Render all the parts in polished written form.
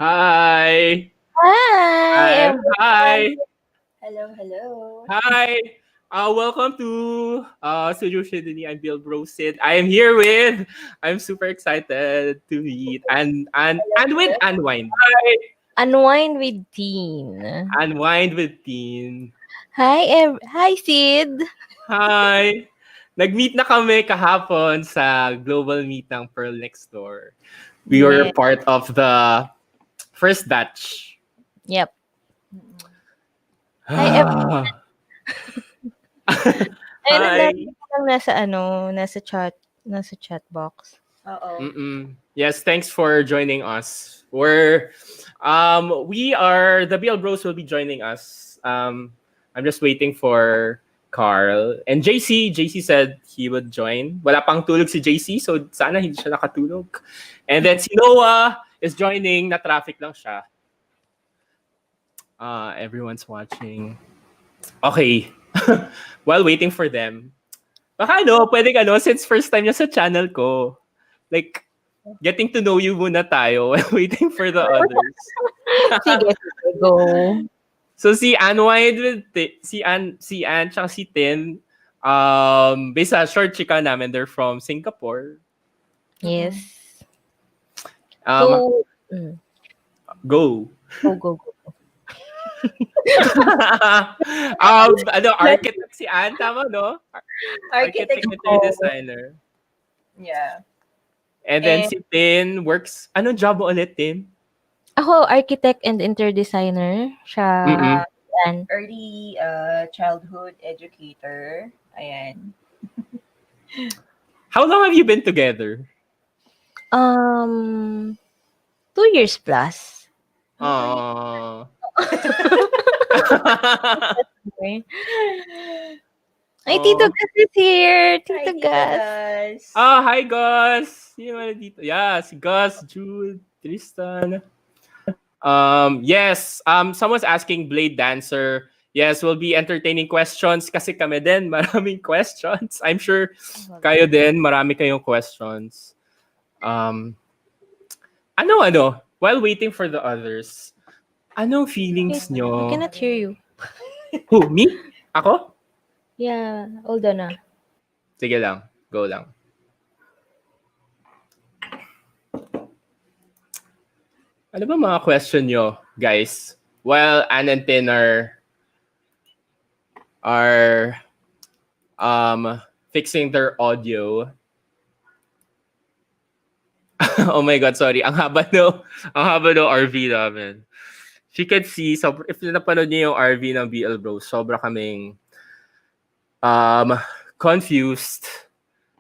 Hi. Hi, everyone. Hi. Hello, hello. Hi. Welcome to Studio Shidini. I'm Bill Brosid. I am here with. I'm super excited to meet and with Unwind. Unwind with Teen. Unwind with Teen. Hi, Sid. Hi. Nag-meet na kami kahapon sa global meet ng Pearl Next Door. We were Yeah. part of the first batch. Yep. Hi, Ayun, ang Hi. dami ko lang nasa chat box. Oo. Yes, thanks for joining us. We are the BL Bros will be joining us. I'm just waiting for Carl and JC. JC said he would join. Wala pang tulog si JC, so sana hindi siya nakatulog. And then si Noah is joining. Na traffic lang siya. Everyone's watching. Okay. While waiting for them. Baka pwedeng since first time niya sa channel ko. Like, getting to know you muna tayo while waiting for the others. Sige, go. So si Unwind with si Ann tsaka si Tin, based sa short chika namin, they're from Singapore. Yes. Go. Go. Architect si Ann, tama, no? Architect and designer. Yeah. And then si Tin works, anong job mo ulit, Tin? Ako, architect and interior designer. Siya, yan. Early childhood educator. Ayan. How long have you been together? 2 years plus. Ay, Tito Gus is here. Tito Gus. Hi, Gus. Sino man dito? Yeah, si Gus, Jude, Tristan. Yes, someone's asking Blade Dancer. Yes, we'll be entertaining questions kasi kami din, maraming questions. I'm sure kayo din, marami kayong questions. While waiting for the others, anong feelings nyo? I cannot hear you. Who, me? Ako? Yeah, hold on na. Sige lang, go lang. Ano ba mga question nyo, guys? While Ann and Tin are fixing their audio. Oh my God, sorry. Ang haba no RV namin. She could see, so if napanood niyo yung RV ng BL Bros, sobra kaming confused.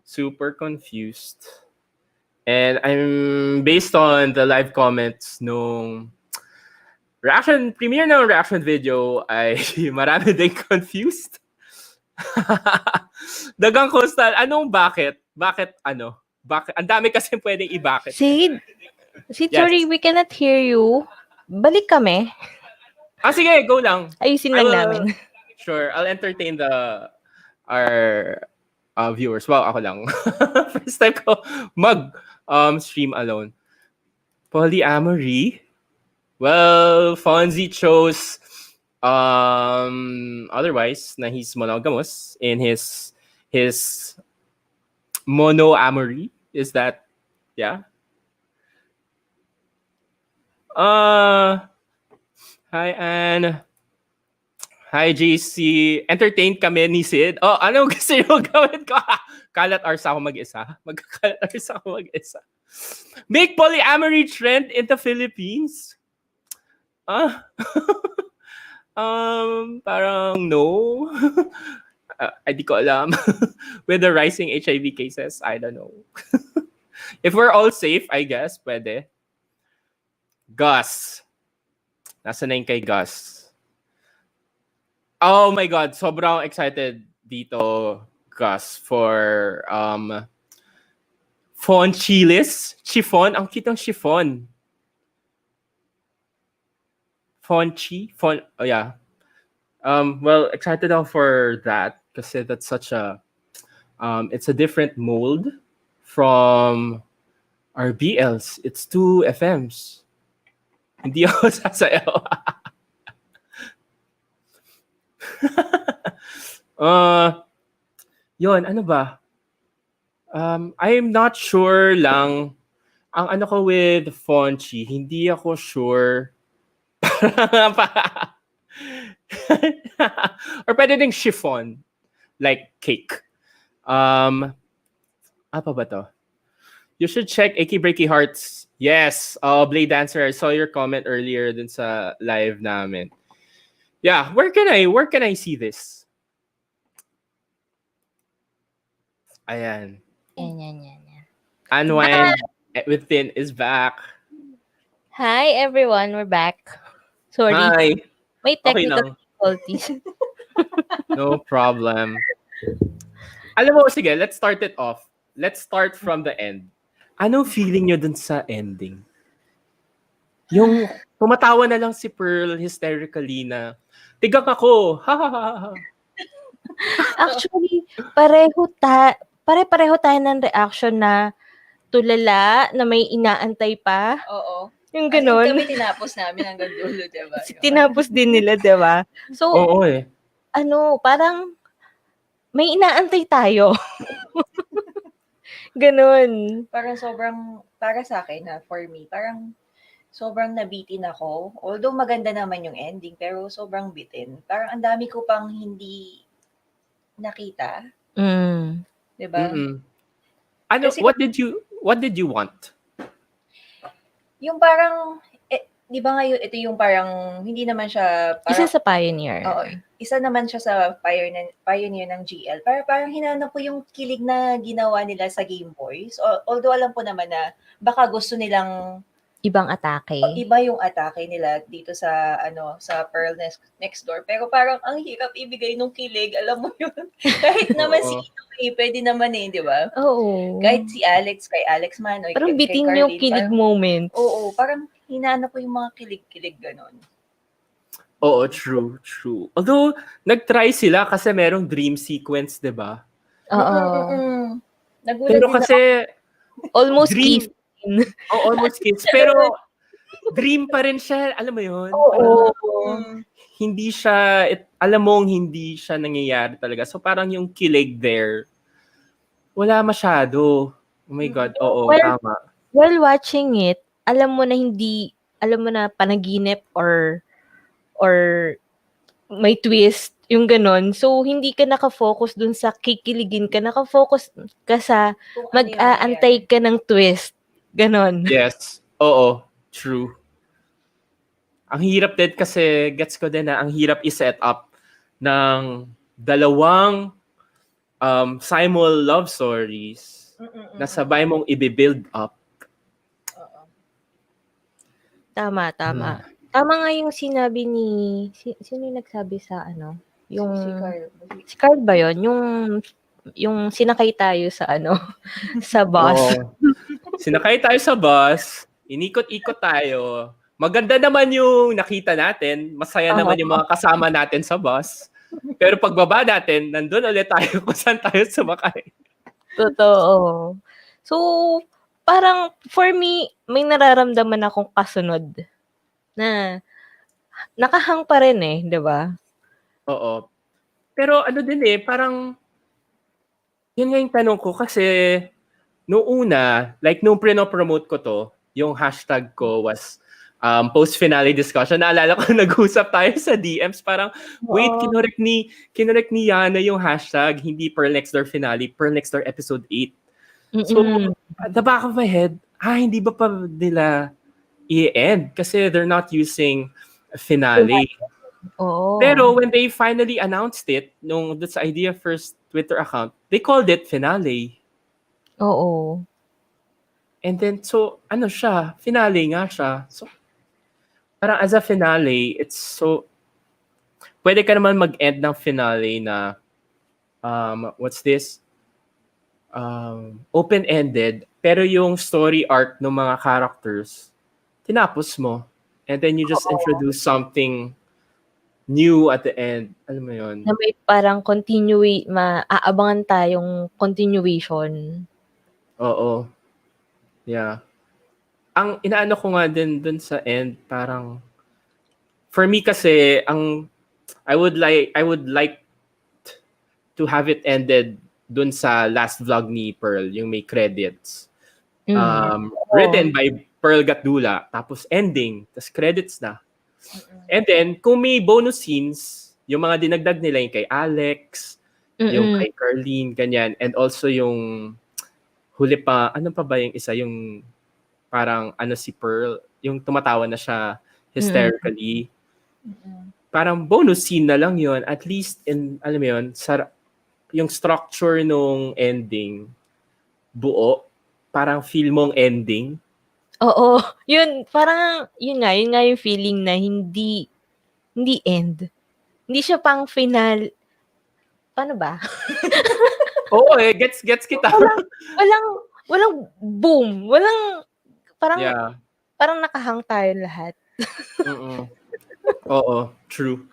Super confused. And I'm based on the live comments nung premiere ng reaction video ay marami din confused. Dagang constant. Bakit? Bakit? Ang dami kasi pwedeng i-bakit. Sid, Yes. sorry, we cannot hear you. Balik kami. Sige, go lang. Ayusin lang namin. Sure, I'll entertain our viewers. Wow, ako lang. First time ko stream alone. Polyamory? Well, Fonzie chose otherwise na he's monogamous in his monoamory. Is that, yeah? Hi, Anne. Hi, JC. Entertained kami ni Sid. Anong gusto nyo gawin ko? Kalat hours ako mag-isa. Magkakalat hours ako mag-isa. Make polyamory trend in the Philippines? Parang no. Di ko alam. With the rising HIV cases, I don't know. If we're all safe, I guess, pwede. Gus. Nasa na yung kay Gus? Oh my God, sobrang excited dito, Gus, for Fon Chilis. Chiffon. Ang kitang chiffon. Oh yeah. Well, excited ako for that kasi that's such a it's a different mold from our BLs. It's 2 FMs. Hindi ako sasayaw. Yun, ano ba? I'm not sure lang. Ang ano ko with Fonchi, hindi ako sure. Or pwede ding chiffon. Like cake. Apa ba to? You should check Achy Breaky Hearts. Yes, Blade Dancer. I saw your comment earlier dun sa live namin. Yeah, where can I see this? Ayan. Yan. Unwind Within is back. Hi everyone, we're back. Sorry, Hi. may Okay technical lang. difficulties. No problem. Alam mo, sige, let's start it off. Let's start from the end. Anong feeling nyo dun sa ending? Yung tumatawa na lang si Pearl hysterically na, tigang ako, ha ha ha ha. Actually, pare-pareho tayo ng reaction na tulala na may inaantay pa. Oo. Yung As in, ganon. kami tinapos namin hanggang dulo, diba? Tinapos din nila, diba? So, Oo eh. parang may inaantay tayo. Ganon. Parang sobrang, para sa akin for me, parang sobrang nabitin ako. Although maganda naman yung ending, pero sobrang bitin. Parang ang dami ko pang hindi nakita. Mm. Diba? Mm-mm. Ano, Kasi- what did you want? Yung parang, di ba ngayon, ito yung parang, hindi naman siya, parang, Isa sa pioneer. oo, isa naman siya sa pioneer ng GL. Parang hinanap ko yung kilig na ginawa nila sa Game Boys. Although alam ko naman na baka gusto nilang Ibang atake. iba yung atake nila dito sa sa Pearl Next Door. Pero parang ang hirap ibigay nung kilig, alam mo yun. Kahit naman Oo. si pwede naman di ba? Oo. Kahit si Alex, kay Alex man, o Parang kay bitin Carlene, yung kilig parang, moments. oo, parang hinanap ko yung mga kilig-kilig ganon. Oo, true. Although, nag-try sila kasi merong dream sequence, di ba? Oo. Nagulat Pero din kasi, Almost dream, kiss. almost kiss. Pero, dream pa rin siya, alam mo yun? Oo. ako. Hindi siya, alam mong hindi siya nangyayari talaga. So, parang yung kilig there, wala masyado. Oh my God, oo, Well, tama. While watching it, alam mo na panaginip or may twist, yung ganon. So, hindi ka nakafocus dun sa kikiligin ka. Nakafocus ka sa Kung ano yung mag-aantay nangyayari. ka ng twist. Ganon. Yes, oo, true. Ang hirap din kasi, gets ko din na ang hirap i-set up ng dalawang simul love stories na sabay mong i-build up. Oo. Tama. Tama nga yung sinabi ni... Sino yung nagsabi sa Yung... Si Carl. Si Carl ba yun? Yung sinakay tayo sa sa bus. Oo. Sinakay tayo sa bus, inikot-ikot tayo. Maganda naman yung nakita natin. Masaya naman yung mga kasama natin sa bus. Pero pagbaba natin, nandun ulit tayo kung saan tayo sumakay. Totoo. So, parang for me, may nararamdaman akong kasunod na nakahang pa rin eh, di ba? Oo. Pero ano din parang yun nga yung tanong ko kasi noong una, like nung prino-promote ko to, yung hashtag ko was post-finale discussion. Naalala ko, nag-usap tayo sa DMs. Parang, wait, kinorek ni Yana yung hashtag, hindi Pearl Next Door finale, Pearl Next Door episode 8. So, at the back of my head, hindi ba pa nila i-end? Kasi they're not using finale. Oo. Pero when they finally announced it, nung that's Idea First Twitter account, they called it finale. Oo. And then, so, finale nga siya. So, parang as a finale, it's so, pwede ka naman mag-end ng finale na, what's this? Open-ended, pero yung story arc ng mga characters, tinapos mo. And then you just introduce something new at the end. Alam mo yun? Na may parang maaabangan tayong continuation. Oo. Yeah. ang inaano ko nga din dun sa end, parang, for me kasi, I would like to have it ended dun sa last vlog ni Pearl, yung may credits. Written by Pearl Gatdula, tapos ending, tapos credits na. And then, kung may bonus scenes, yung mga dinagdag nila yung kay Alex, yung kay Carlene, ganyan, and also yung huli pa, ano pa ba yung isa, yung parang si Pearl, yung tumatawa na siya hysterically. Parang bonus scene na lang yun. At least, alam mo yun, yung structure nung ending, buo, parang feel mong ending. Oo. Yun, parang, yun nga yung feeling na hindi end. Hindi siya pang final. Paano ba? Oo gets kita. Walang boom. Walang, Yeah. parang nakahang tayo lahat. Oo, true.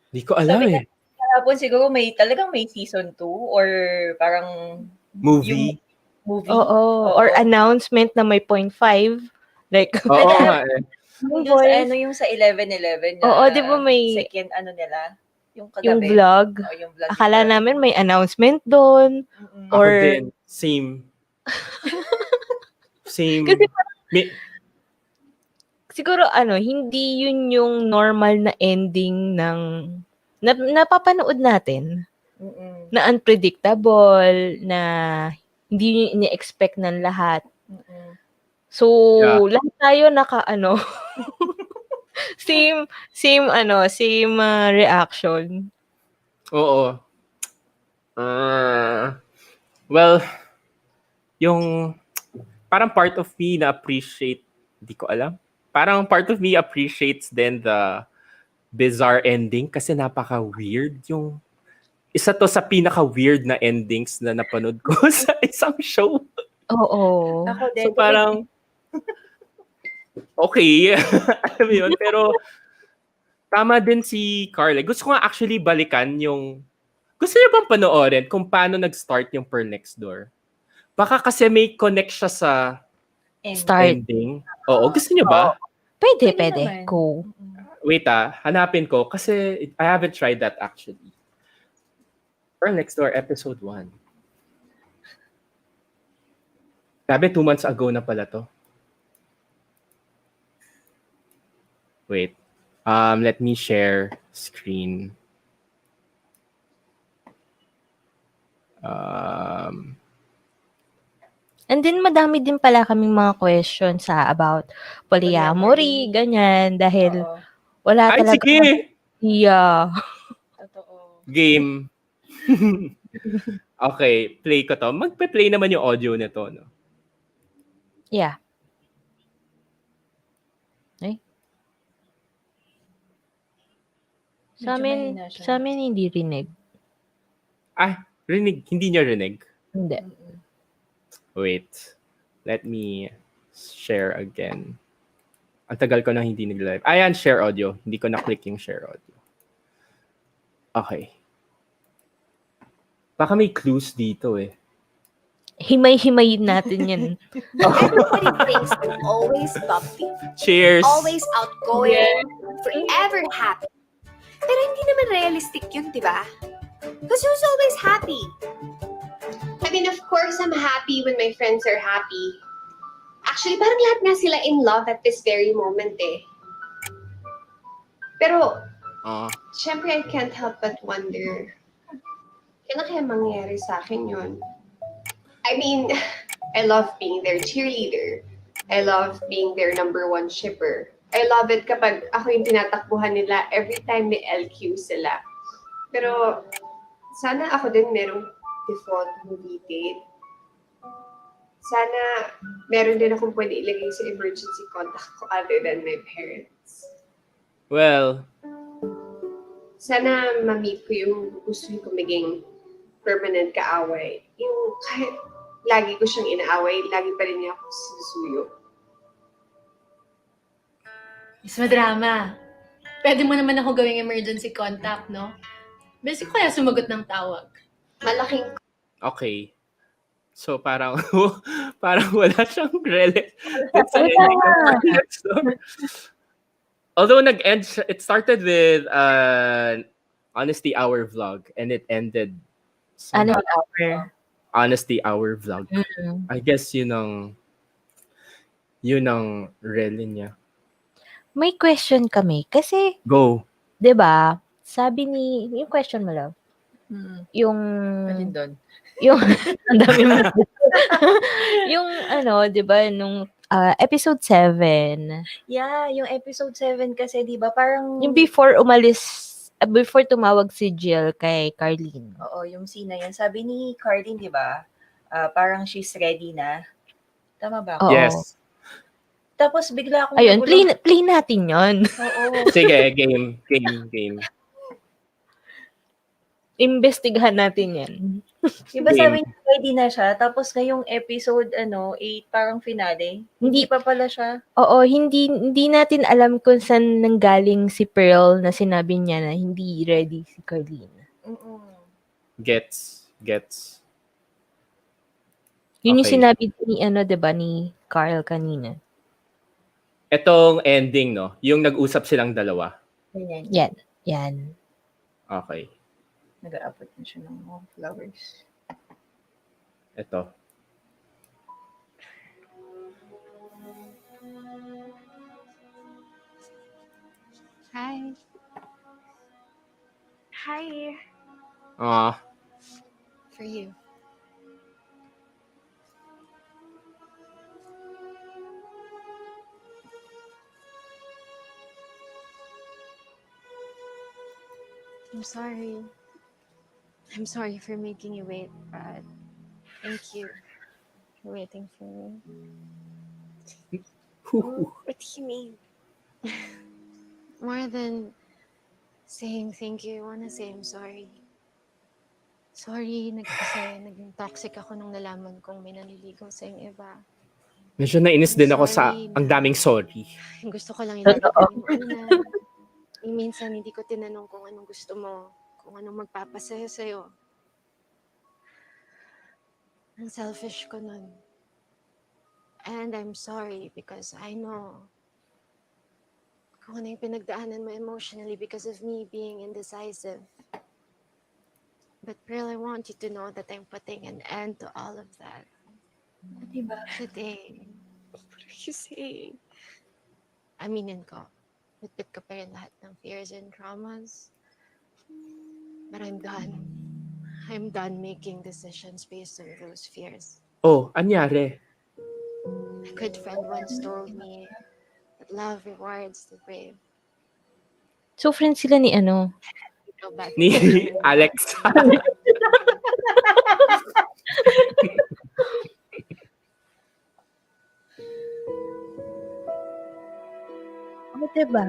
Hindi ko alam Sabi kahapon siguro talagang may season 2 or parang Movie. yung movie. Oo. Or announcement na may 0.5. Like, Oo nga eh. Yung sa 11/11 na Oo, di ba may second nila? Yung kagabi. yung vlog. Yung vlog Akala nila. namin may announcement doon. Ako Or din. Same. kasi siguro hindi yun yung normal na ending ng napapanood natin. Na unpredictable, na hindi yun ini-expect ng lahat. So, lahat tayo same reaction. Oo. Well, yung parang part of me na appreciate, hindi ko alam. Parang part of me appreciates then the bizarre ending kasi napaka-weird yung isa to sa pinaka-weird na endings na napanood ko sa isang show. Oo. Ako din. So parang okay. Alam mo yun? Pero tama din si Carla. Gusto ko nga actually balikan yung gusto niyo bang panoorin kung paano nag-start yung Pearl Next Door? Baka kasi may connect siya sa ending. Oo, gusto niyo ba? Pwede. naman. Go. Wait hanapin ko kasi I haven't tried that actually. Pearl Next Door episode 1. Sabi 2 months ago na pala to. Wait. Let me share screen. And then madami din pala kaming mga questions about polyamory, ganyan, dahil wala Ay, talaga sige! idea. Totoo. Game. Okay, play ko to. Magpe-play naman yung audio nito, no? Yeah. Ay. Sa amin hindi rinig. Rinig. Hindi niya rinig? Hindi. Wait. Let me share again. Ang tagal ko na hindi nag-live. Ayan, share audio. Hindi ko na-click yung share audio. Okay. Baka may clues dito eh. Himay-himayin natin yan. Everybody thinks they're always bubbly, Cheers! always outgoing, forever happy. Pero hindi naman realistic yun, di ba? Because who's always happy? I mean, of course, I'm happy when my friends are happy. Actually, parang lahat nga sila in love at this very moment eh. Pero, syempre, I can't help but wonder, kailan kaya mangyari sa akin yun? I mean, I love being their cheerleader. I love being their number one shipper. I love it kapag ako yung tinatakbuhan nila every time may LQ sila. Pero, sana ako din merong default movie date. Sana meron din akong pwede ilagay sa emergency contact ko other than my parents. Well, sana ma-meet ko yung gusto ko maging permanent kaaway. Yung kahit lagi ko siyang inaaway, lagi pa rin niya ako sinusuyo. Miss Madrama, pwede mo naman ako gawing emergency contact, no? Basic ko kaya sumagot ng tawag. Malaking okay. So parang parang wala siyang It's an Wala. ending ng next door. Although nag-end it started with Honesty Hour vlog and it ended Ano somehow hour? Honesty Hour vlog. Mm. I guess yun ang rele niya. May question kami kasi Go. 'di ba? Sabi ni yung question mo love, yung Alin doon? yung ang dami mo. Yung 'di ba nung episode 7, Yeah, yung episode 7 kasi, di ba, parang... yung before tumawag si Jill kay Carlene. Oo, yung scene na yun. Sabi ni Carlin, di ba, parang she's ready na. Tama ba ako? Oo. Yes. Tapos bigla akong Ayun, nagulat. play natin 'yon. Oo. Sige, game. Imbestigahan natin 'yan. Di ba Game. sabi niya ready na siya, tapos ngayong episode 8, parang finale. Hindi pa pala siya. Oo, hindi natin alam kung saan nanggaling si Pearl na sinabi niya na hindi ready si Carlene. Mm-mm. Gets. Yun yung Okay. sinabi ni 'di ba ni Carl kanina. Etong ending, no? Yung nag-usap silang dalawa. Ganyan. Yan. Okay. Nag-aabot na siya ng mga flowers. Ito. Hi. Hi. Ah, For you. I'm sorry. I'm sorry for making you wait, but thank you for waiting for me. What do you mean? More than saying thank you, I wanna say I'm sorry. Sorry, kasi naging toxic ako nung nalaman kong may nanliligaw sa yung iba. medyo nainis din ako sa Sorry ang na- daming sorry. Gusto ko lang ilagay ko yung una. Minsan hindi ko tinanong kung anong gusto mo, kung anong magpapasaya sa'yo. Ang selfish ko nun. And I'm sorry because I know kung ano yung pinagdaanan mo emotionally because of me being indecisive. But Pearl, I want you to know that I'm putting an end to all of that. Diba? Today, what are you saying? Aminin ko, bitbit ko pa rin lahat ng fears and traumas. But I'm done. I'm done making decisions based on those fears. Oh, anyari? A good friend once told me that love rewards the brave. So friends sila ni Go back. Ni Alex. Oh, 'di ba?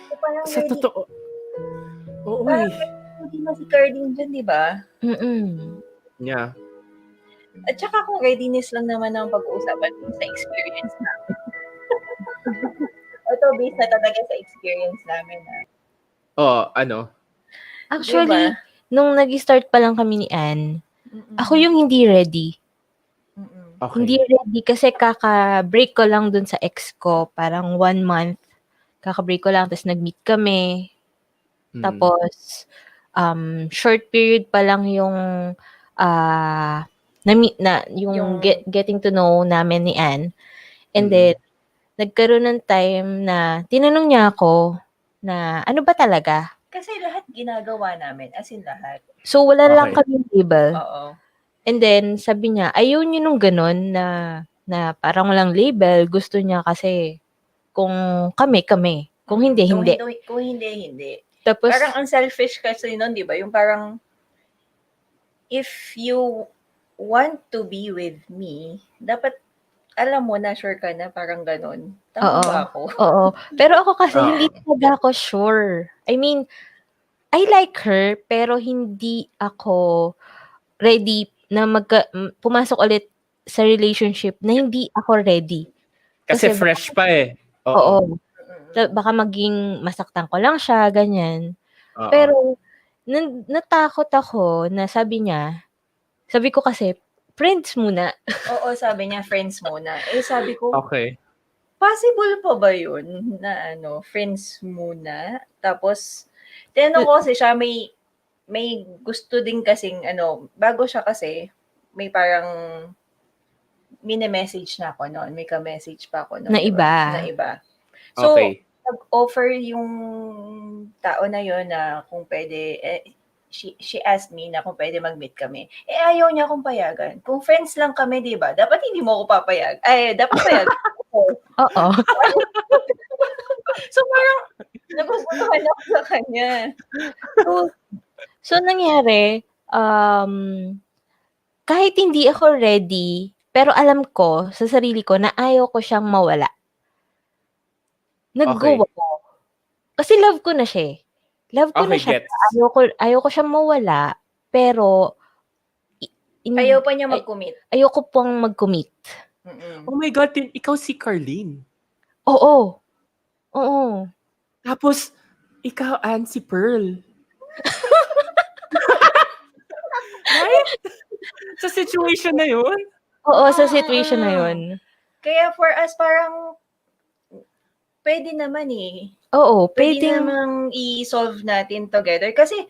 So, parang Sa ready, totoo. Oo parang eh. ready na si Carlin dyan, di ba? Mm. Yeah. At saka kung readiness lang naman ang pag-uusapan sa experience namin. Ito, based na talaga sa experience namin. Oh, ano? Actually, Diba? nung nag-start pa lang kami ni Anne, ako yung hindi ready. Okay. Hindi ready kasi kaka-break ko lang dun sa ex ko. Parang 1 month. Kaka-break ko lang. Tapos nag-meet kami. Mm. Tapos, short period pa lang yung na-meet na, yung getting to know namin ni Anne. And then, nagkaroon ng time na tinanong niya ako na ano ba talaga? Kasi lahat ginagawa namin, as in lahat. So, wala lang Okay. kaming label. Oo. And then, sabi niya, ayaw niya nung ganun na parang walang label. Gusto niya kasi kung kami. Kung hindi, hindi. Kung hindi, hindi. Tapos, Parang ang selfish kasi nun, di ba? Yung parang, if you want to be with me, dapat alam mo na, sure ka na, parang ganun. Tama Oo. ba ako? oo. Pero ako kasi, Oo. hindi talaga ako sure. I mean, I like her, pero hindi ako ready na pumasok ulit sa relationship na hindi ako ready. Kasi Kasi fresh pa eh. Oo. Baka maging masaktan ko lang siya, ganyan. Oo. Pero, natakot ako na sabi ko kasi, friends muna. Oo, sabi niya, friends muna. Eh, sabi ko, Okay. possible pa ba yun na friends muna? Tapos, tinanong ko kasi siya, may gusto din kasing, bago siya kasi, may parang mini-message na ako noon. May ka-message pa ako noon. Na iba. Na iba. So, Okay. nag-offer yung tao na yon na kung pwede, she asked me na kung pwede mag-meet kami. Eh, ayaw niya akong payagan. Kung friends lang kami, di ba? Dapat hindi mo ako papayag. Ay, dapat payag ako. Oo. So, parang, nagugustuhan ako sa kanya. So nangyari, kahit hindi ako ready, pero alam ko sa sarili ko na ayaw ko siyang mawala. Nag-go Okay. ako. Kasi love ko na siya, eh. Love ko na Okay, siya. gets. Ayaw ko siyang mawala, pero Ayaw pa niya mag-commit. ayoko pang mag-commit. Mm-mm. Oh my God, ikaw si Carlene. Oo. Tapos, ikaw, Ann, si Pearl. Right? Sa situation na yun? Oo, sa situation na yun. Kaya for us, parang, pwede naman eh. Oo, Pwede pwedeng namang i-solve natin together. Kasi,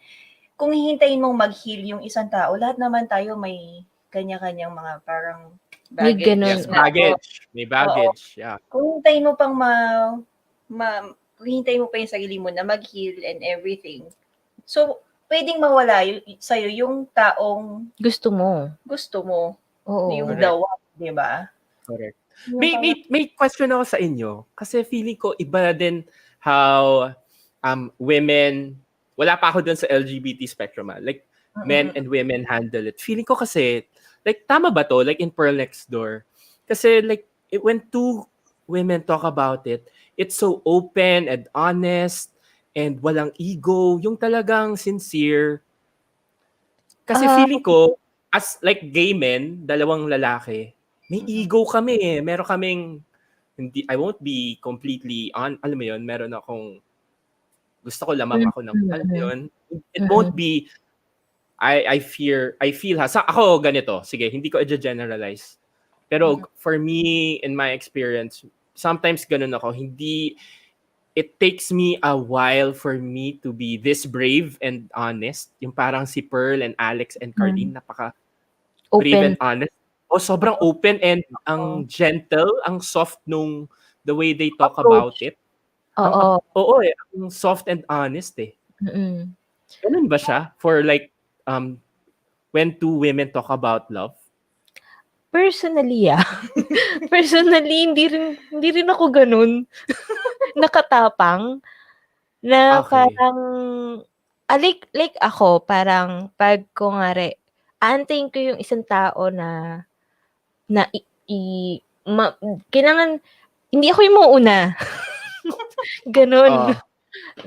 kung hihintayin mong mag-heal yung isang tao, lahat naman tayo may kanya-kanyang mga parang May baggage. ganun. Yes, baggage. May baggage. Yeah. Kung hintayin mo pang kung hintayin mo pa yung sarili mo na mag-heal and everything. So, pwedeng mawala sa'yo yung taong gusto mo. gusto mo. Oo. Yung Correct. the one, di ba? Correct. Yung May question ako sa inyo. Kasi feeling ko iba din how women, wala pa ako dun sa LGBT spectrum. Like, men and women handle it. Feeling ko kasi, like, tama ba to? Like, in Pearl Next Door. Kasi, like, when two women talk about it, it's so open and honest and walang ego. Yung talagang sincere. Kasi feeling ko, as like gay men, dalawang lalaki, may ego kami eh. Meron kaming, I won't be completely alam mo yun, meron akong, gusto ko lamang ako ng, alam mo yun, it won't be, I feel ako ganito, sige, hindi ko i-generalize. Pero for me, in my experience, sometimes ganun ako, it takes me a while for me to be this brave and honest. Yung parang si Pearl and Alex and Carlene, napaka brave and Open. honest. O sobrang open and ang gentle, ang soft nung the way they talk about it. Oo. Oo eh, ang soft and honest eh. Mm. Ganun ba siya? For like, when two women talk about love? Personally, personally, hindi rin ako ganun. Nakatapang. Na Okay. parang, like ako, parang pag kunwari, aantayin ko yung isang tao na kailangan, hindi ako yung mauuna. Ganun.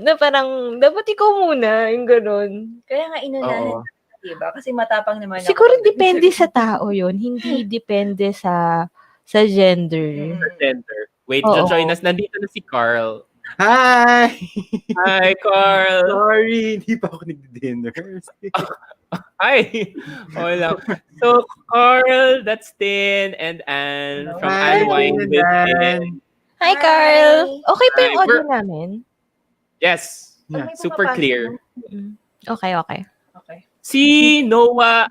Na parang, dapat ikaw muna, yung ganun. Kaya nga inunahan Oo. natin, diba? Kasi matapang naman ako. Siguro depende sa tao yun, hindi depende sa gender. Gender. Wait, Oo. join us. Nandito na si Carl. Hi! Hi, Carl! Sorry, hindi pa ako nag-dinner. Hi! Okay lang. So, Carl, that's Tin and Anne from Hi, Unwind Tin and with Anne. Tin. Hi, Hi. Carl! Okay pa yung Hi, audio namin? Yes. Yeah. May Super pumapasok clear. Mm. Okay. Okay. Si Noah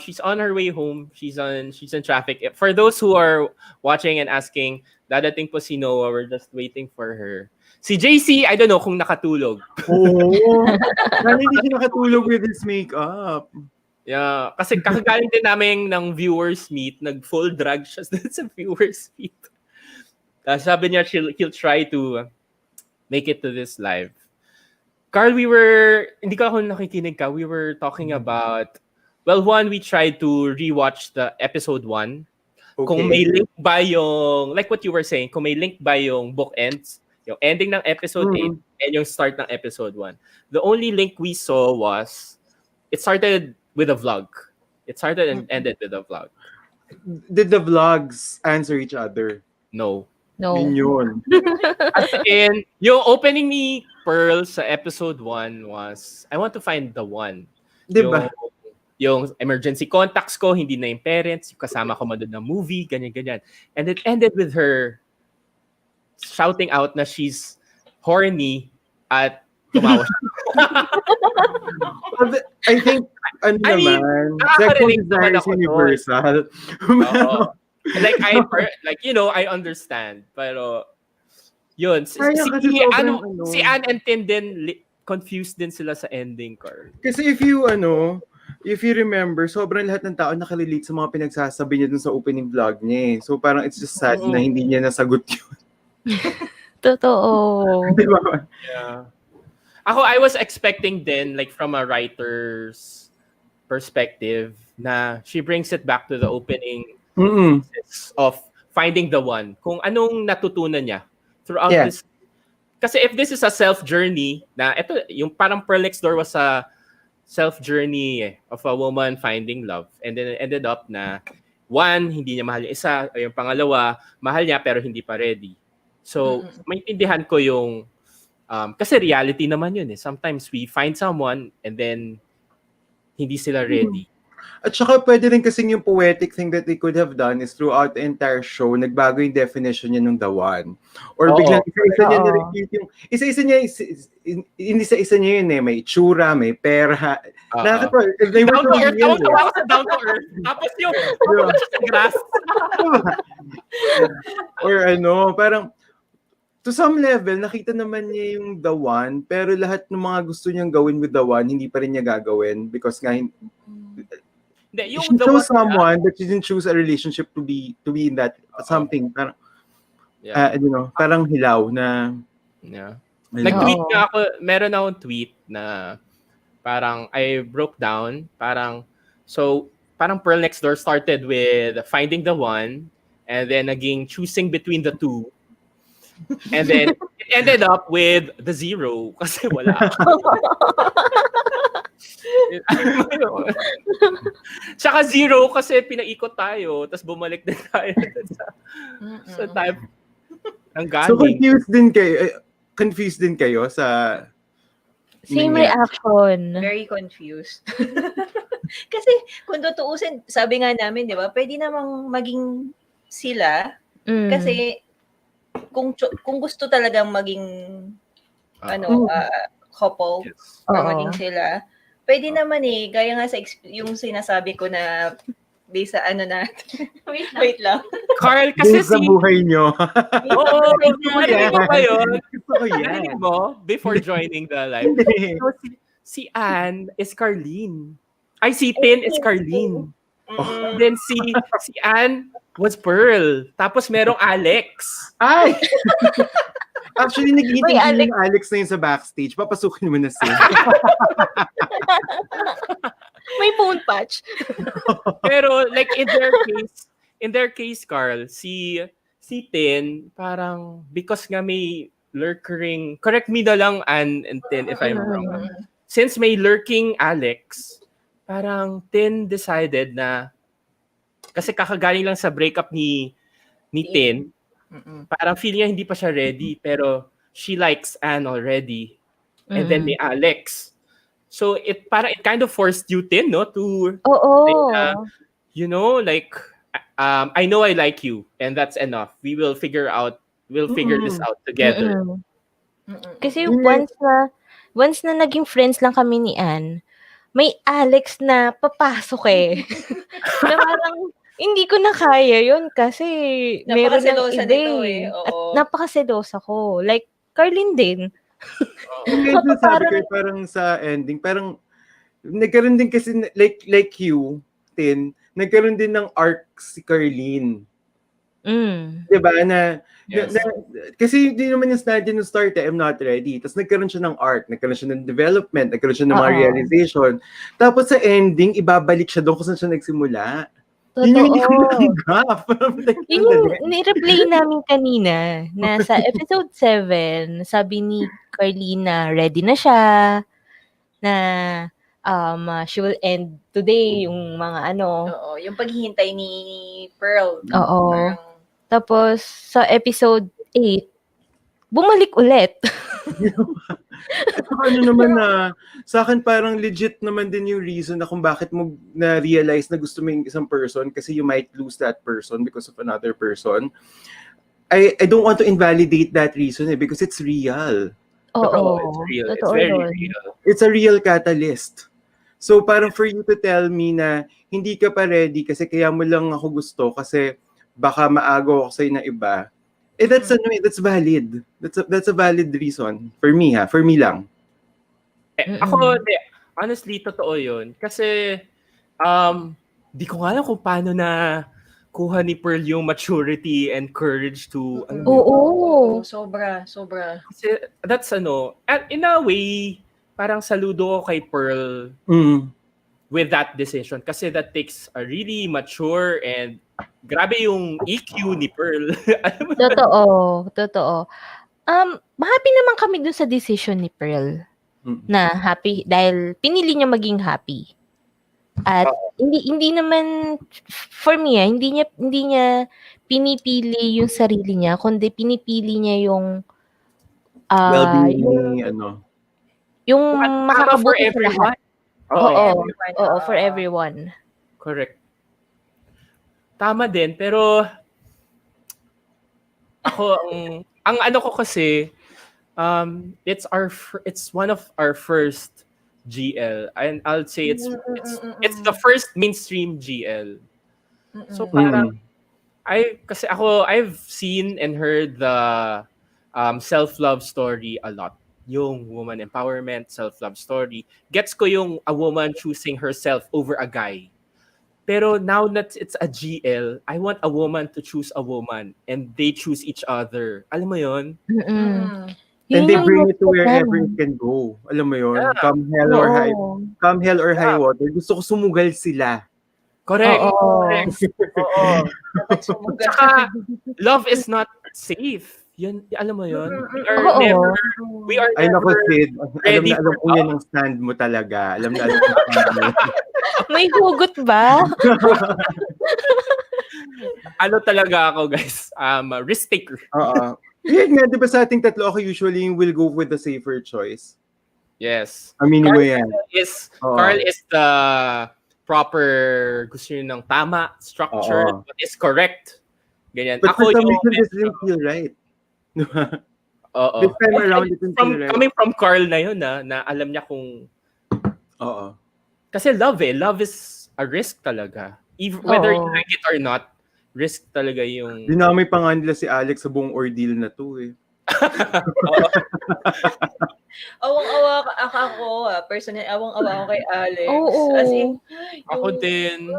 she's on her way home. She's in traffic. For those who are watching and asking, dadating po si Noah. We're just waiting for her. Si JC, I don't know kung nakatulog. Oo. Sana hindi siya nakatulog with his makeup. Yeah, kasi kakagaling din namin ng viewers meet, nag-full drag siya sa viewers meet. Sabi niya he'll try to make it to this live. Carl, hindi ka ako nakikinig ka. We were talking about, well, one, we tried to rewatch the episode 1. Okay. Kung may link ba yung, like what you were saying, kung may link ba yung bookends, yung ending ng episode 8 and yung start ng episode 1. The only link we saw was, it started with a vlog. It started and ended with a vlog. Did the vlogs answer each other? No. No. Yun. As in, yung opening ni Pearl sa episode 1 was, I want to find the one. Diba? Yung emergency contacts ko, hindi na yung parents, yung kasama ko manood ng movie, ganyan-ganyan. And it ended with her shouting out na she's horny at tumawa siya. I think, ano I mean, naman, sexual nakaka-relate desire naman is ako doon. universal. Oo. Like, I understand. Pero, yun. Kaya kasi sobrang Si Anne and Tin din, confused din sila sa ending, Carl. Kasi if you remember, sobrang lahat ng tao nakarelate sa mga pinagsasabi niya dun sa opening vlog niya eh. So parang it's just sad na hindi niya nasagot yun. Totoo. Di ba? Yeah. I was expecting then, like from a writer's perspective, na she brings it back to the opening of finding the one. Kung anong natutunan niya throughout this. Kasi if this is a self-journey, na ito, yung parang Pearl Next Door was a self-journey of a woman finding love. And then it ended up na one, hindi niya mahal yung isa, o yung pangalawa, mahal niya pero hindi pa ready. So, maintindihan ko yung, kasi reality naman yun eh. Sometimes we find someone and then hindi sila ready. At saka pwede rin kasing yung poetic thing that they could have done is throughout the entire show, nagbago yung definition niya ng the one. Or biglang isa-isa niya na-repeat yung, isa-isa niya, isa niya yun eh, may itsura, may pera. Nakakatawa. Down to earth, tawa ko sa down to earth. Tapos yung, siya sa grass. Or parang, to some level, nakita naman niya yung the one, pero lahat ng mga gusto niyang gawin with the one, hindi pa rin niya gagawin because nga, she chose someone but she didn't choose a relationship to be in that something. Parang, parang hilaw na. Yeah. Nag-tweet nga ako, meron akong tweet na parang I broke down, parang Pearl Next Door started with finding the one and then naging choosing between the two. And then it ended up with the zero kasi wala. Tsaka zero kasi pinaikot tayo tapos bumalik din tayo sa type ng galing. So confused din kayo sa same reaction. Very confused. Kasi kung tutuusin, sabi nga namin, di ba, pwede namang maging sila kasi kung gusto talagang maging couple or maging sila, pwede naman eh, gaya nga sa yung sinasabi ko na based sa wait lang. Carl, kasi sa buhay nyo. Oo, narinig mo ba yun? Narinig mo before joining the live. So, si Anne is Carlene. Ay, si Tin is Carlene. Then si Anne was Pearl. Tapos merong Alex. Ay! Actually, naghihintay yung Alex na yun sa backstage. Papasukin mo na siya. May phone patch. Pero like in their case, Carl, si Tin, parang because nga may lurking, correct me na lang Ann and Tin if I'm wrong. Since may lurking Alex, parang Tin decided na kasi kakagaling lang sa breakup ni Tin, parang feel niya hindi pa siya ready, pero she likes Anne already. And then may Alex. So it kind of forced you, Tin, no, to like I know I like you and that's enough. We'll figure this out together. Kasi once na naging friends lang kami ni Anne, may Alex na papasok eh. Na parang hindi ko na kaya yun kasi meron ng iba eh. At napakaselosa ko. Like, Carlene din. Medyo sabi ko parang sa ending, parang nagkaroon din kasi like you, Tin, nagkaroon din ng arc si Carlene. Diba? Kasi hindi naman yung start I'm not ready. Tapos nagkaroon siya ng arc, nagkaroon siya ng development, nagkaroon siya ng mga realization. Tapos sa ending, ibabalik siya doon kung saan siya nagsimula. Yun yung hindi ko natanggap. Yun yung ni-replay namin kanina na sa episode 7, sabi ni Carlene na ready na siya, na she will end today yung mga yung paghihintay ni Pearl. Oo. Tapos sa episode 8, bumalik ulit. At saka ano naman sa akin parang legit naman din yung reason na kung bakit mo na-realize na gusto mo yung isang person kasi you might lose that person because of another person. I don't want to invalidate that reason because it's real. Oo, It's real. It's totoo very yun. real. It's a real catalyst. So parang for you to tell me na hindi ka pa ready kasi kaya mo lang ako gusto kasi baka maagaw ako sa'yo na iba, that's valid. That's a valid reason for me for me lang. Ako, honestly, totoo yun. Kasi, di ko nga alam kung paano na kuha ni Pearl yung maturity and courage to, Oo. Sobra. kasi that's and in a way, parang saludo ko kay Pearl with that decision kasi that takes a really mature and grabe yung EQ ni Pearl. Alam mo yun? Totoo. Happy naman kami dun sa decision ni Pearl. Na happy dahil pinili niya maging happy. At hindi naman for me, hindi niya pinipili yung sarili niya, kundi pinipili niya yung Well-being yung Tama for makakabuti sa everyone. lahat. Oo, for everyone. Correct. Tama din, pero ako ang ano ko kasi it's one of our first GL and I'll say it's the first mainstream GL. So parang I've seen and heard the self-love story a lot. Yung woman empowerment, self-love story. Gets ko yung a woman choosing herself over a guy. Pero now that it's a GL, I want a woman to choose a woman and they choose each other. Alam mo yun? And they bring it to wherever it can go. Alam mo yun? Yeah. Come hell or high water. Gusto ko sumugal sila. Correct. Oo. Saka, love is not safe. Yun, alam mo yun? We are Ay, naku, never Sid. ready Alam for ko yan ang stand mo talaga. Alam yung stand mo. May hugot ba? ano talaga ako, guys? Risk taker. Oo. Yan nga, di ba sa ating tatlo, ako usually will go with the safer choice. Yes. Aminin mo yan. Carl is the proper, gusto nyo ng tama, structured, what is correct. Ganyan. But Ako for some yung reason, this didn't feel right. Oo. This time around, it didn't feel right. Coming from Carl na yun, na alam niya kung... Oo. Kasi love is a risk talaga. Whether you like it or not, risk talaga yung... Dinamay pa nga nila si Alex sa buong ordeal na to eh. Awang-awa ako, personally, awang-awa ako kay Alex. Oo. As in, Ako din.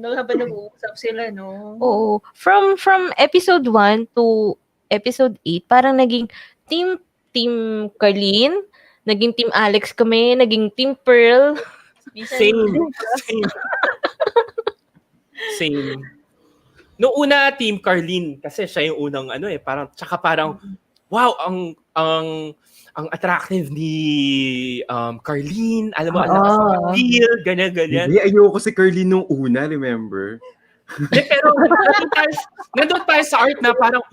Habang nag-uusap sila, no? Oo. From episode 1 to episode 8, parang naging team Carlene, naging team Alex kami, naging team Pearl. Same. Noong una, Team Carlene, kasi siya yung unang parang, wow, ang attractive ni Carlene, alam mo, feel, ganyan. Hindi, ayoko si Carlene nung una, remember? Pero nandun tayo sa art na parang,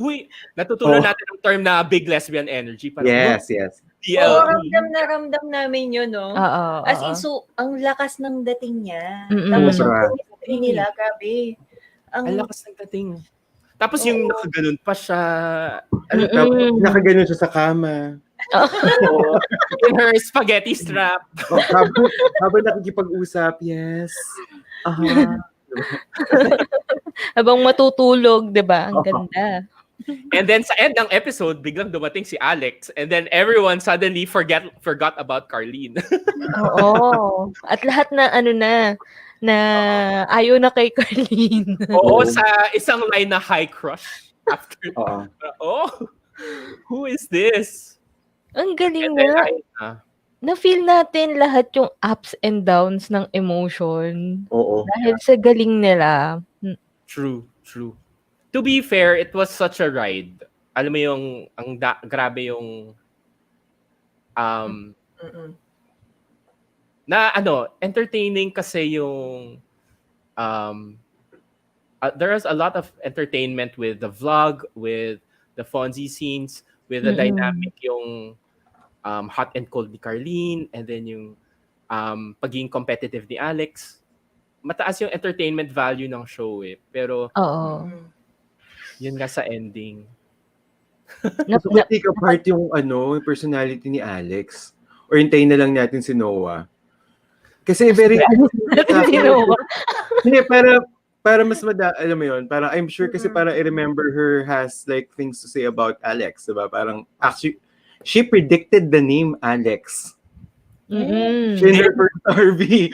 natutunan natin ang term na big lesbian energy. Parang, yes. Oo, ramdam namin yun, no? As in, Oo. ang lakas ng dating niya. Mm-mm. Tapos yung chemistry nila, grabe. Ang lakas ng dating. Tapos yung nakaganon pa siya. Nakaganon siya sa kama. In her spaghetti strap. Habang nakikipag-usap, yes. Habang matutulog, 'di ba? Ang ganda. And then sa end ng episode, biglang dumating si Alex and then everyone suddenly forgot about Carlene. Oo. At lahat na na ayaw na kay Carlene. Oo, sa isang line na high crush after. Who is this? Ang galing And then, na. Na-feel natin lahat yung ups and downs ng emotion. Oo. Dahil sa galing nila. True. To be fair, it was such a ride. Alam mo yung, grabe yung, entertaining kasi yung, there is a lot of entertainment with the vlog, with the Fonzie scenes, with the dynamic yung hot and cold ni Carlene, and then yung pagiging competitive ni Alex. Mataas yung entertainment value ng show eh. Pero Oo. yun nga sa ending. Gusto ko take apart yung yung personality ni Alex. Or hintayin na lang natin si Noah. Kasi very... Hindi, para mas alam mo yun, parang I'm sure kasi para I remember her has like things to say about Alex, diba? Parang actually, she predicted the name Alex. Mm-mm. In her first RV.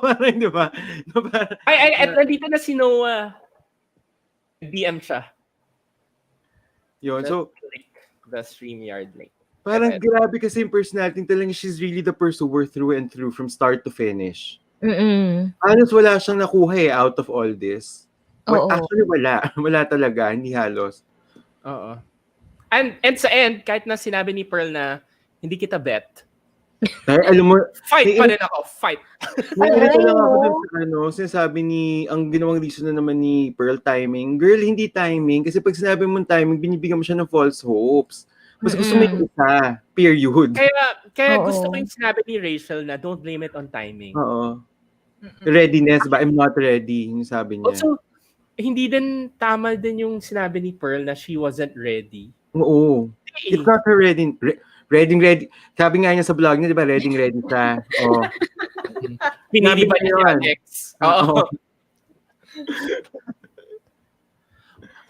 Parang, diba? Ay, nandito na si Noah. DM siya. Yun, so, The StreamYard link. parang grabe kasi yung personality talagang she's really the person we're through and through from start to finish. Halos wala siyang nakuha out of all this. Oo. Actually, wala. Wala talaga. Hindi halos. Oo. And sa end, kahit na sinabi ni Pearl na hindi kita bet, Dahil alam mo, fight pa rin ako. Fight. nalilito lang ako dun sa sinasabi ang ginawang reason na naman ni Pearl, timing. Girl, hindi timing. Kasi pag sinabi mong timing, binibigyan mo siya ng false hopes. Mas gusto mo yung isa. Period. Kaya gusto ko yung sinabi ni Rachel na don't blame it on timing. Oo. Readiness ba? I'm not ready, yung sabi niya. Also, hindi din tama din yung sinabi ni Pearl na she wasn't ready. Oo. It's not her ready. Ready. Sabi nga niya sa vlog niya, di ba? Ready siya. Oh. Pinili ba niya si Alex? Oo.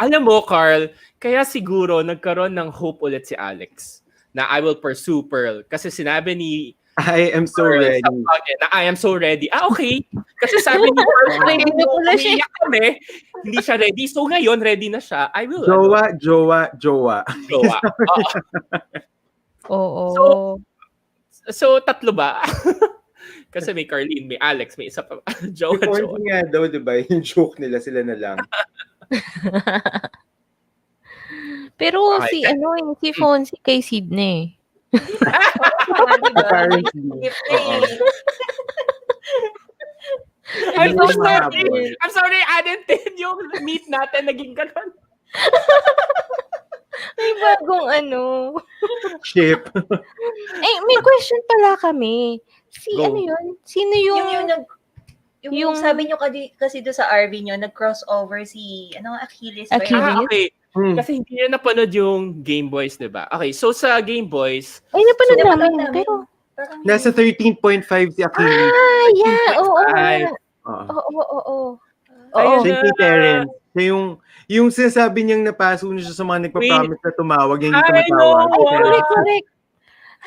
Alam mo, Carl, kaya siguro nagkaroon ng hope ulit si Alex na I will pursue Pearl. Kasi sinabi ni I am so Pearl ready. sa vlog niya na I am so ready. Okay. Kasi sabi ni Pearl, umiyak kami, hindi siya ready. So ngayon, ready na siya. I will. Jowa. Oo. So tatlo ba? Kasi may Carlene, may Alex, may isa pa. Jowa. Nga daw, di ba? Yung joke nila, sila na lang. Pero si Fonzie kay Sydney. Apparently. I'm sorry, I didn't think yung meet natin naging ganun. May bagong Ship. may question pala kami. Go. Yun? Sino yung Yung sabi nyo kasi doon sa RV nyo, nag-crossover si, Achilles. Achilles? Okay. Kasi hindi nyo napanood yung Game Boys, diba? Okay, so sa Game Boys... Ay, napanood namin. Pero... Nasa 13.5 si Achilles. Yeah. Oo. Siya kay Terrence. Siya yung sinasabi niyang napaso niya sa mga nagpa-promise na tumawag, yung hindi tumatawag. Correct.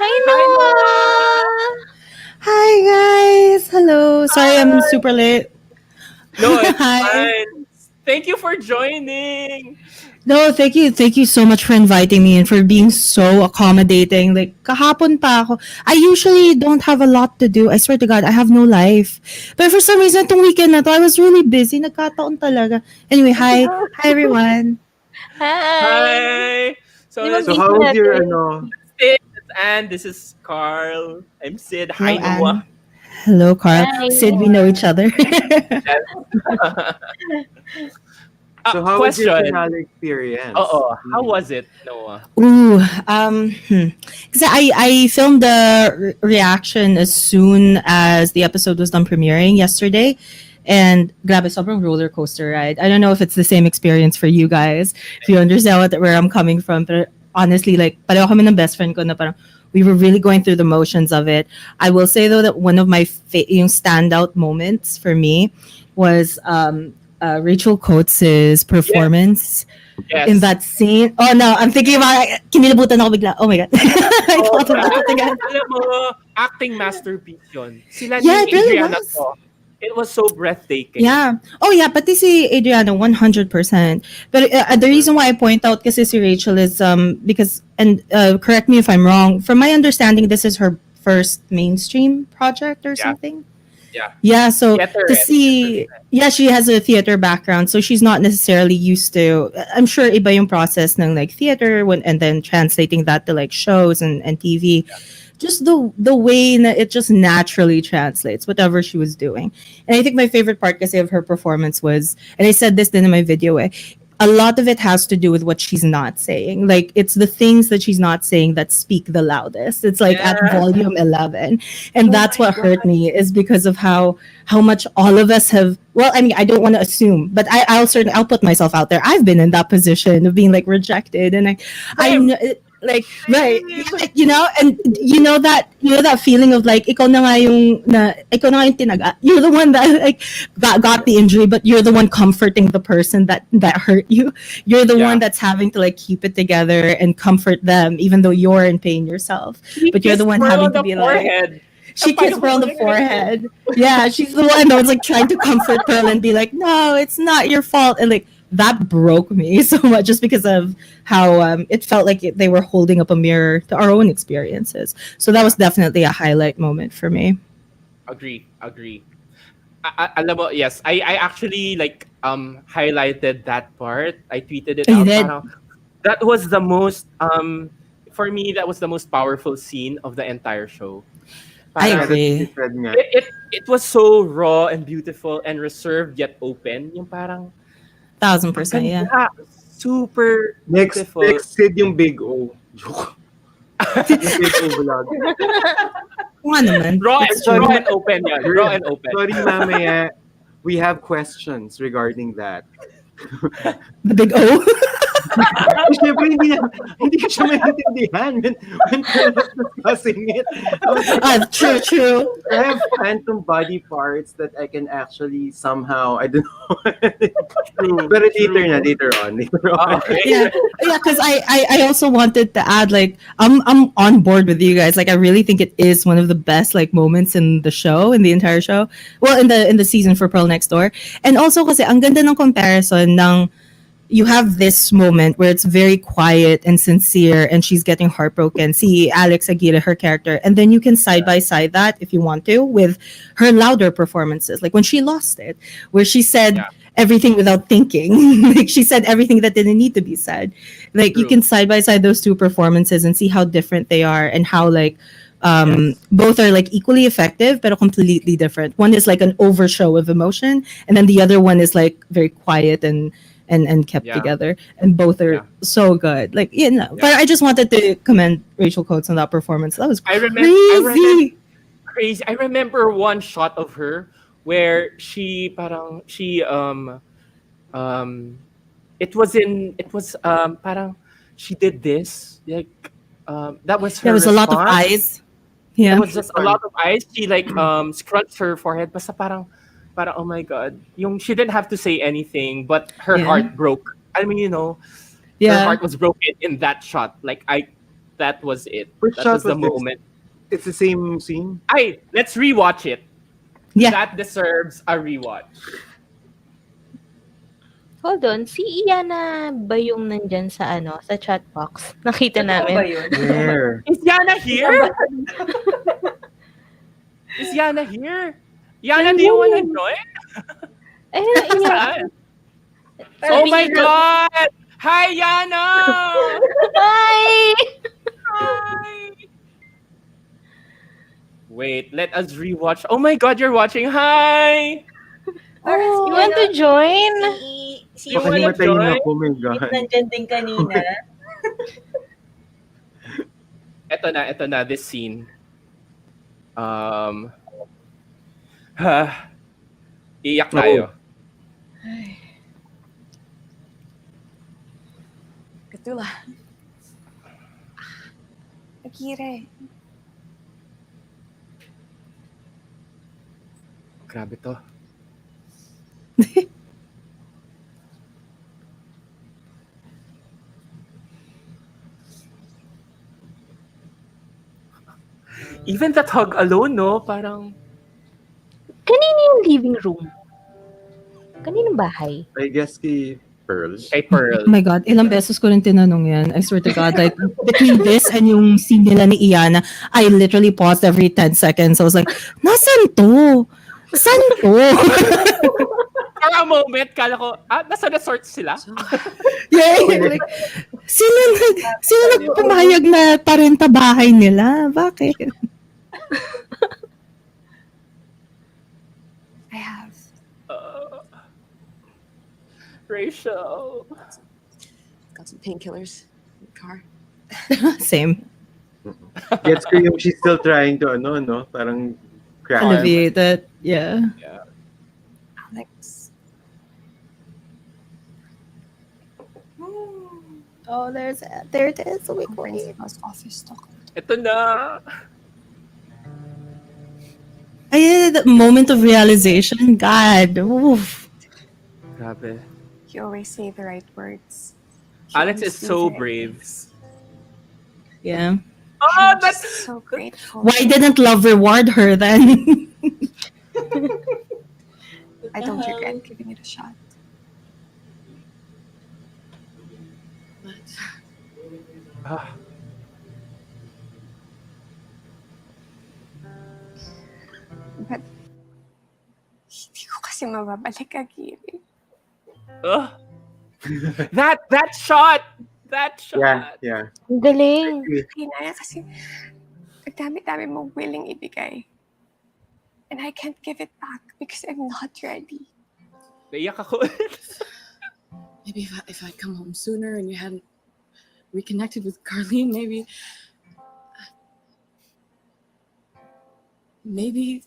Hi, Noah! Hi, guys! Hello. Sorry, I'm super late. No, it's Hi. fine. Thank you for joining. No, thank you. Thank you so much for inviting me and for being so accommodating. Like, kahapon pa ako. I usually don't have a lot to do. I swear to God, I have no life. But for some reason, itong weekend na to, I was really busy. Nagkataon talaga. Anyway, hi. Hi, everyone. Hi. So how was your, Anne, this is Carl. I'm Sid. Hello, Hi, Noah. Anne. Hello, Carl. Hi. Sid, we know each other. So how was your finale experience? How was it, Noah? Ooh, because I filmed the reaction as soon as the episode was done premiering yesterday, and grabe, sobrang roller coaster ride. I don't know if it's the same experience for you guys, if you understand where I'm coming from, but honestly, like, pareho kami ng best friend ko na parang we were really going through the motions of it. I will say though that one of my yung standout moments for me was Rachel Coates' performance in that scene. Oh no, I'm thinking about kinilabutan ako bigla. Oh my God. Alam mo, acting masterpiece yun. Sila ni Adriana to. It was so breathtaking. Yeah. Oh yeah, pati si Adriana 100%. But the reason why I point out kasi si Rachel is because, and correct me if I'm wrong, from my understanding this is her first mainstream project or something. Yeah, so to see, she has a theater background, so she's not necessarily used to, I'm sure iba yung process ng like theater and then translating that to like shows and TV. Just the way that it just naturally translates whatever she was doing. And I think my favorite part kasi of her performance was, and I said this in my video, a lot of it has to do with what she's not saying. Like it's the things that she's not saying that speak the loudest. It's like at volume 11. And that's what hurt me, is because of how much all of us have, well, I mean, I don't want to assume, but I'll put myself out there. I've been in that position of being like rejected, and I know, like, right, you know, and you know that feeling of like ikaw na nga yung tinaga. You're the one that like got the injury, but you're the one comforting the person that hurt you. You're the one that's having to like keep it together and comfort them, even though you're in pain yourself. But you're the one having to be like. She kissed her on the forehead. Yeah, she's the one that was like trying to comfort Pearl and be like, "No, it's not your fault." And like that broke me so much, just because of how it felt like they were holding up a mirror to our own experiences. So that was definitely a highlight moment for me. Agree. Alam mo, yes, I actually like highlighted that part. I tweeted it out. Parang, that was the most for me, that was the most powerful scene of the entire show. I agree. It was so raw and beautiful and reserved yet open. Yung parang 1000%, yeah. Super Next Sid yung Big O. Joke. Big O vlog. Raw and open yan. Raw and open. Sorry, mamaya. We have questions regarding that. The Big O? Siyempre, hindi ko siya maintindihan when we're discussing it. True. I have phantom body parts that I can actually somehow, I don't know. But later on. Yeah, because I also wanted to add, like, I'm on board with you guys. Like, I really think it is one of the best like moments in the show, in the entire show. Well, in the season for Pearl Next Door. And also kasi ang ganda ng comparison ng you have this moment where it's very quiet and sincere and she's getting heartbroken. See Alex Aguirre, her character. And then you can side by side that, if you want to, with her louder performances. Like when she lost it, where she said everything without thinking. Like she said everything that didn't need to be said. Like you can side by side those two performances and see how different they are and how like both are like equally effective but completely different. One is like an overshow of emotion, and then the other one is like very quiet and kept together, and both are so good. Like, you know, but I just wanted to commend Rachel Coates on that performance. That was crazy. I remember one shot of her where it was parang she did this, like that was her There was response. a lot of eyes. Yeah, it was just a lot of eyes. She like scrunched her forehead, basta parang oh my God, yung she didn't have to say anything, but her heart broke. I mean, you know, her heart was broken in that shot. Like that was it. That was the moment. It's the same scene. Let's rewatch it. Yeah, that deserves a rewatch. Hold on, si Iyana ba yung nandyan sa sa chat box? Nakita namin. Where? Is Yana here? Is Yana here? Yana, do you want to join? Oh my God! Hi, Yana! Hi! Wait, let us rewatch. Oh my God, you're watching. Hi! You want to join? Si Baka himatayin ako, my God. Nandyan din kanina. Ito na, this scene. Iyak tayo. Katula. Akire. Grabe to. Even that hug alone, no? Parang Kanino yung living room? Kaninong bahay? I guess kay Pearl. Kay Pearl. Oh my God, ilang beses ko rin tinanong yan. I swear to God, like, between this and yung scene nila ni Iyana, I literally paused every 10 seconds. I was like, nasan to? Saan to? For a moment, kala ko, nasa resort sila? Yeah, like, sino nagpumayag na parenta bahay nila? Bakit? I have. Rachel. Got some painkillers in the car. Same. Gets ko yung she's still trying to, no? Parang crack. Alleviate that. Yeah. Yeah. Alex. Oh, there it is. Oh, Ang principal's office talk. Ito na. I had a moment of realization. God. Oof. Grabe. You always say the right words. You Alex is understand so their brave. ethics. Yeah. Oh, I'm that's just so grateful. Why didn't love reward her then? I don't regret giving it a shot. But Ah, But hindi ko kasi mababalik, Akiri. ugh. That shot. That shot. Yeah. Ang galing. Hinaya kasi ang dami-dami mong willing ibigay. And I can't give it back because I'm not ready. Naiyak ako. Maybe if I'd come home sooner and you hadn't reconnected with Carlene, maybe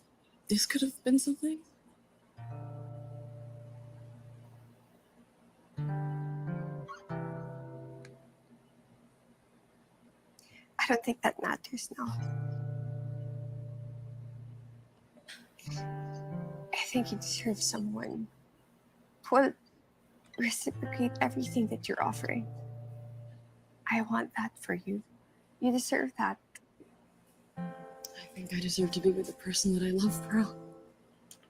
this could have been something. I don't think that matters now. I think you deserve someone who will reciprocate everything that you're offering. I want that for you. You deserve that. I think I deserve to be with the person that I love, Pearl.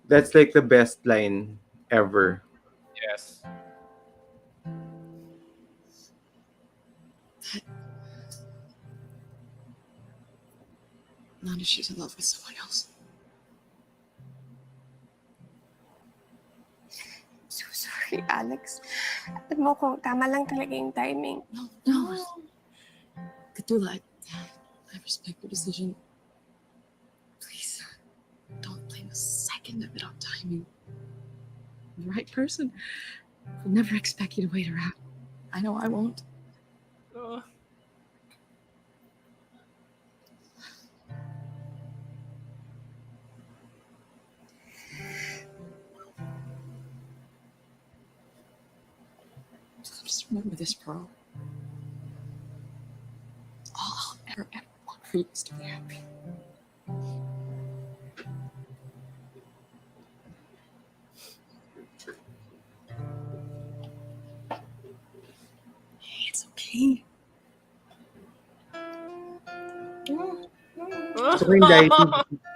That's like the best line ever. Yes. Not if she's in love with someone else. I'm so sorry, Alex. Alam mo kung tama lang talaga yung timing. No. Katula, I respect your decision. Please, don't blame a second of it on timing. The right person will never expect you to wait around. I know I won't. Oh. Just remember this, Pearl. All I'll ever want for you is to be happy. Hey, it's okay.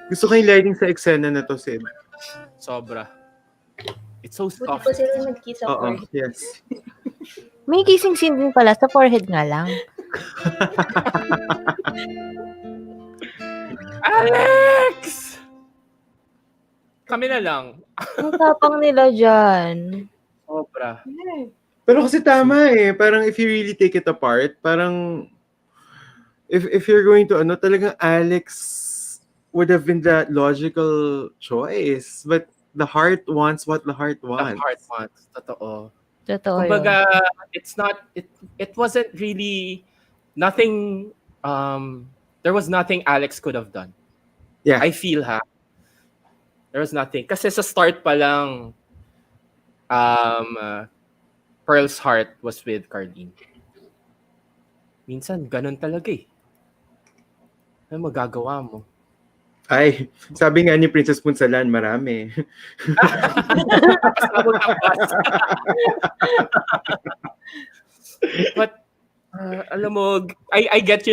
Gusto ko yung lighting sa eksena na to, Sid. Sobra. It's so Buti soft. pa sila nag-kiss sa Oo, forehead. yes. May kissing scene din pala sa forehead nga lang. Alex! Kami na lang. Ang tapang nila dyan. Sobra. Pero kasi tama eh. Parang if you really take it apart, parang if you're going to talagang Alex would have been the logical choice. But the heart wants what the heart The wants. heart wants. Totoo. Totoo yun. Kumbaga, it's not, it wasn't really, nothing, there was nothing Alex could have done. Yeah. I feel there was nothing. Kasi sa start pa lang, Pearl's heart was with Carlene. Minsan, ganun talaga eh. Ano magagawa mo? Ay, sabi nga ni Princess Punsalan, marami. Pasabog ang bus. But, alam mo, I get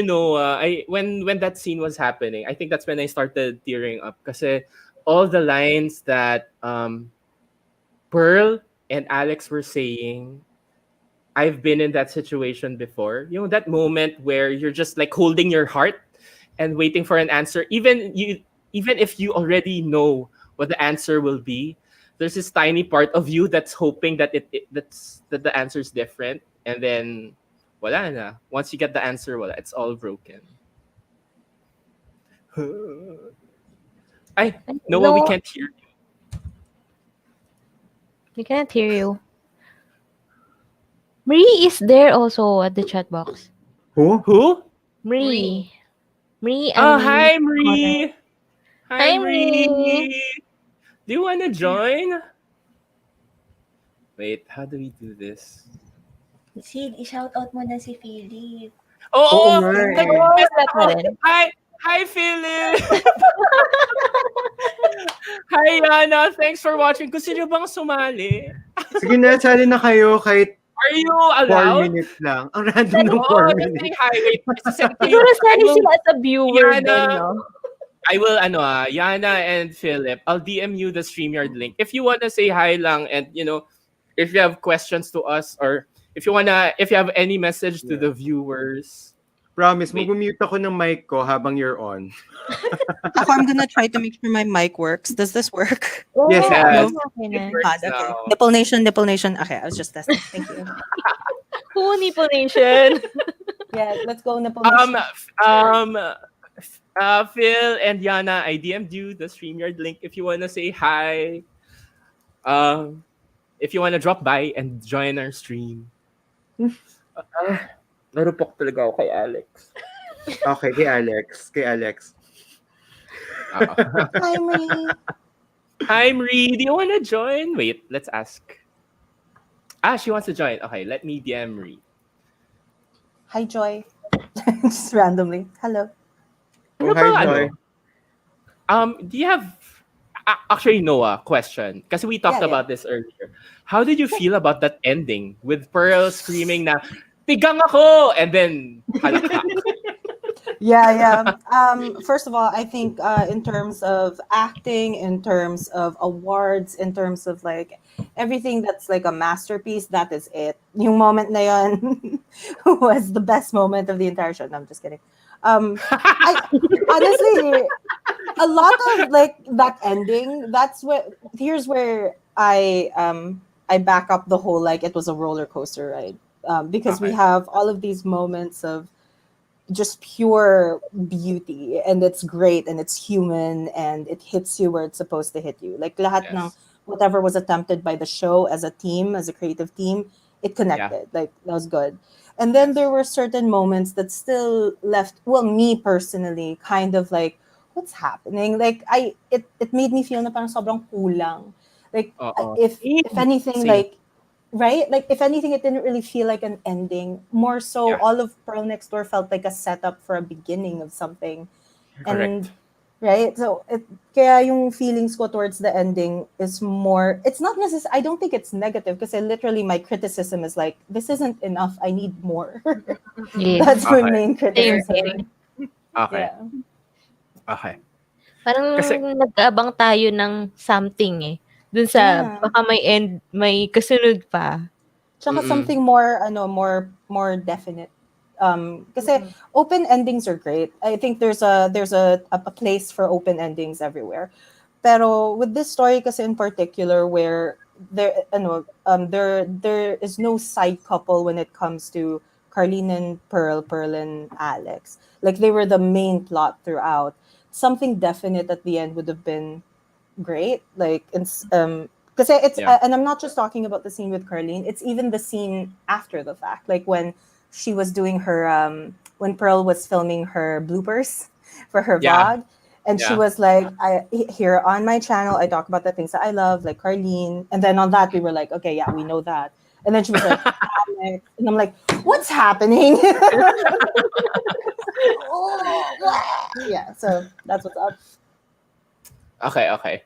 when that scene was happening, I think that's when I started tearing up. Kasi all the lines that Pearl and Alex were saying, I've been in that situation before. You know, that moment where you're just like holding your heart and waiting for an answer. Even if you already know what the answer will be, there's this tiny part of you that's hoping that that the answer is different. And then, wala na. Once you get the answer, wala, it's all broken. Ay, Noah, we can't hear you. We can't hear you. Marie is there also at the chat box. Who? Who? Marie. Marie Oh, Anime hi, Corner. Marie. Hi, Hi, Marie. Marie. Do you want to join? Wait, how do we do this? Sid, i-shoutout mo na si Philip. Oo Oo, nga eh. nag-request Wala ako. pa rin. Hi, Philip. Hi, Yana. Thanks for watching. Gusto niyo bang sumali? Sige na, sali na kayo kahit Are you 4 allowed? minutes lang. Ang random ng Oo, 4 just say minutes. hi. Wait, isasend ko you. Siguro I sali will, sila as a viewer Yana, din, no? I will, Yana and Philip, I'll DM you the StreamYard link. If you wanna say hi lang and, if you have questions to us or if you have any message to the viewers. Promise, Wait. mag-mute ako ng mic ko habang you're on. Ako, I'm gonna try to make sure my mic works. Does this work? Yes, it Yes, does. Okay it na. works Okay. now. Nipple nation. Okay, I was just testing. Thank you. Who Nipple Nation? Yeah, let's go nipple Phil and Yana, I DM'd you the StreamYard link if you wanna say hi. If you wanna drop by and join our stream. Narupok talaga ako kay Alex. Okay, kay Alex. Hi, Marie. Hi, Marie. Do you wanna join? Wait, let's ask. She wants to join. Okay, let me DM Marie. Hi, Joy. Just randomly. Hello. Ano hi, ba, Joy. do you have actually Noah question? Kasi we talked about this earlier. How did you feel about that ending with Pearl screaming na tigang ako and then halakha? Yeah. First of all, I think in terms of acting, in terms of awards, in terms of like everything that's like a masterpiece, that is it. Yung moment na yun was the best moment of the entire show. No, I'm just kidding. I honestly, a lot of like that ending. Here's where I back up the whole like it was a roller coaster ride because we Okay. have all of these moments of just pure beauty and it's great and it's human and it hits you where it's supposed to hit you. Like lahat ng Yes. whatever was attempted by the show as a team, as a creative team, it connected. Like that was good. And then there were certain moments that still left, well, me personally, kind of like, what's happening? Like it made me feel na parang sobrang kulang. Like if anything, Same. like right? Like if anything, it didn't really feel like an ending. More so, Yeah. all of Pearl Next Door felt like a setup for a beginning of something. And Correct. right, so kaya yung feelings ko towards the ending is more. It's not necessarily. I don't think it's negative because literally my criticism is like this isn't enough. I need more. Yeah. That's my Okay. main criticism. Same. Okay. Yeah. Okay. Parang Kasi- nag-aabang tayo ng something eh. Dun sa Yeah. baka may kasunod pa. Tsaka Mm-mm. something more more definite. Kasi open endings are great. I think there's a place for open endings everywhere. Pero with this story kasi in particular where there is no side couple when it comes to Carlene and Pearl and Alex. Like they were the main plot throughout. Something definite at the end would have been great. Like because it's Yeah. and I'm not just talking about the scene with Carlene. It's even the scene after the fact, like when she was doing her when Pearl was filming her bloopers for her Yeah. vlog, and she Yeah. was like, here on my channel, I talk about the things that I love, like Carlene, and then on that we were like, okay, yeah, we know that, and then she was like, Alex, and I'm like, what's happening? Yeah, so that's what's up. Okay.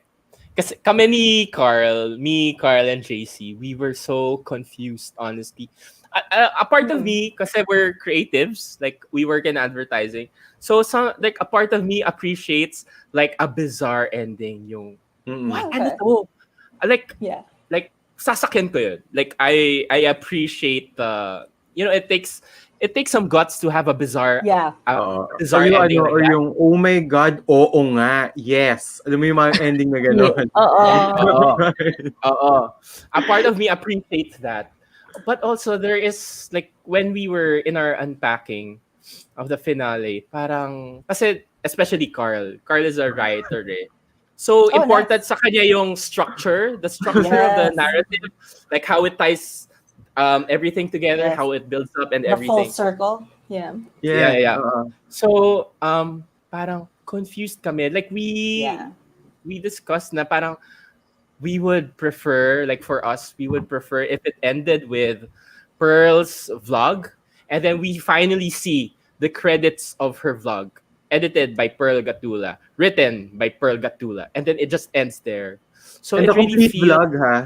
Kasi kami ni Carl, and JC, we were so confused, honestly. A part of me, kasi we're creatives, like we work in advertising. So like a part of me appreciates like a bizarre ending. Yung, what? Ano to? Like, Yeah. like sasakyan ko yun. Like I appreciate it takes some guts to have a bizarre bizarre or yung, ending like or that. yung, oh my God, oo nga, yes. Alam mo yung mga ending na gano'n. Oo. A part of me appreciates that. But also there is like when we were in our unpacking of the finale, parang kasi especially Carl is a writer eh. So important sa kanya yung structure, the structure of the Yes. narrative, like how it ties everything together, Yes. how it builds up and The full everything. circle. Yeah. Yeah. Uh-uh. So, parang confused kami. Like Yeah. we discussed na parang we would prefer, like for us, we would prefer if it ended with Pearl's vlog, and then we finally see the credits of her vlog, edited by Pearl Gatula, written by Pearl Gatula, and then it just ends there. So And it the really complete feels, vlog, ha?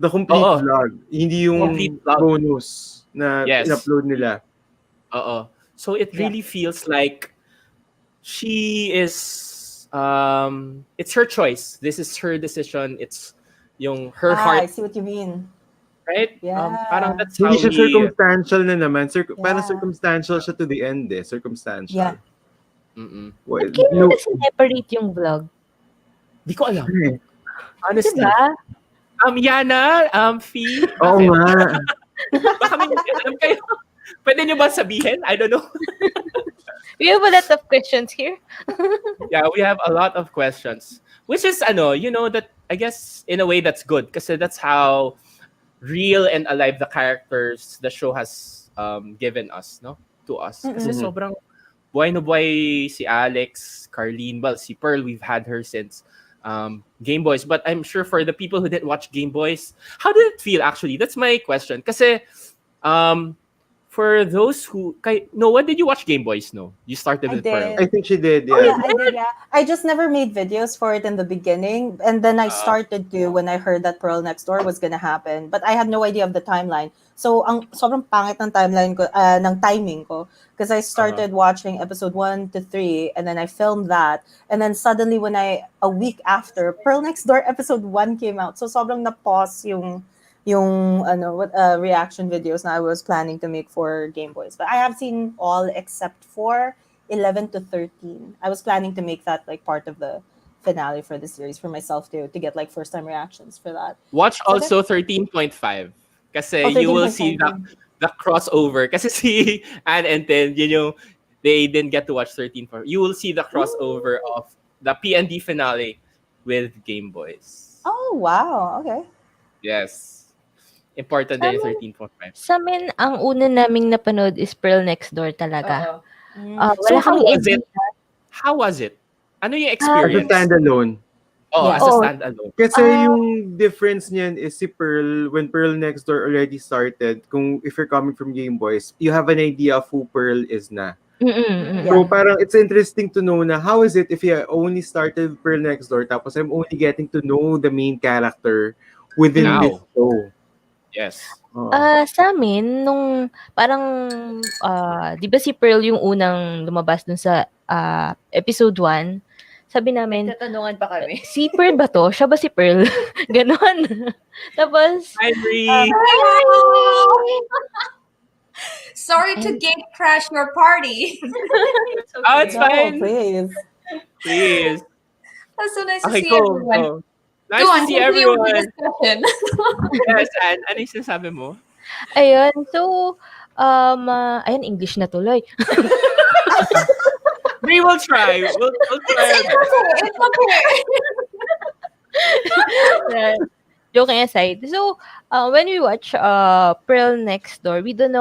The complete oo, vlog. Hindi complete yung vlog. bonus na Yes. in-upload nila. So it Yeah. really feels like she is it's her choice. This is her decision. It's yung her I heart, see what you mean. right? Parang Yeah. that's Hindi how siya we circumstantial na naman. Parang Yeah. circumstantial siya to the end eh. Circumstantial. Yeah. Mm-mm. Well, Ba't kailan no. na sineparate yung vlog? Di ko alam. Eh, Honestly. Diba? Yana, Fee, Oo bakit? nga. Baka may alam kayo. Pwede nyo ba sabihin? I don't know. We have a lot of questions here. Yeah, we have a lot of questions. Which is, that I guess in a way that's good kasi that's how real and alive the characters the show has given us, no? To us. Kasi Mm-mm. sobrang buhay na buhay si Alex, Carlene, well, si Pearl, we've had her since Game Boys. But I'm sure for the people who didn't watch Game Boys, how did it feel actually? That's my question. Kasi for those who... Noah, did you watch Game Boys? No? You started I with Pearl. did. I think she did, Oh yeah. yeah, I did. Yeah, I just never made videos for it in the beginning, and then I started to when I heard that Pearl Next Door was gonna happen. But I had no idea of the timeline. So ang sobrang pangit ng timeline ko, ng timing ko, because I started watching episode 1 to 3, and then I filmed that, and then suddenly a week after Pearl Next Door episode 1 came out, so sobrang na-pause yung reaction videos na I was planning to make for Game Boys. But I have seen all except for 11 to 13. I was planning to make that like part of the finale for the series for myself to get like first time reactions for that. Watch So also 13.5 kasi Oh, you will 13.5 see din. the crossover kasi si Anne and Tin, they didn't get to watch 13.5. You will see the crossover of the P&D finale with Game Boys. Oh wow, okay. Yes. Important din yung 13.5. Sa amin, ang una naming napanood is Pearl Next Door talaga. So Wala how kaming was it? idea. How was it? Ano yung As a experience? standalone. As a standalone. Kasi yung difference niyan is si Pearl, when Pearl Next Door already started, if you're coming from Game Boys, you have an idea of who Pearl is na. So parang it's interesting to know na how is it if you only started Pearl Next Door tapos I'm only getting to know the main character within this show. Yes. Sa amin, nung parang, di ba si Pearl yung unang lumabas dun sa episode 1, sabi namin, Tatanungan pa kami. si Pearl ba to? Siya ba si Pearl? Ganon. Tapos, Hi, Brie! Sorry to gate crash your party. It's fine. Please. Please. That's so nice to Okay, see go. everyone. Nice Go to on, see continue with the everyone. discussion. Yes, Anne. Ano yung sinasabi mo? ayun. So, ayun, English na tuloy. We will try. We'll try our best. It's okay. Joking aside. So, when we watch Pearl Next Door, we don't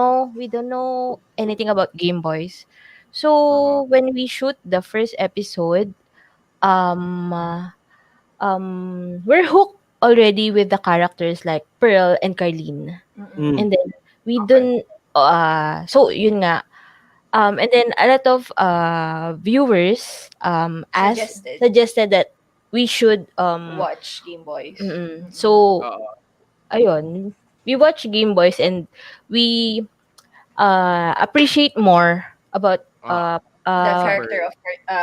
know anything about Game Boys. So, when we shoot the first episode, we're hooked already with the characters like Pearl and Carlene. And then we don't so yun nga. And then a lot of viewers suggested that we should Watch Game Boys. So ayun, we watch Game Boys and we appreciate more about The character of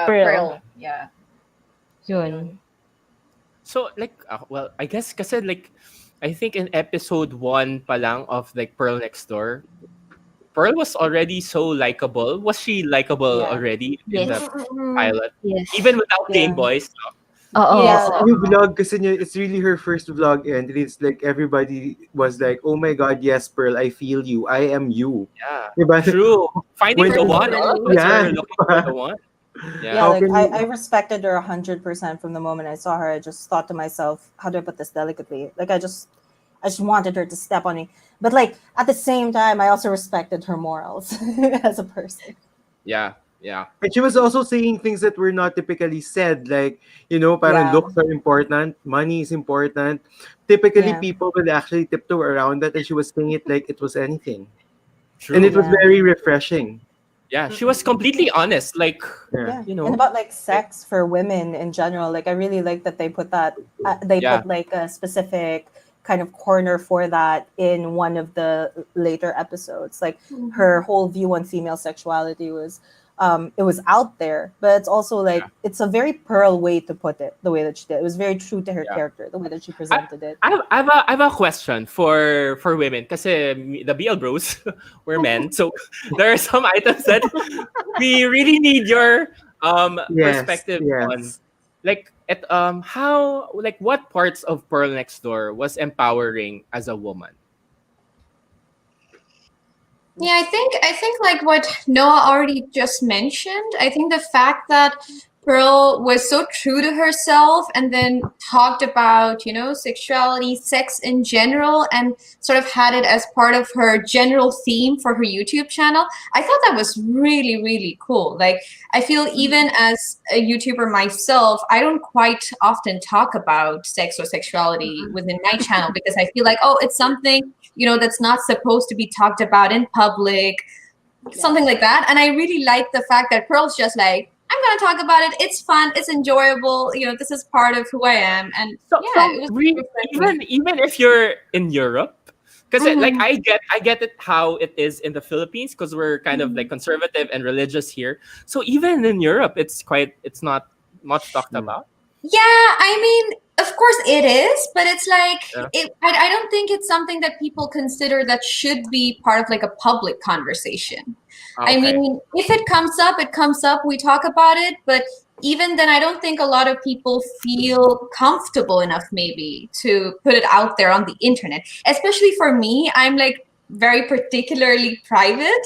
Pearl. Yeah. Yun. So, like, I guess kasi like, I think in episode 1 pa lang of like Pearl Next Door, Pearl was already so likable. Was she likable already in the pilot? Yes. Even without Game Boys, no? Yung vlog kasi niya, it's really her first vlog and it's like everybody was like, oh my god, yes, Pearl, I feel you. I am you. Yeah. Diba? True. Finding the one. Yeah. Looking for the one. Yeah, like I respected her 100% from the moment I saw her. I just thought to myself, how do I put this delicately? Like I I just wanted her to step on me. But like at the same time, I also respected her morals as a person. Yeah. And she was also saying things that were not typically said, like, parang Yeah. looks are important, money is important. Typically, Yeah. people will actually tiptoe around that, and she was saying it like it was anything. And True. it was Yeah. very refreshing. Yeah, she was completely honest. Like, Yeah. Yeah. And about like sex for women in general, like I really like that they put that they Yeah. put like a specific kind of corner for that in one of the later episodes. Like her whole view on female sexuality was it was out there, but it's also like it's a very Pearl way to put it, the way that she did. It was very true to her Yeah. character, the way that she presented it. I have a question for women because the BL bros were men, so there are some items that we really need your Yes. perspective on. Yes. Like how, like, what parts of Pearl Next Door was empowering as a woman? Yeah, I think like what Noah already just mentioned, I think the fact that Pearl was so true to herself and then talked about, sexuality, sex in general, and sort of had it as part of her general theme for her YouTube channel. I thought that was really, really cool. Like, I feel even as a YouTuber myself, I don't quite often talk about sex or sexuality within my channel because I feel like, oh, it's something, that's not supposed to be talked about in public, something like that. And I really like the fact that Pearl's just like, I'm going to talk about it. It's fun. It's enjoyable. This is part of who I am. And it was even if you're in Europe, because like I get it how it is in the Philippines because we're kind of like conservative and religious here. So even in Europe, it's not much talked about. Yeah, I mean, of course it is, but it's like Yeah. I don't think it's something that people consider that should be part of like a public conversation. I Okay. mean, if it comes up, it comes up, we talk about it, but even then I don't think a lot of people feel comfortable enough maybe to put it out there on the internet. Especially for me, I'm like very particularly private.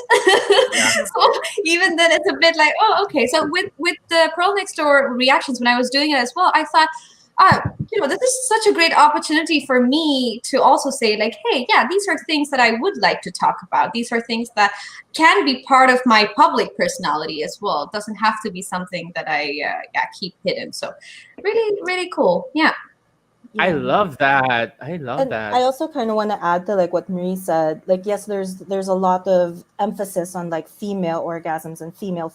So even then it's a bit like, oh, okay. So with the Pearl Next Door reactions when I was doing it as well, I thought, this is such a great opportunity for me to also say like, hey, yeah, these are things that I would like to talk about. These are things that can be part of my public personality as well. It doesn't have to be something that I keep hidden. So really, really cool. Yeah. I love that. I love And that. I also kind of want to add to like what Marie said. Like, yes, there's a lot of emphasis on like female orgasms and female,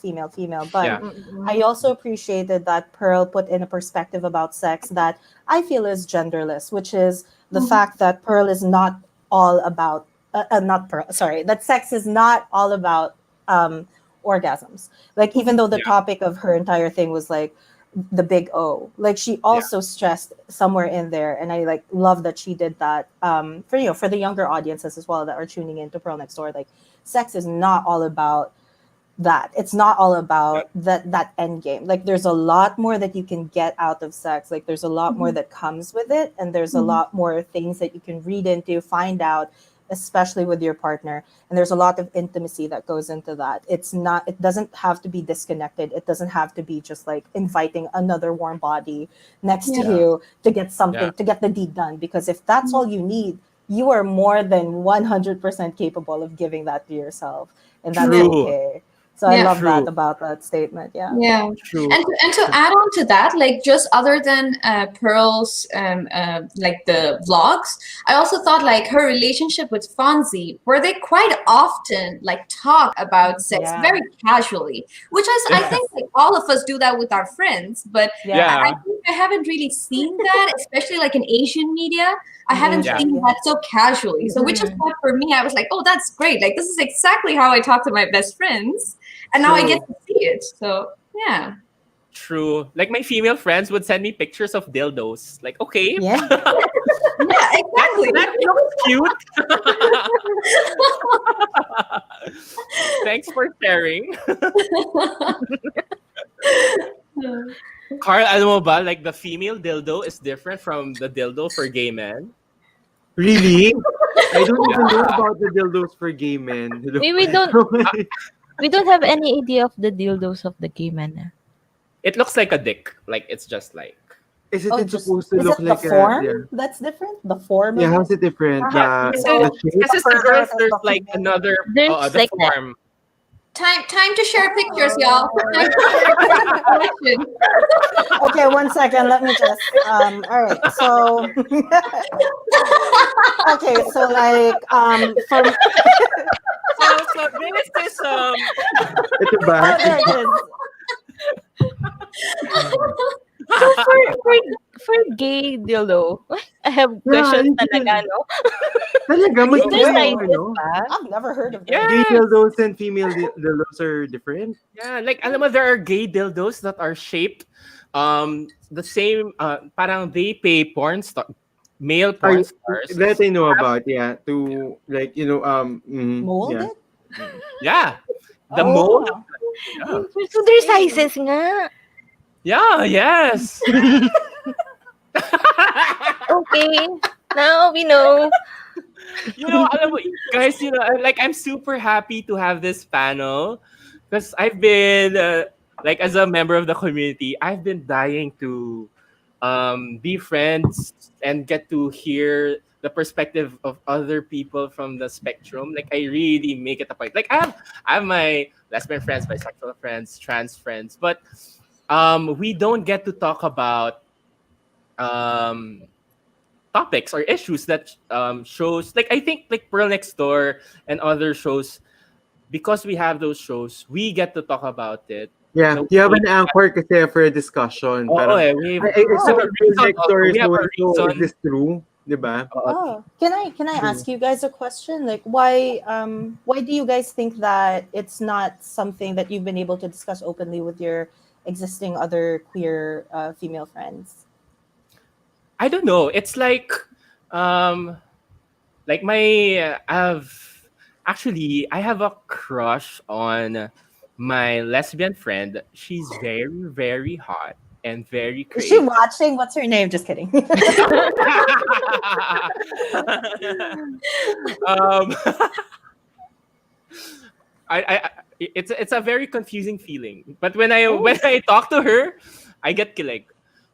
but Yeah. I also appreciated that Pearl put in a perspective about sex that I feel is genderless, which is the fact that Pearl is not all about not Pearl. Sorry, that sex is not all about orgasms. Like, even though the topic of her entire thing was like the big O, like she also stressed somewhere in there, and I like love that she did that for the younger audiences as well that are tuning into Pearl Next Door. Like, sex is not all about that. It's not all about that end game. Like, there's a lot more that you can get out of sex. Like, there's a lot more that comes with it, and there's a lot more things that you can read into, find out, especially with your partner. And there's a lot of intimacy that goes into that. It doesn't have to be disconnected. It doesn't have to be just like inviting another warm body next to you to get something, to get the deed done. Because if that's all you need, you are more than 100% capable of giving that to yourself. And that's okay. So I love that about that statement. Yeah. Yeah. True. And to add on to that, like just other than Pearl's like the vlogs, I also thought like her relationship with Fonzie, where they quite often like talk about sex very casually, which is I think like all of us do that with our friends, but I think I haven't really seen that, especially like in Asian media. I haven't seen that so casually. So which is what for me, I was like, oh, that's great. Like, this is exactly how I talk to my best friends. And now I get to see it. So, yeah. True. Like, my female friends would send me pictures of dildos. Like, okay. Yeah. Yeah, exactly. That looks cute. Thanks for sharing. Carl, alam mo ba, like the female dildo is different from the dildo for gay men. Really? I don't even know about the dildos for gay men. We don't have any idea of the dildos of the gay men. It looks like a dick. Like, it's just like Is it Oh, it's just supposed to is look it the like a form that's different? The form yeah? of How's it? it different? Uh-huh. The So the shape. Because the upper girls, half is there's the like female. another There's the like that. form. Time to share pictures, y'all. Time to share collection. Okay, 1 second. Let me just all right. So okay, so like from So this is Ito ba? oh there it is. So for gay dildo, I have Yeah, questions hindi ko talaga, no? talaga Is there mag-iba yung sizes ano. ba? I've never heard of that. Gay Yes. dildos and female dildos are different. Yeah, like alam mo, there are gay dildos that are shaped the same parang they pay male porn stars. That I know about, yeah. To like, Mold yeah. it? Yeah. The Oh. mold. Yeah. So there's sizes nga. Yeah, yes. Okay. Now we know. Alam mo, guys, I'm super happy to have this panel because I've been like as a member of the community, I've been dying to be friends and get to hear the perspective of other people from the spectrum. Like I really make it a point. Like I have my lesbian friends, bisexual friends, trans friends, but we don't get to talk about um topics or issues that shows, like I think like Pearl Next Door and other shows, because we have those shows, we get to talk about it. Yeah, No, you have an anchor kasi for a discussion. Oo, Parang, we have, I we saw have a Real reason Next also. Door We have a so is reason. this true? Diba? Oh, can I ask you guys a question? Like, why do you guys think that it's not something that you've been able to discuss openly with your existing other queer female friends? I don't know. It's like I have a crush on my lesbian friend. She's very, very hot and very Is she crazy. watching? What's her name? Just kidding. um, it's a very confusing feeling. But when I talk to her, I get kilig.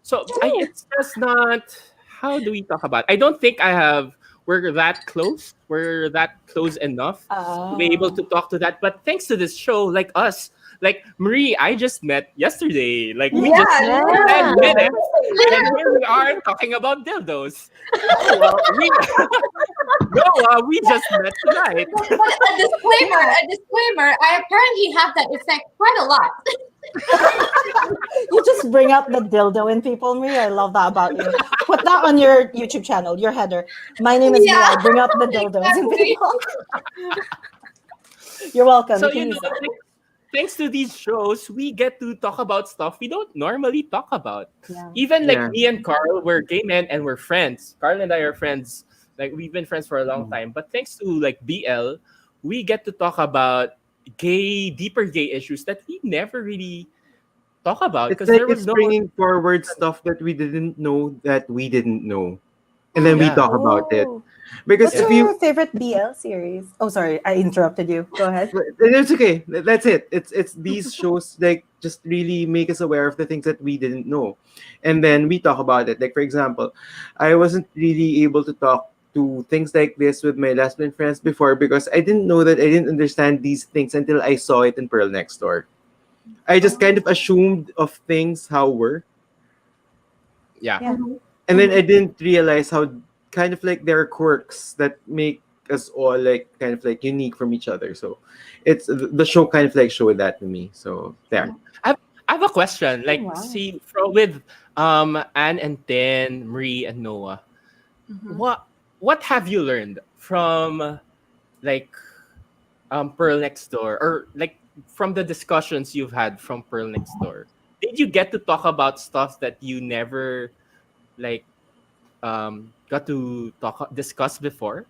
So it's just not. How do we talk about? I don't think we're that close. We're that close enough to be able to talk to that. But thanks to this show, like us, like Marie, I just met yesterday. Like we just Yeah. 10 minutes, and here we are talking about dildos. We just met tonight. But a disclaimer, I apparently have that effect quite a lot. You just bring up the dildo in people, Marie. I love that about you. Put that on your YouTube channel, your header. My name is Mela. Bring up the dildos in people. You're welcome. So You can use that. like, thanks to these shows, we get to talk about stuff we don't normally talk about. Yeah. Even like Yeah. me and Carl, we're gay men and we're friends. Carl and I are friends. Like we've been friends for a long time. But thanks to like BL, we get to talk about deeper gay issues that we never really talk about It's because like there was it's no. bringing forward stuff that we didn't know that we didn't know. And then we Yeah. talk about it. Oh. Because What's if your you favorite BL series? Oh, sorry, I interrupted you. Go ahead. it's okay. That's it. It's these shows like just really make us aware of the things that we didn't know. And then we talk about it. Like for example, I wasn't really able to talk to things like this with my lesbian friends before because I didn't know that I didn't understand these things until I saw it in Pearl Next Door. I just kind of assumed of things how were. Yeah. And then I didn't realize how kind of like there are quirks that make us all like kind of like unique from each other. So it's the show kind of like showed that to me. So there. I have a question. Like, wow. see, with Anne and Ten, Marie and Noah, what have you learned from like Pearl Next Door, or like from the discussions you've had from Pearl Next Door? Did you get to talk about stuff that you never like got to discuss before?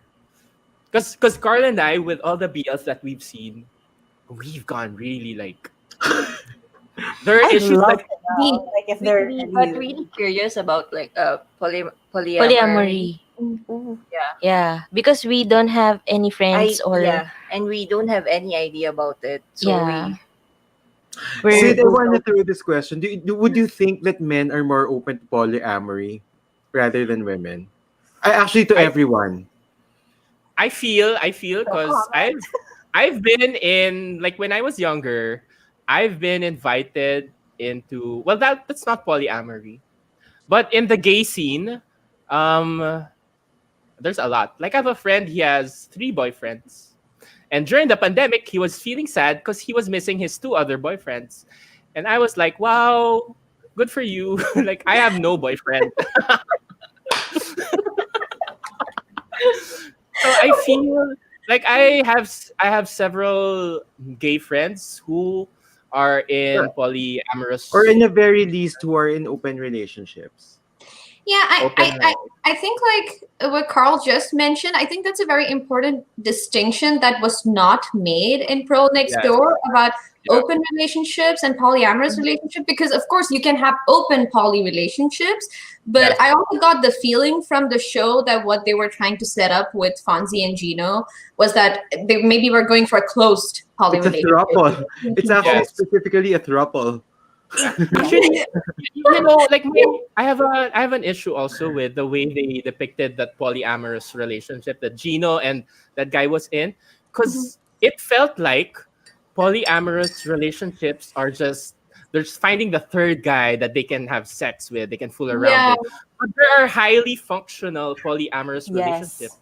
Because Carl and I, with all the BLs that we've seen, we've gone really like. There are I issues love like it now. Like if they're But really curious about like polyamory. Polyamory. Ooh. Yeah, because we don't have any friends or and we don't have any idea about it. So Yeah. Sid, I We're want to throw this question. Would you think that men are more open to polyamory rather than women? Actually, to I everyone. I feel because I've been in, like, when I was younger, I've been invited into, well, that's not polyamory, but in the gay scene, um there's a lot. Like, I have a friend, he has 3 boyfriends. And during the pandemic, he was feeling sad because he was missing his 2 other boyfriends. And I was like, wow, good for you. Like, I have no boyfriend. So I feel like I have several gay friends who are in Or, or polyamorous in the very least, who are in open relationships. Yeah, open. I think like what Carl just mentioned, I think that's a very important distinction that was not made in Pro Next Yes. Door about Yeah. open relationships and polyamorous relationships, because of course you can have open poly relationships, but Yes. I also got the feeling from the show that what they were trying to set up with Fonzie and Gino was that they maybe were going for a closed poly It's a relationship. throuple. It's actually Yes. specifically a throuple. Actually, like, I have an issue also with the way they depicted that polyamorous relationship that Gino and that guy was in, because it felt like polyamorous relationships are just, they're just finding the third guy that they can have sex with, they can fool around Yeah, with. But there are highly functional polyamorous relationships Yes.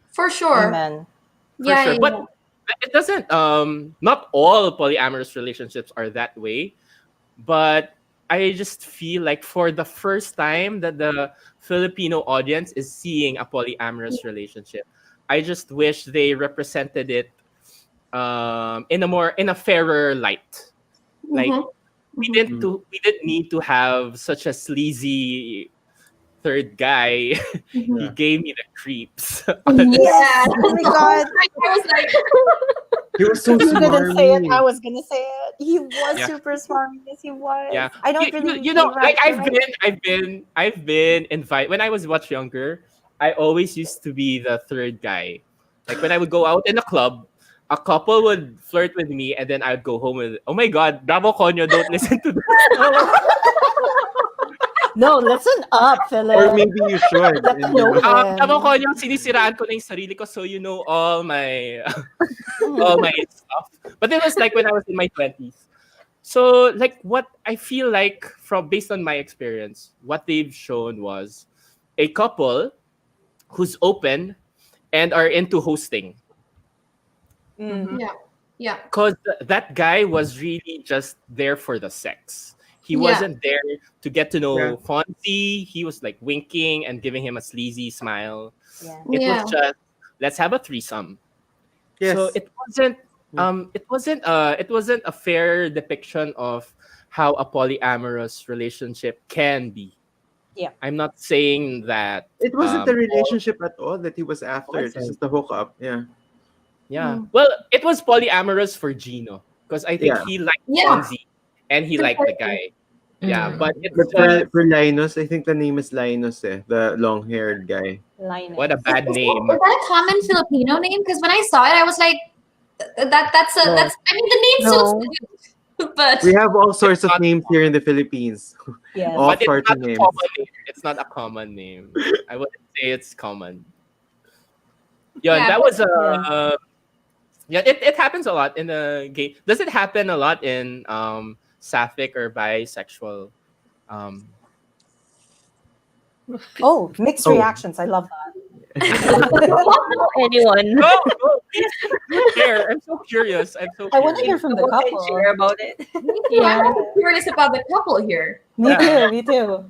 for sure. Amen. for Yeah, sure. yeah, But yeah. it doesn't. Not all polyamorous relationships are that way, but I just feel like for the first time that the Filipino audience is seeing a polyamorous relationship, I just wish they represented it in a fairer light. Like, Mhm, we mhm. didn't to we didn't need to have such a sleazy third guy. He Yeah. gave me the creeps. Yeah. Oh my god. I was like, He was so You didn't say it. I smarmy. was gonna say it. He was Yeah. super smart. Yes, he was. Yeah. I You, don't you, really. you know, You're right. like, You're I've been invited when I was much younger. I always used to be the third guy. Like, when I would go out in a club, a couple would flirt with me, and then I'd go home with, oh my god, Bravo Conyo, don't listen to this. No, listen up, Or Philip. maybe you should. Get to And, know Bravo him. Conyo, sinisiraan ko na yung sarili ko, so you know all my all my stuff. But it was like when I was in my 20s. So, like, what I feel like, from based on my experience, what they've shown was a couple who's open and are into hosting. Mm. yeah, yeah, Because that guy was really just there for the sex. He yeah, wasn't there to get to yeah. know Fonzie. He was like winking and giving him a sleazy smile. Yeah. It was yeah. just, let's have a threesome. So Yes. it wasn't a fair depiction of how a polyamorous relationship can be. Yeah. I'm not saying that It wasn't a all relationship at all that he was after. It was wasn't. just a hookup. Yeah. Yeah. Well, it was polyamorous for Gino because I think Yeah. he liked Yeah, Fonzie and he liked the guy. Yeah, but it's But just, for Linus, I think the name is Linus, the long-haired guy. what a Linus. bad is name. that a common Filipino name? Because when I saw it, I was like, No, that's. I mean, the name sounds No. cute, but We have all sorts of not, names here in the Philippines. Yes. All but it's sorts not of a names. common name. It's not a common name. I wouldn't say it's common. Yeah, and yeah, that but was a Yeah. yeah. It happens a lot in the gay. Does it happen a lot in sapphic or bisexual? Um, Oh, mixed Oh, reactions. I love that. Anyone. go, please share. I'm so curious. I'm so I want to curious. hear from the Go ahead, share couple. about it. me too. Yeah. I'm curious about the couple here. Me Yeah. too. Me too.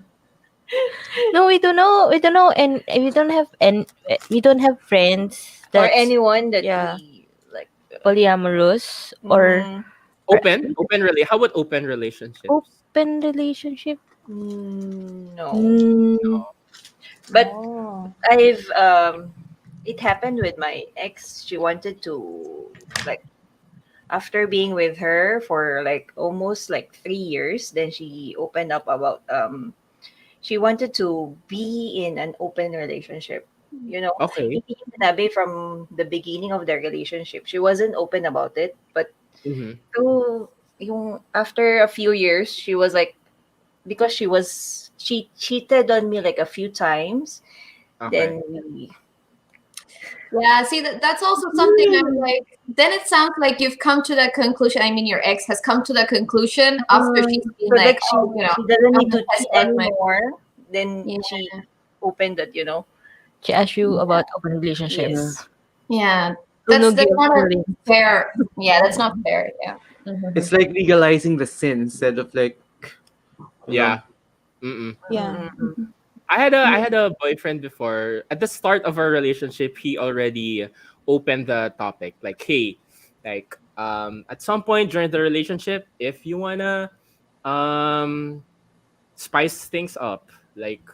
No, we don't know. We don't know, and we don't have friends Or that's anyone that yeah we like. polyamorous or Mm, Open really. How about open relationships? open relationship. no. Mm, But Oh. I've it happened with my ex. She wanted to, like, after being with her for like almost like 3 years, then she opened up about she wanted to be in an open relationship. You know, Okay. hindi niya sinabi from the beginning of the relationship. She wasn't open about it, but Mm-hmm. to yung after a few years, she was like, because she cheated on me like a few times. Okay. Then we, Yeah, see that's also something I'm like. Then it sounds like you've come to that conclusion. I mean, your ex has come to that conclusion after she's been so like, that oh, you know, she doesn't I'm need gonna to test cheat out my. anymore. Then Yeah. she opened that, She asked you about open relationship. Yes. Yeah, So no that's guilt not a feeling. fair. Yeah, that's not fair. Yeah. It's like legalizing the sin instead of like, Yeah. Mm-mm. Yeah. I had a boyfriend before. At the start of our relationship, he already opened the topic. Like, hey, like at some point during the relationship, if you wanna um spice things up, like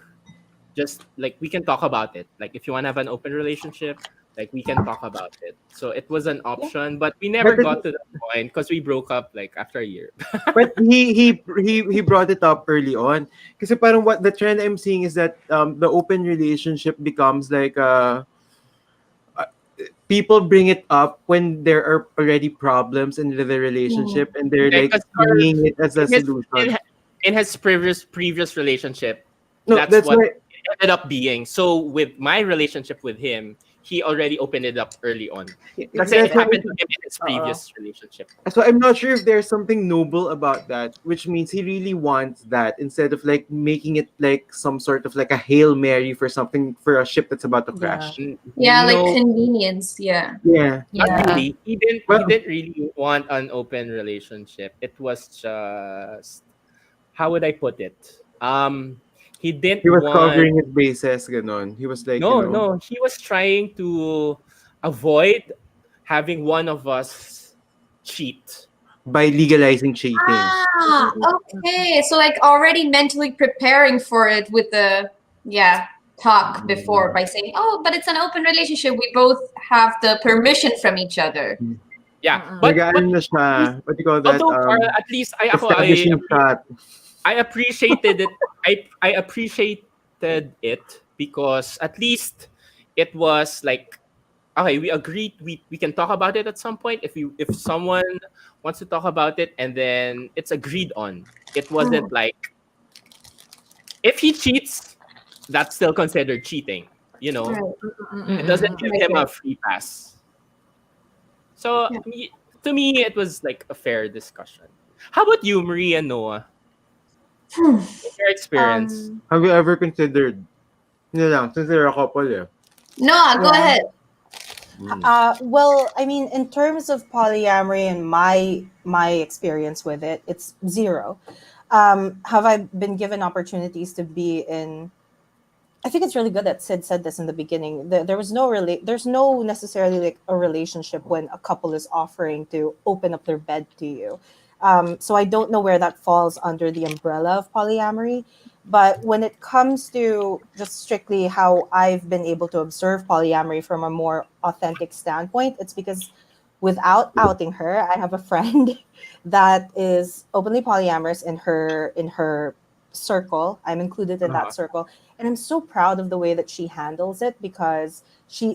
just like we can talk about it. Like if you wanna have an open relationship, like we can talk about it. So it was an option, but we never but got to that point because we broke up like after a year. But he brought it up early on. Kasi parang what the trend I'm seeing is that the open relationship becomes like people bring it up when there are already problems in the relationship and they're Okay, like because seeing it as a in his solution. in his previous relationship, No, that's that's what why it ended up being. So with my relationship with him, he already opened it up early on. Kasi it that's why happened to him in his previous relationship. so I'm not sure if there's something noble about that, which means he really wants that instead of like making it like some sort of like a Hail Mary for something for a ship that's about to crash. Yeah, like No, convenience. Yeah. Yeah. not Yeah. really. He didn't Well, really want an open relationship. It was just, how would I put it? He didn't he was want. covering his bases, ganon. He was like, No, he was trying to avoid having one of us cheat. by legalizing cheating. Ah, okay. So like already mentally preparing for it with the talk before by saying, "Oh, but it's an open relationship. We both have the permission from each other." Yeah, but Nag-ano na siya, what do you call that? although Carl, at least Establishing shot. I appreciated it. I appreciated it because at least it was like, okay, we agreed we can talk about it at some point if someone wants to talk about it, and then it's agreed on. It wasn't like if he cheats, that's still considered cheating. You know, it doesn't give him a free pass. So to me, it was like a fair discussion. How about you, Maria and Noah? What's your experience? Have you ever considered, yun lang, since they're a couple eh. Noah, go ahead. Well, I mean, in terms of polyamory and my experience with it, it's zero. Have I been given opportunities to be in? I think it's really good that Sid said this in the beginning. There was there's no necessarily like a relationship when a couple is offering to open up their bed to you. So I don't know where that falls under the umbrella of polyamory. But when it comes to just strictly how I've been able to observe polyamory from a more authentic standpoint, it's because without outing her, I have a friend that is openly polyamorous in her circle. I'm included in that circle. And I'm so proud of the way that she handles it because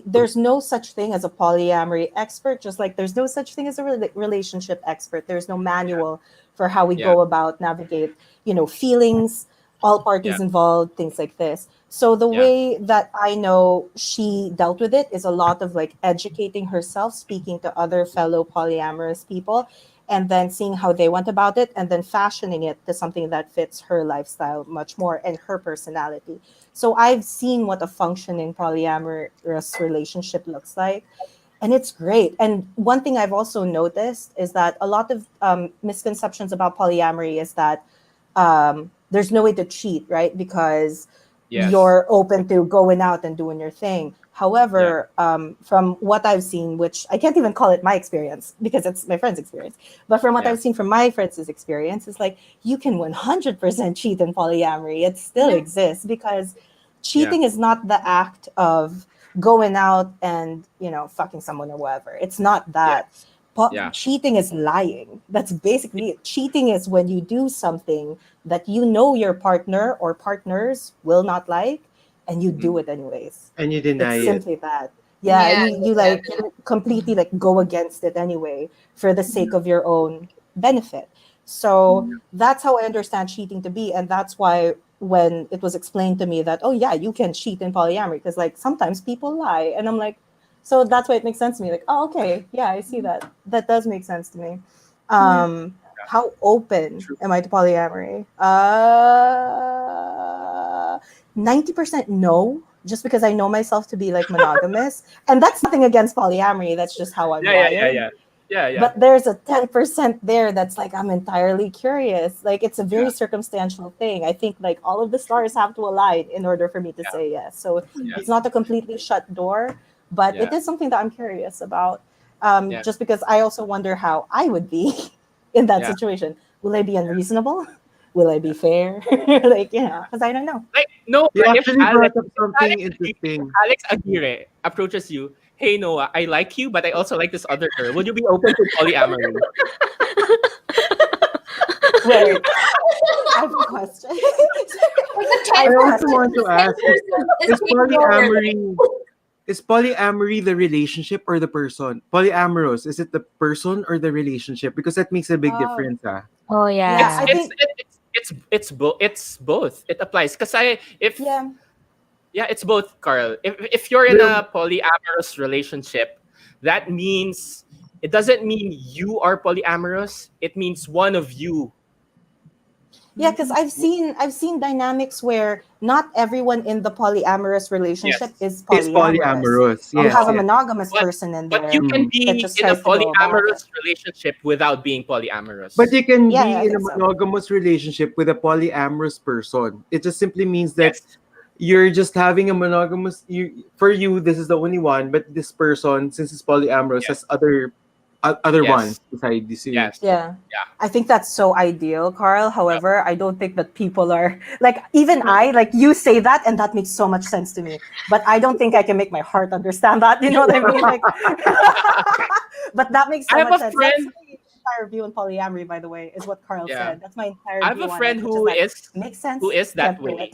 there's no such thing as a polyamory expert, just like there's no such thing as a relationship expert. There's no manual for how we go about navigate, feelings, all parties involved, things like this. So the way that I know she dealt with it is a lot of like educating herself, speaking to other fellow polyamorous people, and then seeing how they went about it, and then fashioning it to something that fits her lifestyle much more and her personality. So I've seen what a functioning polyamorous relationship looks like, and it's great. And one thing I've also noticed is that a lot of misconceptions about polyamory is that there's no way to cheat, right? Because you're open to going out and doing your thing. However, from what I've seen, which I can't even call it my experience because it's my friend's experience, but from what I've seen from my friend's experience, it's like you can 100% cheat in polyamory. It still exists because cheating is not the act of going out and, fucking someone or whatever. It's not that. Cheating is lying. That's basically it. Cheating is when you do something that your partner or partners will not like, and you do it anyways. And you deny it's it. simply that. Yeah, you completely like go against it anyway for the sake of your own benefit. So that's how I understand cheating to be. And that's why when it was explained to me that, oh yeah, you can cheat in polyamory, because like sometimes people lie. And I'm like, so that's why it makes sense to me. Like, oh, okay, yeah, I see that. That does make sense to me. How open am I to polyamory? 90% no, just because I know myself to be like monogamous. And that's nothing against polyamory. That's just how I'm wired. Yeah. But there's a 10% there that's like, I'm entirely curious. Like, it's a very circumstantial thing. I think like all of the stars have to align in order for me to say yes. So it's not a completely shut door, but it is something that I'm curious about. Just because I also wonder how I would be in that situation. Will I be unreasonable? Will I be fair? Like, because I don't know. Like, no, You if actually Alex, brought up something interesting. Alex Aguirre approaches you, hey Noah, I like you, but I also like this other girl. Would you be open to polyamory? Wait, I have a question. I also want to ask, is polyamory the relationship or the person? Polyamorous, is it the person or the relationship? Because that makes a big difference. Oh yeah. I think It's both. It applies because it's both, Carl. If you're in a polyamorous relationship, that means it doesn't mean you are polyamorous. It means one of you. Yeah, because I've seen dynamics where not everyone in the polyamorous relationship is polyamorous. You have a monogamous person in there. But you can be in a polyamorous relationship without being polyamorous. But you can be in a monogamous relationship with a polyamorous person. It just simply means that you're just having a monogamous. For you, this is the only one. But this person, since it's polyamorous, has other ones besides this. Yeah. I think that's so ideal, Carl. However, I don't think that people are like, even I, like you say that, and that makes so much sense to me. But I don't think I can make my heart understand that. You know what I mean? Like, but that makes so much sense. That's my entire view on polyamory, by the way, is what Carl said. That's my entire view. I have a friend who makes sense. Who is that way.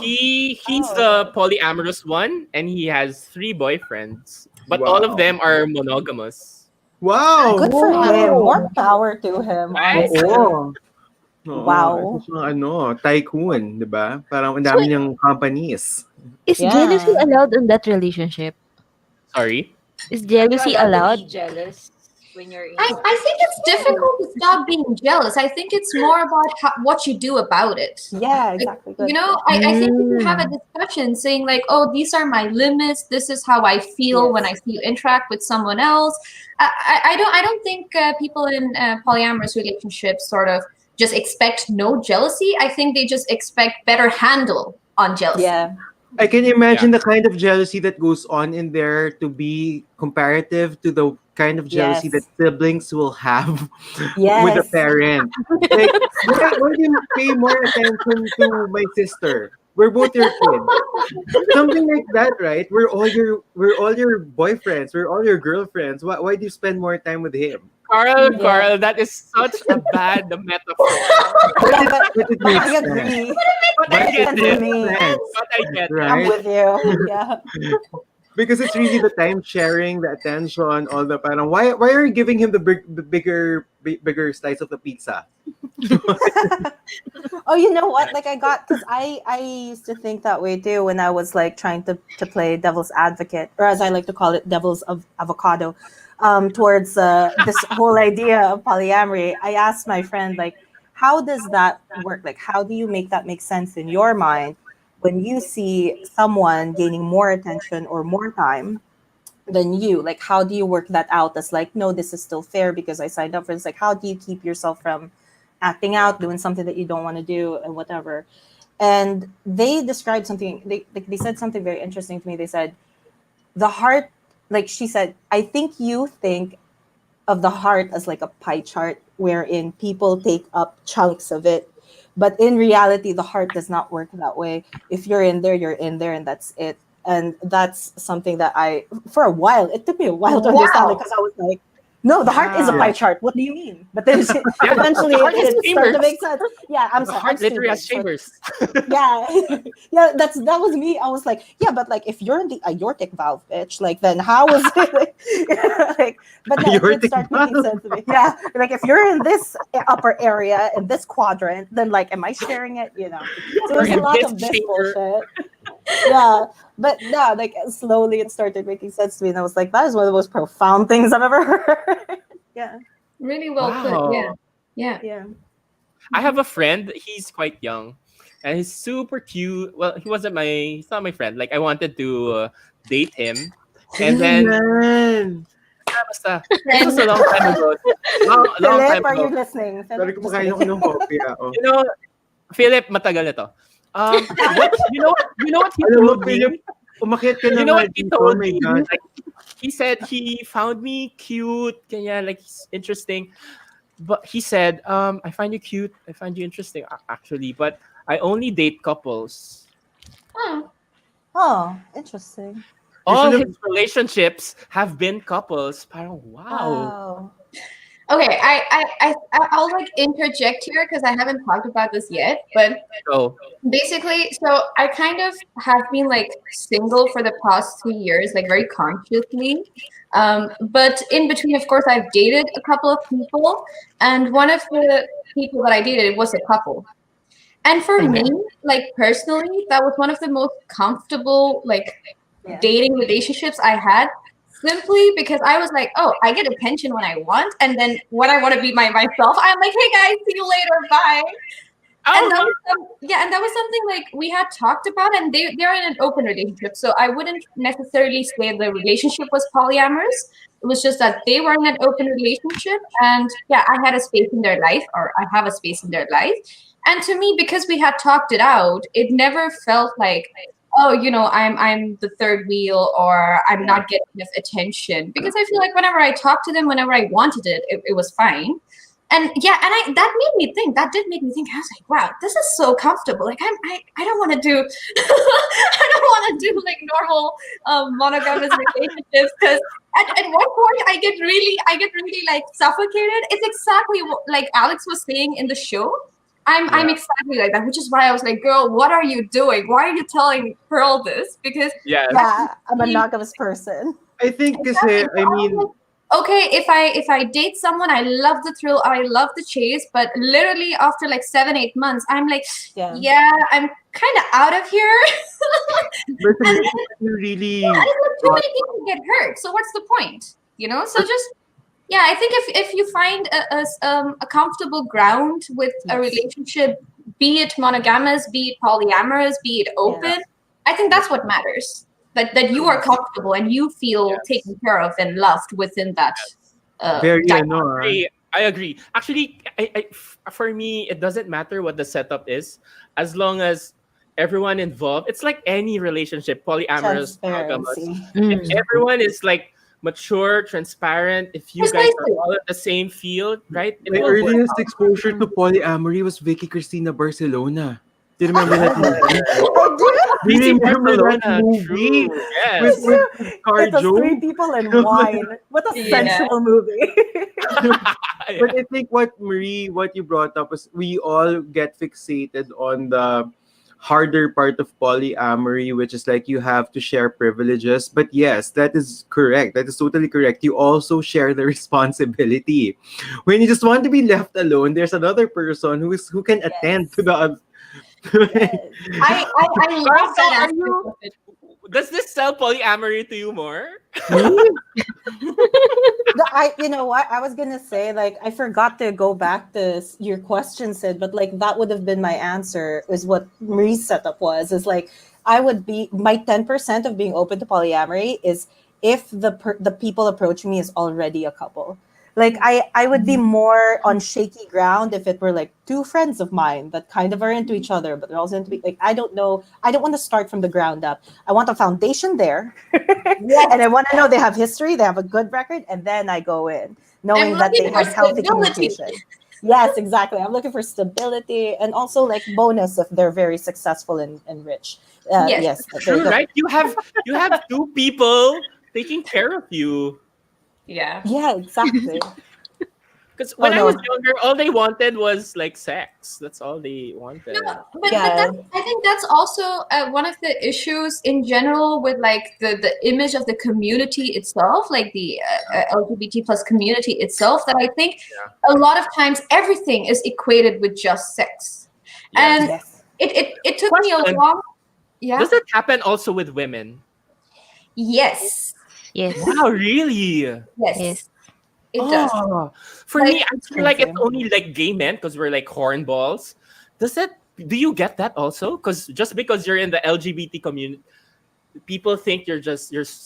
He's the polyamorous one, and he has 3 boyfriends, but all of them are monogamous. Wow! Good for him. More power to him. Oo. Wow. Tycoon, di ba? Parang ang dami niyang companies. Is jealousy allowed in that relationship? Sorry? Is jealousy allowed? Jealous when you're in. I think it's difficult to stop being jealous. I think it's more about what you do about it. Yeah, exactly. You know, I think you can have a discussion saying like, oh, these are my limits. This is how I feel when I see you interact with someone else. I don't think people in polyamorous relationships sort of just expect no jealousy. I think they just expect better handle on jealousy. Yeah. I can imagine the kind of jealousy that goes on in there to be comparative to the kind of jealousy that siblings will have with a parent. Like, why do you pay more attention to my sister? We're both your kids. Something like that, right? We're all your boyfriends. We're all your girlfriends. Why do you spend more time with him? Carl, that is such a bad metaphor. But it makes I agree. But I get it. But I get right? I'm with you. Yeah. Because it's really the time sharing, the attention, all the parang why are you giving him the bigger slice of the pizza? Oh, you know what? Like because I used to think that way too when I was like trying to play devil's advocate, or as I like to call it, devil's avocado, towards this whole idea of polyamory. I asked my friend, like, how does that work? Like, how do you make that make sense in your mind when you see someone gaining more attention or more time than you? Like, how do you work that out as like, no, this is still fair because I signed up for this? Like, how do you keep yourself from acting out, doing something that you don't want to do and whatever? And they described something, they said something very interesting to me. They said, the heart, like she said, I think you think of the heart as like a pie chart wherein people take up chunks of it. But in reality, the heart does not work that way. If you're in there, you're in there, and that's it. And that's something that for a while, it took me a while to understand it, because I was like, No, the heart is a Wow. pie chart. What do you mean? But then Yeah, eventually the heart has it started to chambers. make sense. Yeah, I'm The sorry. heart I'm literally stupid. has chambers. Yeah, yeah. That was me. I was like, yeah, but like if you're in the aortic valve, bitch, like then how is it? Like, but no, it did Aortic start making valve. sense to me. Yeah, like if you're in this upper area in this quadrant, then like, am I sharing it? You know, so Or there's a in lot this of this chamber. bullshit. Yeah, but no, like slowly it started making sense to me, and I was like, that is one of the most profound things I've ever heard. Yeah, Really well put. Yeah. Wow. Yeah. yeah. I have a friend. He's quite young, and he's super cute. Well, he's not my friend. Like I wanted to date him, and Sino then yan? basta, this was a long time ago. Long time Philip, are you ago. listening? Sorry, Philip, just kumakain ako kidding. ng kopya. Oh. You know, Philip, matagal na to. You know what he Alam mo, told Philip, me? umakyat ka na You know nga what he dito. Oh told my me? God. Like, he said he found me cute, kanya like he's interesting. But he said, I find you cute, I find you interesting, actually, but I only date couples. Oh. Oh, interesting. All should his relationships have been couples. Parang wow. Wow. Okay, I'll like interject here because I haven't talked about this yet, but So basically, so I kind of have been like single for the past 2 years, like very consciously. But in between, of course, I've dated a couple of people, and one of the people that I dated was a couple. And for me, like personally, that was one of the most comfortable like dating relationships I had. Simply because I was like, oh, I get attention when I want, and then when I want to be myself, I'm like, hey guys, see you later, bye. And that was and that was something like we had talked about, and they're in an open relationship, so I wouldn't necessarily say the relationship was polyamorous. It was just that they were in an open relationship, and yeah, I had a space in their life, or I have a space in their life. And to me, because we had talked it out, it never felt like, oh, you know, I'm the third wheel, or I'm not getting enough attention. Because I feel like whenever I talked to them, whenever I wanted it was fine. And yeah, and that did make me think. I was like, wow, this is so comfortable. Like I don't want to do I don't want to do like normal monogamous relationships, because at one point I get really like suffocated. It's exactly what like Alex was saying in the show. I'm exactly like that, which is why I was like, girl, what are you doing? Why are you telling Pearl this? Because Yeah, I'm a monogamous person. I think kasi, I mean, okay, if I date someone, I love the thrill, I love the chase, but literally after like 7-8 months, I'm like, yeah, I'm kind of out of here. but you really too many people get hurt. So what's the point? You know? So just yeah, I think if you find a comfortable ground with a relationship, be it monogamous, be it polyamorous, be it open, I think that's what matters. That you are comfortable and you feel taken care of and loved within that. Very I agree. Actually, for me, it doesn't matter what the setup is, as long as everyone involved. It's like any relationship, polyamorous, monogamous. If everyone is like mature, transparent, if you guys are all at the same field, right? My earliest exposure to polyamory was Vicky Cristina Barcelona. Do you remember that movie? Do you remember that movie? Yes. With It was Carjo? 3 people and wine. What a sensual movie. But I think what you brought up was we all get fixated on the harder part of polyamory, which is like you have to share privileges. But yes, that is correct. That is totally correct. You also share the responsibility. When you just want to be left alone, there's another person who can attend to the. I love that. Does this sell polyamory to you more? You know what? I was gonna say, like, I forgot to go back to your question, Sid, but like that would have been my answer. Is what Marie's setup was. Is like I would be my 10% of being open to polyamory is if the people approaching me is already a couple. Like I would be more on shaky ground if it were like 2 friends of mine that kind of are into each other, but they're also into like I don't know. I don't want to start from the ground up. I want a foundation there, and I want to know they have history, they have a good record, and then I go in knowing that they have healthy communication. Yes, exactly. I'm looking for stability and also like bonus if they're very successful and rich. Yes, true, right? You have 2 people taking care of you. Yeah. Yeah, exactly. Because Oh when I was no. younger, all they wanted was like sex. That's all they wanted. But Yeah. that's, I think that's also one of the issues in general with like the image of the community itself, like the LGBT plus community itself. That I think a lot of times everything is equated with just sex, Yes. and Yes. it took me a Question: long. Yeah. Does that happen also with women? Yes. Yes. Wow, really? Yes. Yes. It does. Oh, for Like, me, I feel like it's Crazy. only like gay men because we're like hornballs. Does that? Do you get that also? Because just because you're in the LGBT community, people think you're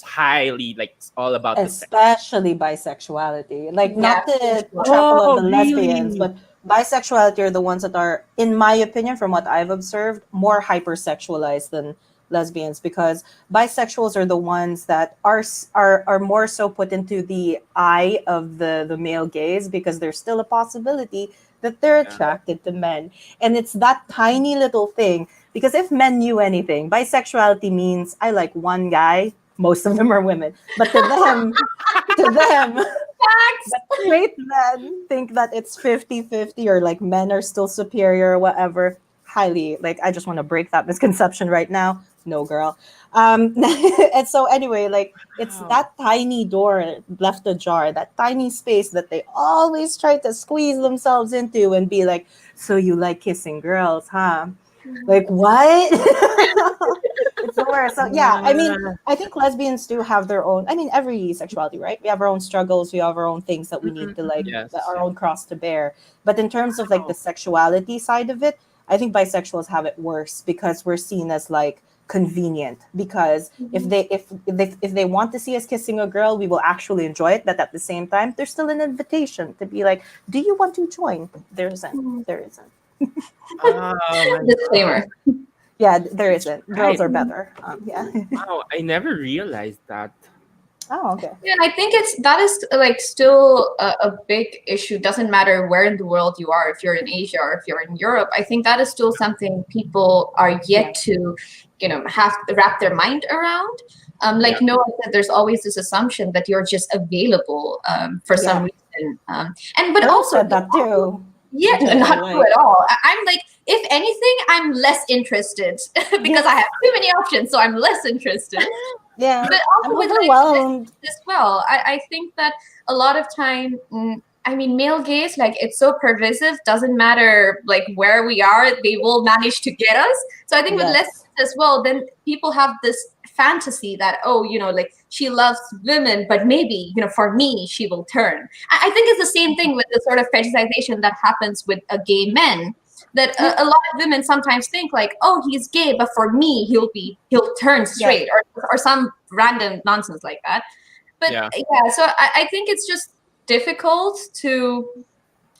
highly like all about the sex. Especially bisexuality. Like, yeah. not to for sure. trample on Oh, the lesbians, really? but bisexuality are the ones that are, in my opinion, from what I've observed, more hypersexualized than lesbians, because bisexuals are the ones that are more so put into the eye of the male gaze, because there's still a possibility that they're Yeah. attracted to men. And it's that tiny little thing, because if men knew anything, bisexuality means I like one guy, most of them are women, but to them, Facts. but straight men think that it's 50-50, or like men are still superior or whatever. Highly, like, I just want to break that misconception right now. No, girl. And so anyway, like, it's Wow. that tiny door left ajar, that tiny space that they always try to squeeze themselves into and be like, so you like kissing girls, huh? Like, what? It's the worst. So yeah, I mean, I think lesbians do have their own. I mean, every sexuality, right? We have our own struggles. We have our own things that we need to like, Yes. our own cross to bear. But in terms of like the sexuality side of it, I think bisexuals have it worse, because we're seen as like convenient. Because if they want to see us kissing a girl, we will actually enjoy it. But at the same time, there's still an invitation to be like, "Do you want to join?" There isn't. There isn't. Oh my Disclaimer. Yeah, there isn't. Girls Right. are better. Yeah. Wow, I never realized that. Oh, okay. Yeah, and I think that is like still a big issue. Doesn't matter where in the world you are, if you're in Asia or if you're in Europe. I think that is still something people are yet to, have to wrap their mind around. Like Noah said, there's always this assumption that you're just available for some reason. But Pearl also said that too. yeah, which I not like. true at all. I'm like, if anything, I'm less interested because I have too many options, so I'm less interested. Yeah, But I'm also with overwhelmed. as well, I think that a lot of time, I mean, male gaze, like, it's so pervasive. Doesn't matter like where we are, they will manage to get us. So I think with Yes. lesbians as well, then people have this fantasy that, oh, like, she loves women, but maybe, for me she will turn. I think it's the same thing with the sort of fetishization that happens with gay men, that a lot of women sometimes think like, oh, he's gay, but for me he'll turn straight, or some random nonsense like that. But Yeah. so I think it's just difficult to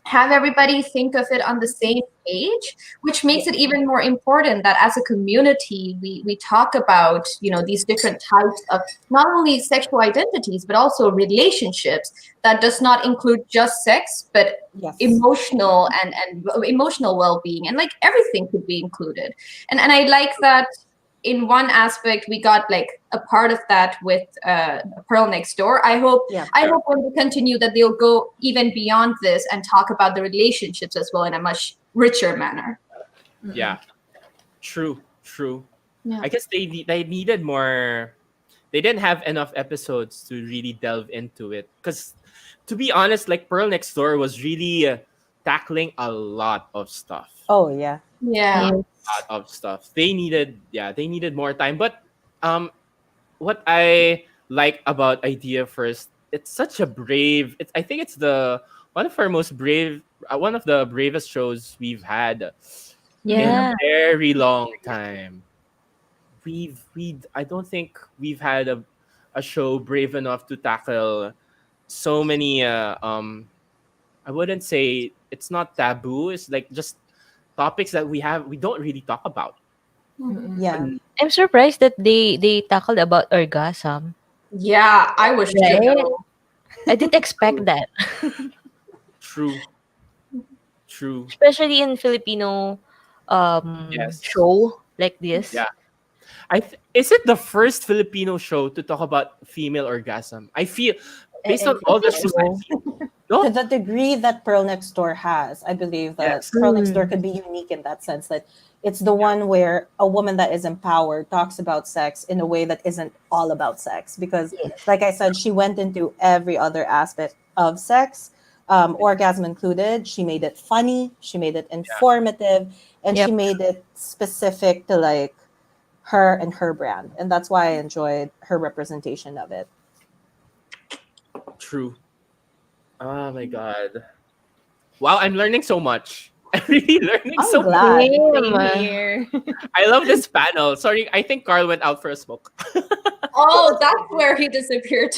have everybody think of it on the same page, which makes it even more important that as a community we talk about these different types of not only sexual identities but also relationships that does not include just sex, but emotional and emotional well-being, and like everything could be included. And I like that in one aspect we got like a part of that with Pearl Next Door. I hope when we continue that they'll go even beyond this and talk about the relationships as well in a much richer manner. Yeah. True. Yeah. I guess they needed more. They didn't have enough episodes to really delve into it. Because, to be honest, like Pearl Next Door was really tackling a lot of stuff. Oh yeah. Yeah. A lot of stuff. They needed more time. But what I like about Idea First, it's such a brave. I think it's one of our most brave, one of the bravest shows we've had in a Yeah. very long time. I don't think we've had a show brave enough to tackle so many I wouldn't say it's not taboo, it's like just topics that we don't really talk about. Yeah. I'm surprised that they tackled about orgasm. Yeah, I was Right? I didn't expect that. True. Especially in Filipino Yes. show like this. Yeah. Is it the first Filipino show to talk about female orgasm? I feel based on all the shows I've seen. No? To the degree that Pearl Next Door has, I believe that Yes. Pearl Next Door could be unique in that sense, that it's the one where a woman that is empowered talks about sex in a way that isn't all about sex. Because, like I said, she went into every other aspect of sex, orgasm included. She made it funny, she made it informative, and she made it specific to like her and her brand. And that's why I enjoyed her representation of it. True. Oh my god. Wow, I'm learning so much. I'm really learning I'm so glad. much. Same here. I love this panel. Sorry, I think Carl went out for a smoke. Oh, that's where he disappeared.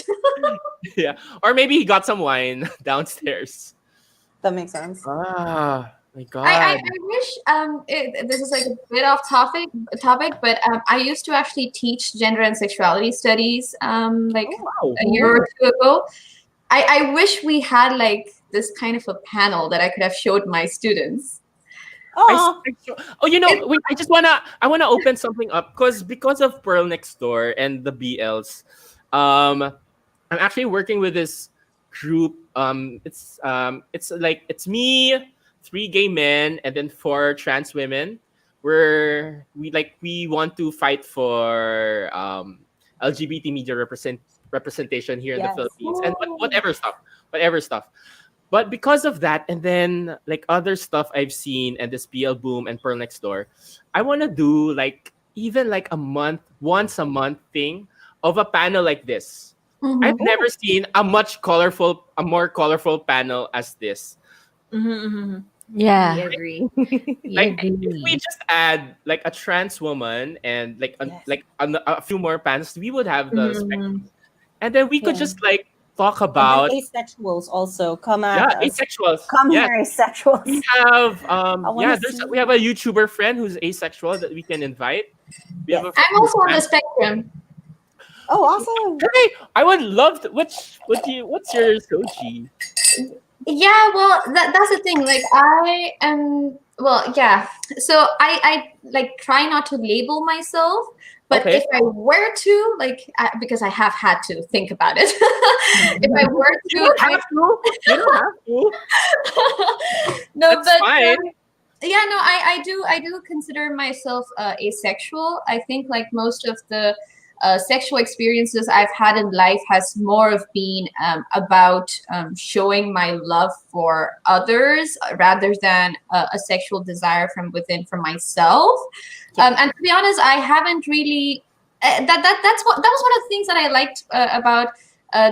Yeah. Or maybe he got some wine downstairs. That makes sense. Ah, my god. I wish this is like a bit off topic, but I used to actually teach gender and sexuality studies like wow. a year or two ago. I wish we had like this kind of a panel that I could have showed my students. Oh, you know, wait, I wanna open something up because of Pearl Next Door and the BLs. I'm actually working with this group. It's like it's me, 3 gay men, and then 4 trans women. We want to fight for LGBT media representation here in the Philippines and whatever stuff. But because of that, and then like other stuff I've seen and this BL boom and Pearl Next Door, I want to do like even like once a month thing of a panel like this. Mm-hmm. I've never seen a more colorful panel as this. Yeah. I agree. Like if we just add like a trans woman and like a few more panels, we would have the spectrum. And then we could just like talk about asexuals also come at us. Asexuals. Come here, asexuals. We have see. we have a YouTuber friend who's asexual that we can invite. We have I'm also on the spectrum. Oh, awesome! Hey, I would love to. What's your SOGIE? Yeah, well, that's the thing. Like, I am. Well, yeah. So I like try not to label myself. But if I were to, like, because I have had to think about it, if I were to, you don't have to. No, that's but fine. Yeah, no, I do consider myself asexual. I think like most of the sexual experiences I've had in life has more of been about showing my love for others rather than a sexual desire from within for myself. And to be honest, I haven't really. That was one of the things that I liked about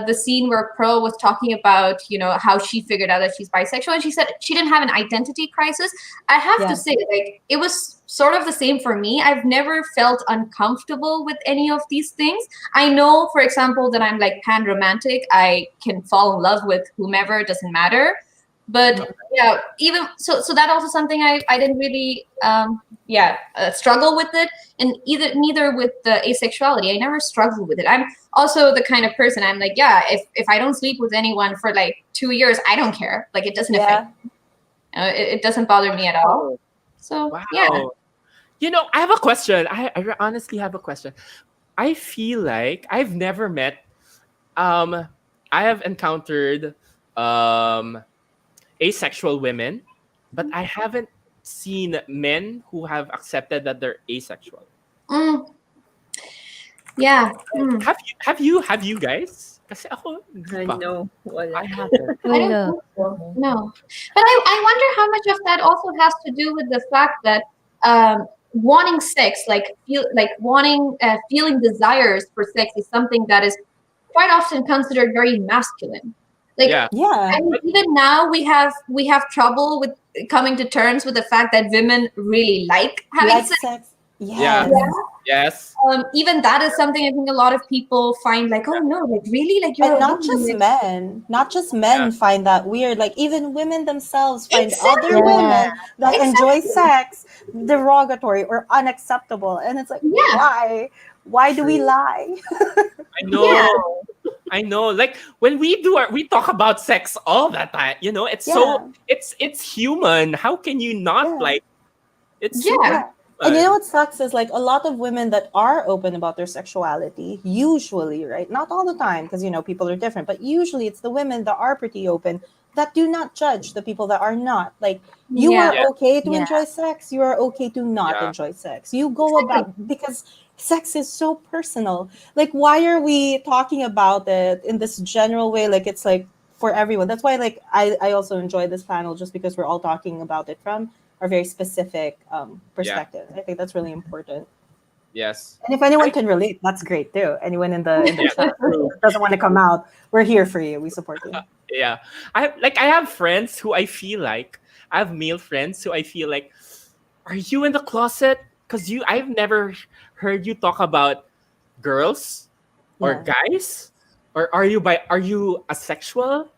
the scene where Pearl was talking about, you know, how she figured out that she's bisexual, and she said she didn't have an identity crisis. I have to say, like, it was sort of the same for me. I've never felt uncomfortable with any of these things. I know, for example, that I'm like pan-romantic. I can fall in love with whomever, it doesn't matter. But yeah, even so that also something I didn't really struggle with it, and neither with the asexuality. I never struggled with it. I'm also the kind of person, I'm like, if I don't sleep with anyone for like 2 years, I don't care. Like, it doesn't affect me. It doesn't bother me at all. So yeah. You know, I have a question. I honestly have a question. I feel like I've never met I have encountered asexual women, but I haven't seen men who have accepted that they're asexual. Yeah. Have you guys? Kasi ako, no, wala. I haven't. I don't think so. No. But I wonder how much of that also has to do with the fact that wanting sex, feeling desires for sex is something that is quite often considered very masculine. Like, I mean, even now we have trouble with coming to terms with the fact that women really like having sex. Yes. Even that is something I think a lot of people find like, oh no, like really, like you're and not just men find that weird. Like even women themselves find other women that enjoy sex derogatory or unacceptable, and it's like, why do we lie? I know. I know. Like when we talk about sex all the time. You know, it's so it's human. How can you not like? It's And you know what sucks is like a lot of women that are open about their sexuality, usually, right? Not all the time, because people are different, but usually it's the women that are pretty open that do not judge the people that are not. Like you Yeah. are okay to Yeah. enjoy sex, you are okay to not Yeah. enjoy sex. You go about because sex is so personal. Like why are we talking about it in this general way? Like it's like for everyone. That's why like I also enjoy this panel just because we're all talking about it from our very specific perspective. I think that's really important. Yes. And if anyone can relate, that's great too. Anyone in the Yeah, chat true. that doesn't want to come out, we're here for you. We support you. Yeah. I have friends who I feel like I have male friends who I feel like, are you in the closet? Because I've never heard you talk about girls or Yeah. guys, or are you asexual?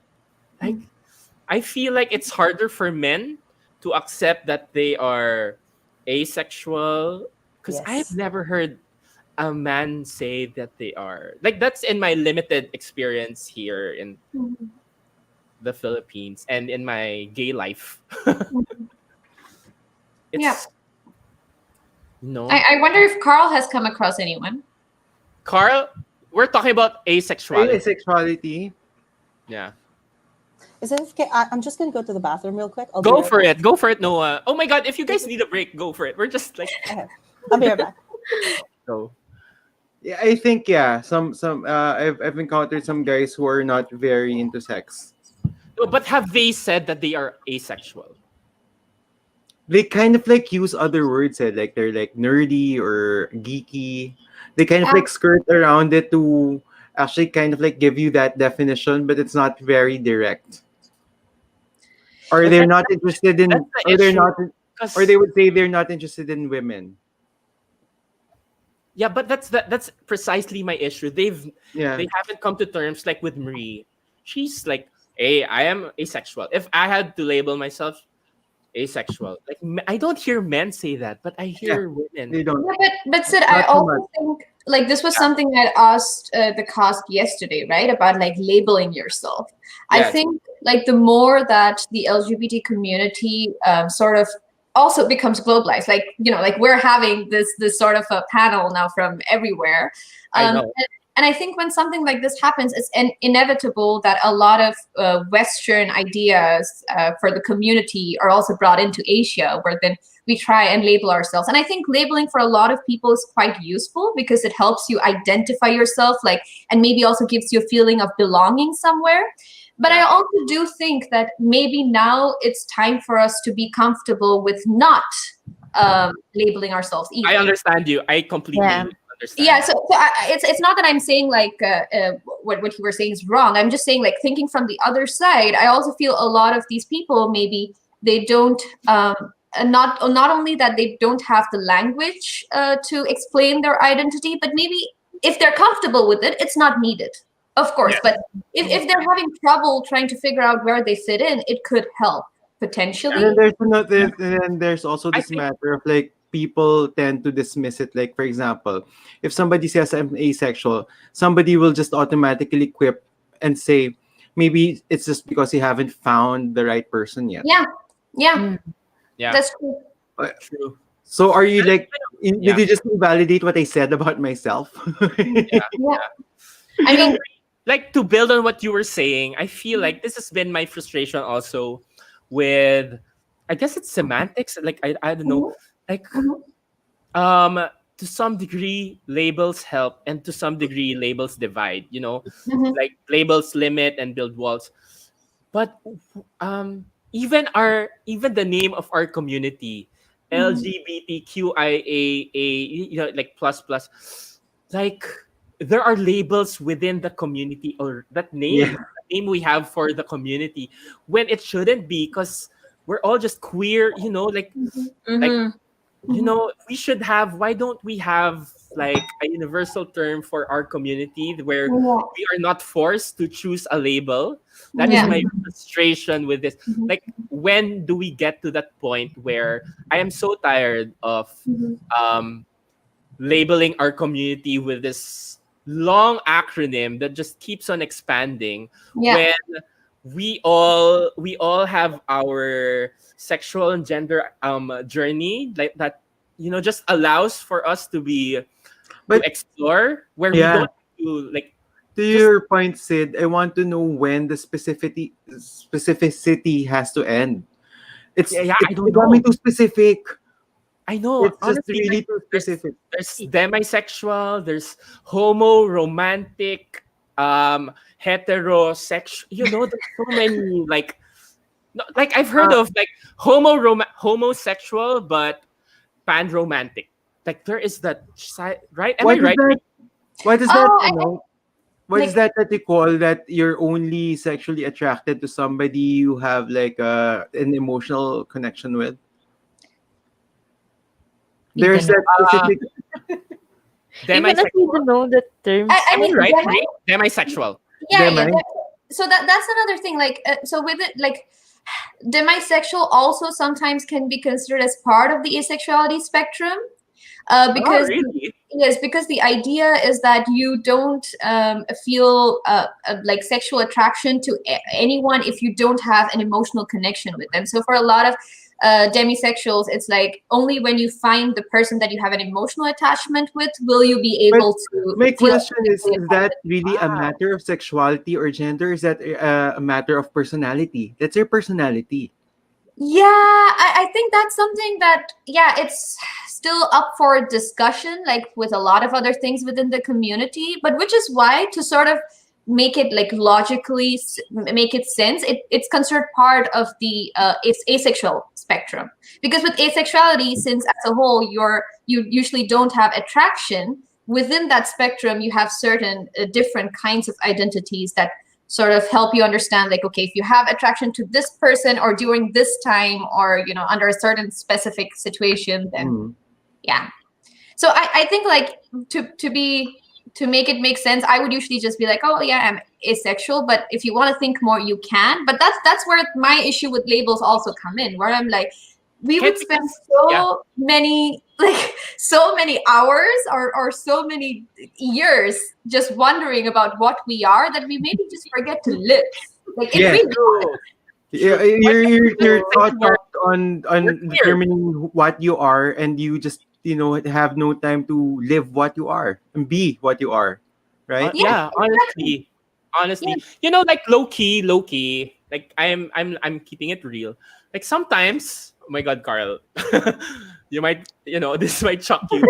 Like I feel like it's harder for men to accept that they are asexual because I've Yes. never heard a man say that they are. Like that's in my limited experience here in the Philippines and in my gay life. It's Yeah. no. I wonder if Carl has come across anyone. Carl, we're talking about asexuality. Asexuality. Yeah. Is it okay? I'm just gonna go to the bathroom real quick. I'll be Go right for back. it. Go for it, Noah. Oh my god, if you guys need a break, go for it. We're just like Okay. I'll be right back. go. Yeah, I think some I've encountered some guys who are not very into sex. No, but have they said that they are asexual? They kind of like use other words, like they're like nerdy or geeky. They kind of like skirt around it to actually kind of like give you that definition, but it's not very direct. Or But they're not interested in, that's the or they're issue. not, or 'Cause- they would say they're not interested in women. Yeah, but that's precisely my issue. They haven't come to terms like with Marie. She's like, hey, I am asexual. If I had to label myself asexual, like I don't hear men say that, but I hear women. They don't. Yeah, but Sid, I Not so much. also think like this was something I asked the cast yesterday, right? About like labeling yourself. I Yes. think like the more that the LGBT community sort of also becomes globalized, like like we're having this sort of a panel now from everywhere. I know. And I think when something like this happens, it's inevitable that a lot of Western ideas for the community are also brought into Asia, where then we try and label ourselves. And I think labeling for a lot of people is quite useful because it helps you identify yourself, and maybe also gives you a feeling of belonging somewhere. But I also do think that maybe now it's time for us to be comfortable with not labeling ourselves either. I understand you. I completely understand. Yeah, so it's not that I'm saying like what you were saying is wrong. I'm just saying like thinking from the other side. I also feel a lot of these people maybe they don't not only that they don't have the language to explain their identity, but maybe if they're comfortable with it, it's not needed. Of course, but if they're having trouble trying to figure out where they fit in, it could help potentially. And then there's also this matter of like people tend to dismiss it. Like for example, if somebody says I'm asexual, somebody will just automatically quip and say maybe it's just because you haven't found the right person yet. Yeah, that's true. True. So are you like did you just validate what I said about myself? I mean, like to build on what you were saying, I feel like this has been my frustration also with, I guess it's semantics. Like I don't know, like to some degree labels help, and to some degree labels divide. Like labels limit and build walls. But even the name of our community, LGBTQIA, like plus, like there are labels within the community, or that name, the name we have for the community, when it shouldn't be, because we're all just queer, like we should have, why don't we have like a universal term for our community where we are not forced to choose a label? That is my frustration with this. Like, when do we get to that point where I am so tired of labeling our community with this long acronym that just keeps on expanding, when we all have our sexual and gender journey, like that just allows for us to be But to explore where we yeah, don't have to like to just your point, Sid, I want to know when the specificity has to end. I It don't got me know. too specific. I know, It's just honestly, like really too specific. there's demisexual, there's homo, romantic, heterosexual. There's so many like no, like I've heard Uh, of like homosexual, but pan romantic. Like there is that side, right? Am I what is right? that? What is that? Oh, What is like that you call that you're only sexually attracted to somebody you have like an emotional connection with? Hindi ko There's na. that specific. Even as we Demisexual. don't know the terms. I Am I mean, right? Demisexual. yeah, yeah. Demi? So that's another thing. Like, so with it, like, demisexual also sometimes can be considered as part of the asexuality spectrum. Oh, Because really? yes, because the idea is that you don't feel like sexual attraction to anyone if you don't have an emotional connection with them. So for a lot of demisexuals, it's like only when you find the person that you have an emotional attachment with will you be But able to my feel question sexually is that attracted. really a Wow. matter of sexuality or gender? Is that a matter of personality? That's your personality. Yeah, I think that's something that, yeah, it's still up for discussion, like with a lot of other things within the community, but which is why to sort of make it like logically make it sense, it's considered part of the asexual spectrum. Because with asexuality, since as a whole you usually don't have attraction, within that spectrum you have certain different kinds of identities that sort of help you understand, like, okay, if you have attraction to this person or during this time or under a certain specific situation, then Mm. yeah. So I think like to make it make sense, I would usually just be like, oh yeah, I'm asexual, but if you want to think more, you can. But that's where my issue with labels also come in, where I'm like, we would spend so many hours or so many years just wondering about what we are that we maybe just forget to live. Like it's Yes. really hard. Yeah, you're taught on determining what you are, and you just have no time to live what you are and be what you are, right? Yeah, honestly, like low key, like I'm keeping it real. Like sometimes, oh my God, Carl, you might, this might shock you.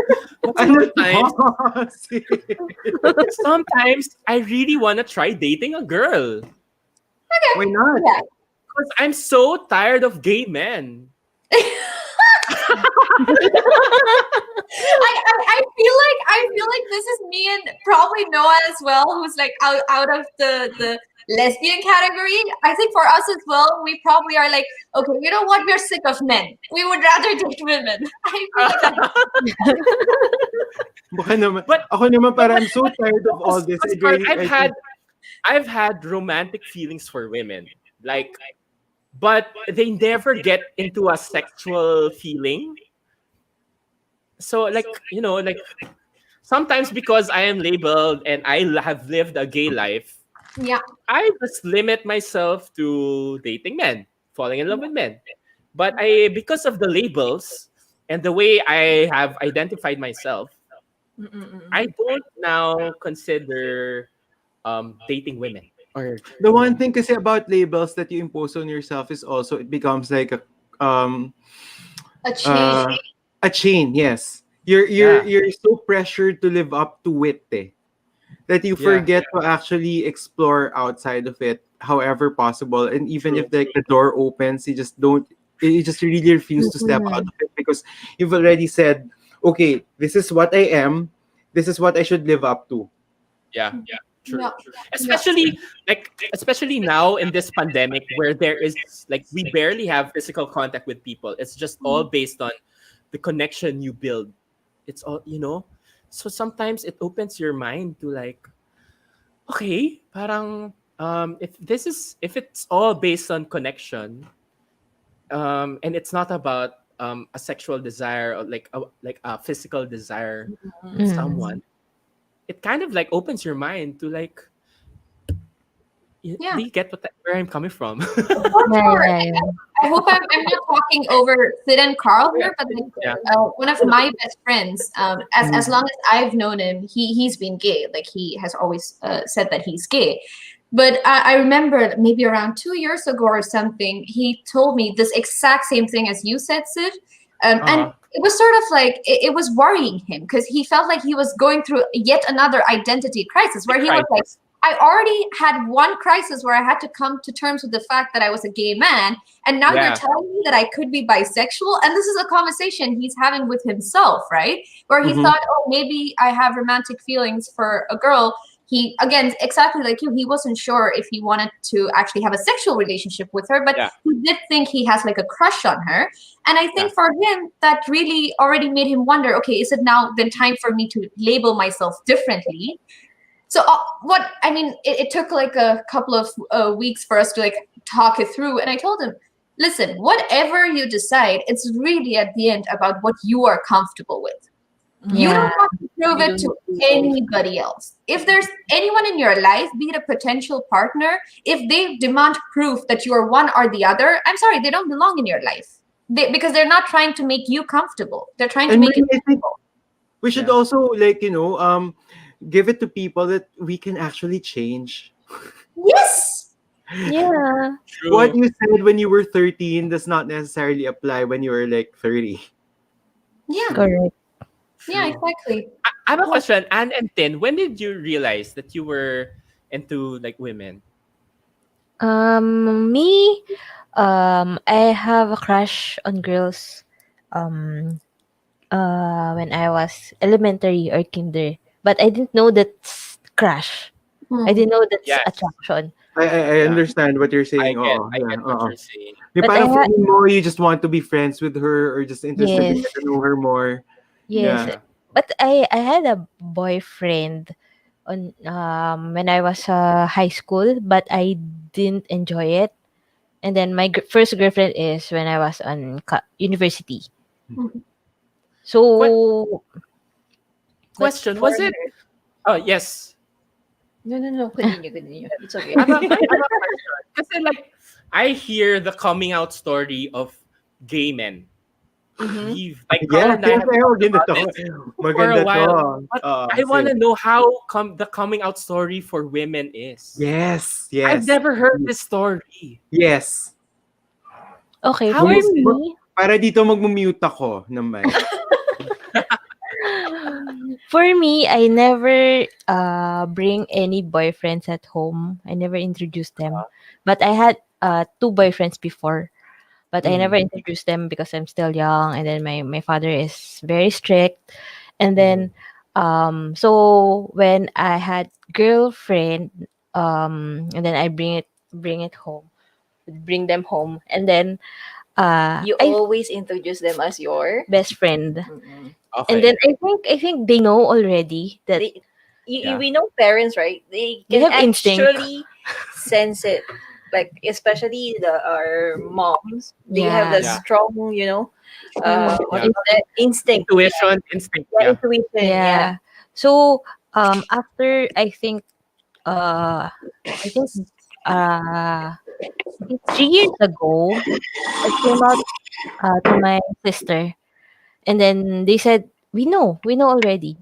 But sometimes I really want to try dating a girl. Okay. Why not? Yeah. Because I'm so tired of gay men. I feel like this is me and probably Noah as well, who's like out of the lesbian category. I think for us as well, we probably are like, okay, you know what? We're sick of men. We would rather date women. I feel like Baka naman, ako naman para I'm so tired of all this. I've had romantic feelings for women, like, but they never get into a sexual feeling. So like sometimes because I am labeled and I have lived a gay life, yeah, I just limit myself to dating men, falling in love with men. But because of the labels and the way I have identified myself, I don't now consider dating women. Or the one thing kasi about labels that you impose on yourself is also it becomes like a chain. A chain, yes. You're so pressured to live up to it that you forget to actually explore outside of it however possible. And even if like the door opens, you just really refuse to step out of it because you've already said, okay, this is what I am, this is what I should live up to. Yeah. True. Especially now in this pandemic where there is like we barely have physical contact with people. It's just all based on the connection you build. It's all, so sometimes it opens your mind to like, okay, parang if it's all based on connection, and it's not about a sexual desire or like a physical desire with someone, it kind of like opens your mind to like, Yeah. Do you get where I'm coming from? For sure. I hope I'm not talking over Sid and Carl here, but like, Yeah. one of my best friends, as long as I've known him, he's been gay. Like he has always said that he's gay. But I remember maybe around 2 years ago or something, he told me this exact same thing as you said, Sid. And it was sort of like it was worrying him because he felt like he was going through yet another identity crisis where he was like, I already had one crisis where I had to come to terms with the fact that I was a gay man, and now you're telling me that I could be bisexual. And this is a conversation he's having with himself, right? Where he thought, oh, maybe I have romantic feelings for a girl. He, again, exactly like you, he wasn't sure if he wanted to actually have a sexual relationship with her, but he did think he has like a crush on her. And I think for him, that really already made him wonder, okay, is it now then time for me to label myself differently? So what, I mean, it took like a couple of weeks for us to like talk it through. And I told him, listen, whatever you decide, it's really at the end about what you are comfortable with. You don't have to prove it to anybody else. If there's anyone in your life, be it a potential partner, if they demand proof that you are one or the other, I'm sorry, they don't belong in your life. Because they're not trying to make you comfortable. They're trying to make it comfortable. We should also, like, give it to people that we can actually change. Yes! Yeah. True. What you said when you were 13 does not necessarily apply when you were like 30. Yeah. Correct. Yeah, exactly. I have a question. Anne and Tin, when did you realize that you were into like women? Me, I have a crush on girls. When I was elementary or kinder, but I didn't know that's crush. I didn't know that's attraction. I understand what you're saying. I get what you're saying. But Parang feeling mo, you just want to be friends with her or just interested in Yes. getting to know her more. Yes, Yeah. but I had a boyfriend on when I was high school, but I didn't enjoy it. And then my first girlfriend is when I was on university. So Question, was it? Oh, yes. No. Continue. It's okay. I have a question. Kasi like, I hear the coming out story of gay men. We've, like, Carl and I have talked about this for a while. But I want to know how the coming out story for women is. Yes. I've never heard this story. Yes. Okay, How for is it? me, Para dito mag-mute ako naman. for me, I never bring any boyfriends at home. I never introduced them. But I had two boyfriends before. But I never introduced them because I'm still young, and then my father is very strict. And then so when I had girlfriend, and then I bring them home, and then You I always introduce them as your best friend. Okay. And then I think they know already that we know parents, right? They They can have instinct. actually sense it. Like especially our moms, they have the Yeah. strong, what do you call that? Instinct. Instinct. Yeah, Yeah. intuition. Yeah. So after I think uh 3 years ago, I came out to my sister, and then they said we know already.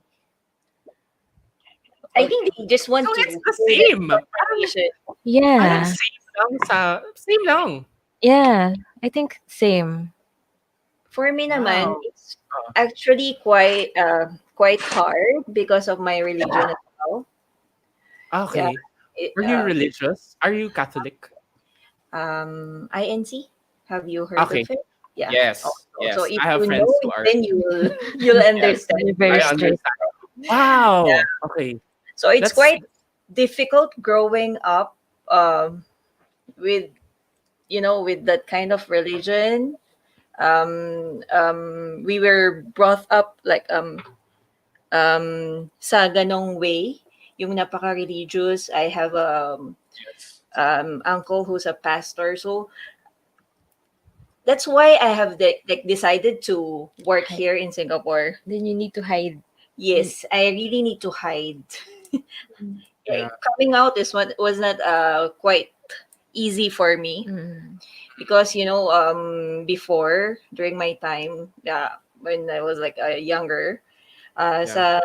I think they just want So to it's the hear that same. information. Yeah. Same lang. Yeah, I think same. For me naman, Wow. it's actually quite hard because of my religion as well. Okay. It, Were you religious? Are you Catholic? INC. Have you heard Okay. of it? Yeah. Yes. So Yes. if I have you friends know who it, are. then you'll understand. Very I strict. understand. Wow. Yeah. Okay. So it's That's quite difficult growing up with with that kind of religion. We were brought up like sa ganong way, yung napaka-religious. I have uncle who's a pastor, so that's why I have decided to work here in Singapore. Then you need to hide. Yes, I really need to hide. Yeah. coming out is what was not quite easy for me because before during my time, when I was like younger, sa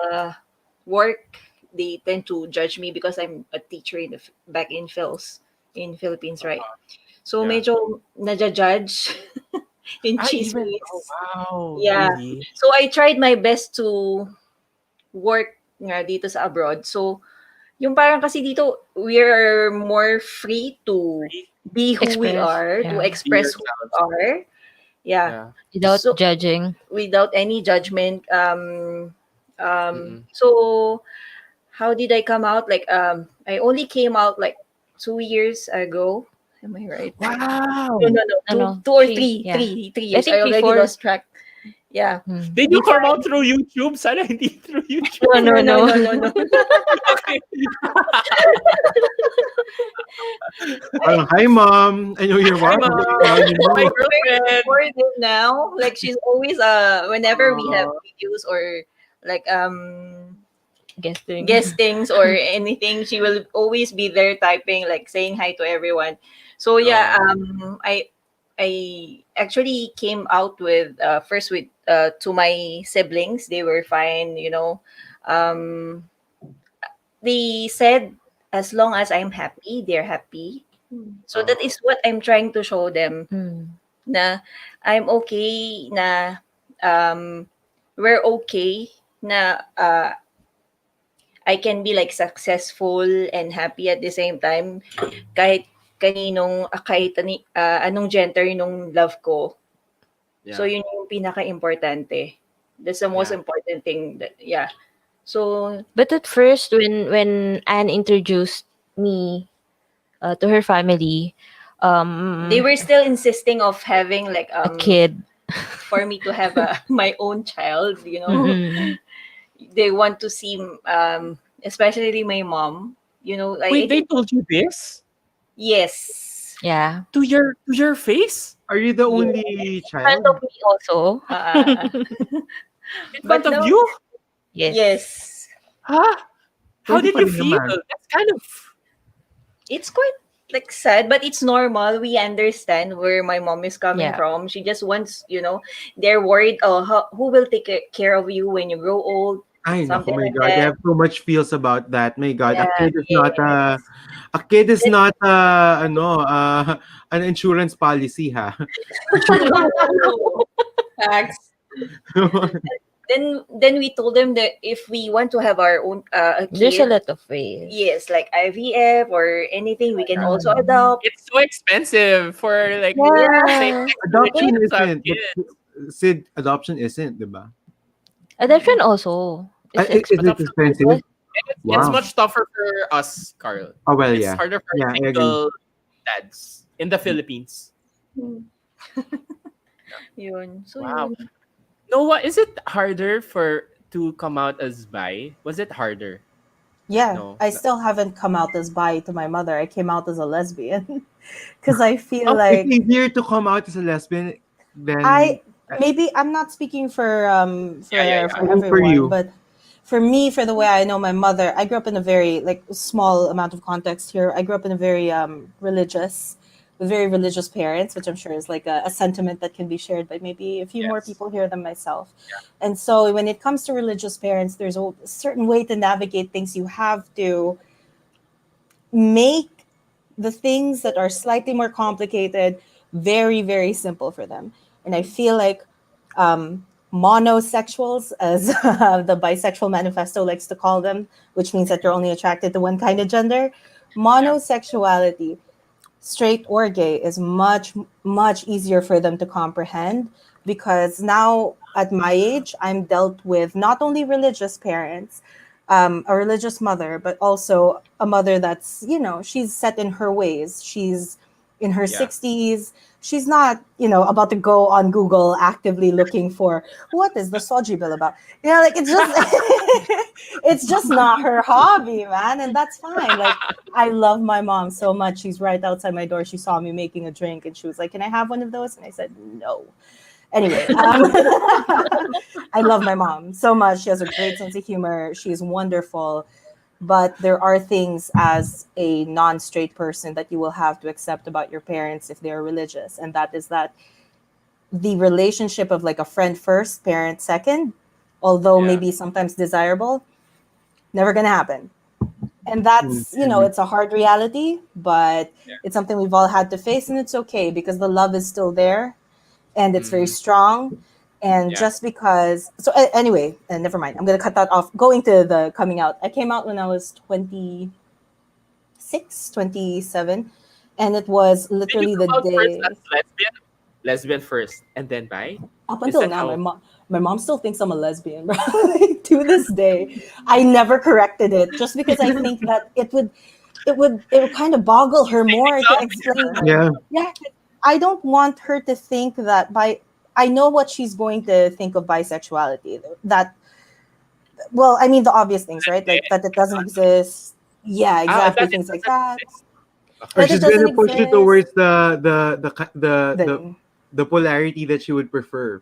work they tend to judge me because I'm a teacher back in Philippines, right? So Yeah. medyo nadja-judge in Even chismis. wow, Yeah. really? So I tried my best to work nga dito sa abroad. So yung parang kasi dito we're more free to be who we Express, are, to yeah. Be express who we yourselves. are. Yeah. Yeah. Without So judging. without any judgment. Mm-mm. So how did I come out? Like I only came out like 2 years ago. Am I right? Wow. No. Ano, Two or three, yeah. three I years. I think already before. lost track. Yeah. Did you Before come out through YouTube? Sana hindi through YouTube. No. no. Okay. Parang, hi mom, I know you're Hi, watching. Mom. My girlfriend. Supportive now. Like she's always whenever we have videos or like Guesting. guestings or anything, she will always be there typing, like saying hi to everyone. So yeah, I actually came out with first with to my siblings. They were fine, Um, they said as long as I'm happy, they're happy. So that is what I'm trying to show them. Na I'm okay, na we're okay, na I can be like successful and happy at the same time kahit anong gender nung love ko. So yun yung pinaka-importante. That's the most important thing So But at first, when Anne introduced me to her family, they were still insisting of having like a kid. for me to have my own child, Mm-mm. They want to see especially my mom, Wait, they told you this? Yes. Yeah. To your face? Are you the only In child? front of me also. In front of you? Yes. Yes. Huh? How Pwede did pa you rin feel? naman. That's kind of It's quite like sad, but it's normal. We understand where my mom is coming Yeah. from. She just wants, they're worried, who will take care of you when you grow old? Ay, naku, Something my like God. I that. have so much feels about that. My God, Yeah, a kid is not an insurance policy, ha? Facts. Then we told them that if we want to have our own a There's a kid, lot of ways. yes, like IVF or anything, we can also adopt. it's so expensive for like Yeah. Adoption rich to have isn't. kids. But Sid, adoption isn't, diba? Adoption also. It's Is it expensive. expensive? It's Wow. much tougher for us, Carl. Oh, well, It's yeah. harder for Yeah, I agree. single dads in the Philippines. Yun. So Wow. yun. Noah, is it harder to come out as bi? Was it harder? Yeah, No. I still haven't come out as bi to my mother. I came out as a lesbian because I feel Oh, like it's easier to come out as a lesbian than I'm not speaking for Yeah. for I mean, for everyone, you. but for me, for the way I know my mother, I grew up in a very like small amount of context here. I grew up in a very religious, with very religious parents, which I'm sure is like a sentiment that can be shared by maybe a few more people here than myself. And so when it comes to religious parents, there's a certain way to navigate things. You have to make the things that are slightly more complicated very, very simple for them. And I feel like monosexuals, as the bisexual manifesto likes to call them, which means that you're only attracted to one kind of gender, monosexuality, straight or gay, is much, much easier for them to comprehend, because now at my age, I'm dealt with not only religious parents, a religious mother, but also a mother that's, she's set in her ways. She's in her 60s. She's not, about to go on Google actively looking for what is the SOGIE bill about. Like it's just, it's just not her hobby, man. And that's fine. Like, I love my mom so much. She's right outside my door. She saw me making a drink and she was like, "Can I have one of those?" And I said, "No." Anyway, I love my mom so much. She has a great sense of humor. She's wonderful. but there are things as a non-straight person that you will have to accept about your parents if they're religious, and that is that the relationship of like a friend first, parent second, although maybe sometimes desirable, never gonna happen. And that's, it's a hard reality, but it's something we've all had to face, and it's okay because the love is still there and it's very strong. And just because, so anyway, never mind. I'm going to cut that off. Going to the coming out. I came out when I was 26, 27, and it was Did you literally the come out first day. as lesbian first, and then bi? Up Is until that now, how? my mom still thinks I'm a lesbian, bro. Like, to this day, I never corrected it just because I think that it would kind of boggle her more to explain. Yeah. Yeah, I don't want her to think that I know what she's going to think of bisexuality. That, well, I mean the obvious things, right? Like that it doesn't exist. Yeah, exactly, That it things like doesn't that. exist. Or That it she's doesn't gonna push you exist. towards the Then the polarity that she would prefer.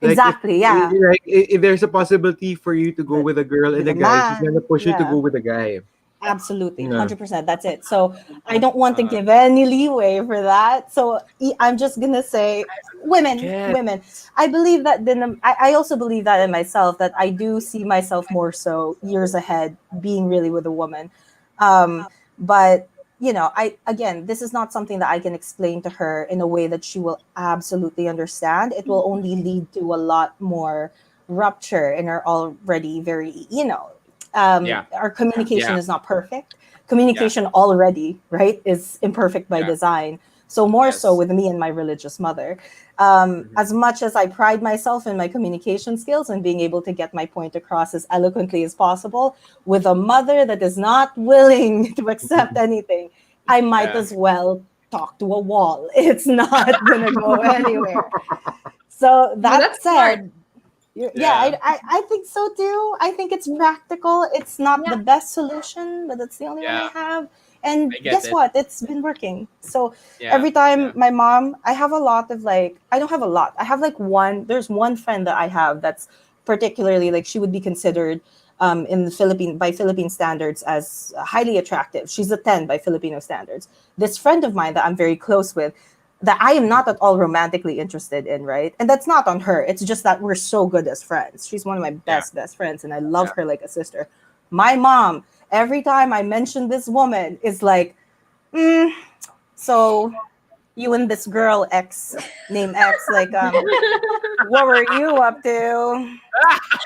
Like exactly, yeah. if there's a possibility for you to go with a girl and With a a guy, she's gonna man, push you to yeah. go with a guy. Absolutely, Yeah. 100%. That's it. So I don't want to give any leeway for that. So I'm just gonna say, women. I believe that. Then I also believe that in myself. That I do see myself more so years ahead, being really with a woman. But this is not something that I can explain to her in a way that she will absolutely understand. It will only lead to a lot more rupture in our already very, our communication is not perfect. Communication already, right, is imperfect by design. So more so with me and my religious mother. As much as I pride myself in my communication skills and being able to get my point across as eloquently as possible, with a mother that is not willing to accept anything, I might as well talk to a wall. It's not gonna go anywhere. So that said, I think so too. I think it's practical. It's not the best solution, but it's the only one I have. And guess what? It's been working. So every time my mom, I have a lot of I don't have a lot. I have there's one friend that I have that's particularly she would be considered in the by Philippine standards as highly attractive. She's a 10 by Filipino standards. This friend of mine that I'm very close with, that I am not at all romantically interested in, right? And that's not on her. It's just that we're so good as friends. She's one of my best friends, and I love her like a sister. My mom, every time I mention this woman, is like, so you and this girl X, name X, what were you up to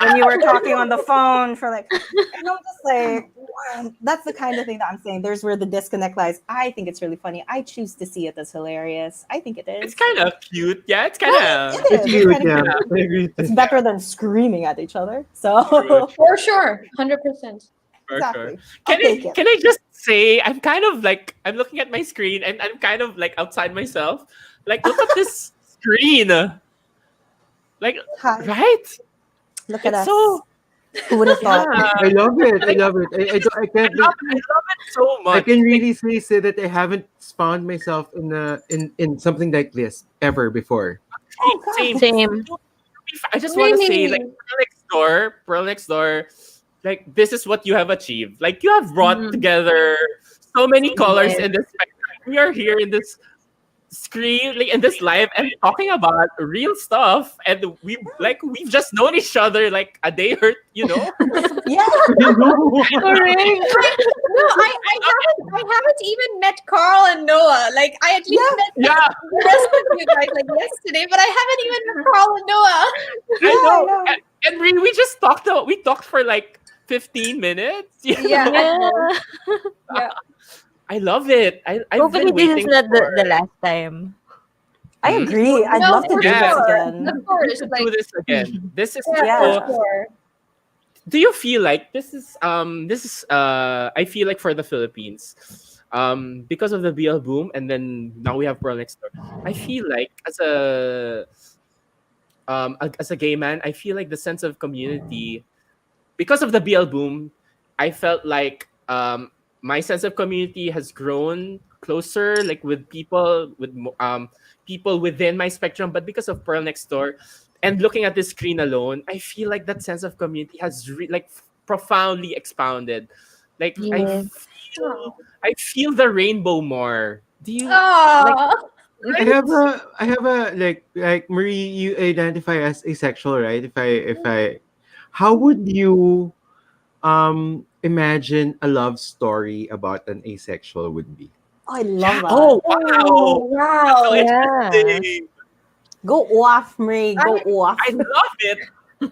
when you were talking on the phone for and I'm just like, wow. That's the kind of thing that I'm saying. There's where the disconnect lies. I think it's really funny. I choose to see it as hilarious. I think it is. It's kind of cute. Yeah, it's kind of. It is. It's cute. kind of Yeah, cute. I agree. It's better than screaming at each other. So For sure, 100%. Exactly. Can I just say I'm kind of I'm looking at my screen and I'm kind of outside myself. Look at this screen. Right? Look at It's us. so. Who would have thought? I love it. I love it. I can't. I love it so much. I can really say that I haven't found myself in something like this ever before. Same. I just want to say, Pearl Next Door, this is what you have achieved. You have brought together so many colors in this spectrum. We are here in this screen, in this live, and talking about real stuff, and we've just known each other a day or Yeah. Correct. No, I haven't even met Carl and Noah. I at least met the rest of you guys yesterday, but I haven't even met Carl and Noah. I know. And we just talked. We talked for 15 minutes. Yeah. I love it. I've Hopefully been this is waiting not for the last time. I agree. I'd love to do this again. Of course. Do this again. This is for sure. Do you feel like this is I feel like for the Philippines, because of the BL boom, and then now we have Pearl Next Door, I feel like as a gay man, I feel like the sense of community, because of the BL boom, I felt like my sense of community has grown closer, with people within my spectrum. But because of Pearl Next Door, and looking at this screen alone, I feel like that sense of community has profoundly expounded. Like Yes. I feel the rainbow more. Do you like Oh, I have a like Marie, you identify as asexual, right? If I how would you imagine a love story about an asexual would be? Oh, I love that. Oh oh, wow. That's so wow. Yeah. interesting. Go off, Marie. Go off. I love it.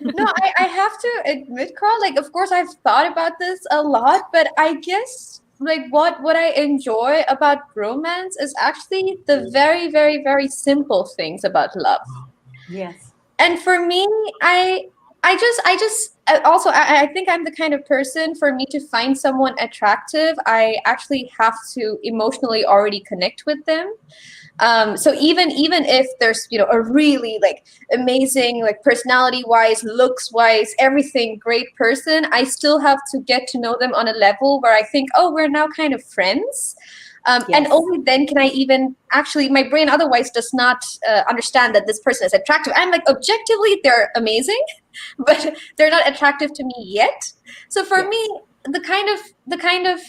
No, I have to admit, Carl, like of course I've thought about this a lot, but I guess like what I enjoy about romance is actually the very, very, very simple things about love. Yes. And for me, also I think I'm the kind of person, for me to find someone attractive, I actually have to emotionally already connect with them. So even if there's a really like amazing, like personality wise, looks wise, everything great person, I still have to get to know them on a level where I think, oh, we're now kind of friends. And Yes. only then can I even actually, my brain otherwise does not understand that this person is attractive. I'm like, objectively they're amazing, but they're not attractive to me yet. So for me, the kind of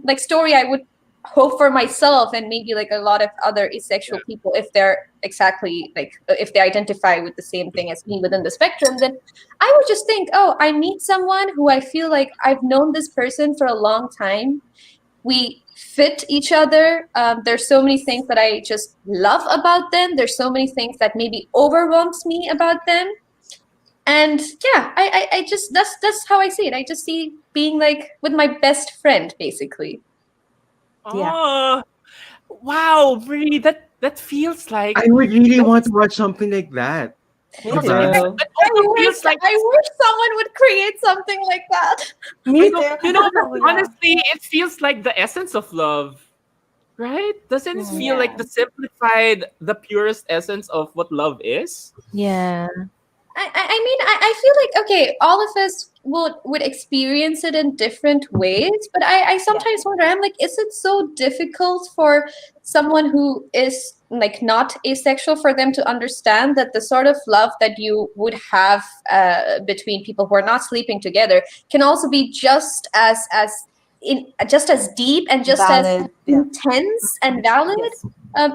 like story I would hope for myself, and maybe like a lot of other asexual people, if they're exactly like, if they identify with the same thing as me within the spectrum, then I would just think, oh, I meet someone who I feel like I've known this person for a long time. We fit each other. There's so many things that I just love about them. There's so many things that maybe overwhelms me about them. And yeah, I just, that's how I see it. I just see being like with my best friend, basically. Oh, wow, Brie, that feels like I would really want to watch something like that. Me Diba? too. It also feels like I wish someone would create something like that. Me too. honestly, it feels like the essence of love, right? Doesn't it feel like the simplified, the purest essence of what love is? Yeah. I mean, I feel like, okay, all of us would experience it in different ways, but I sometimes wonder, I'm like, is it so difficult for someone who is like not asexual, for them to understand that the sort of love that you would have between people who are not sleeping together can also be just as just as deep and just Valid, as intense and valid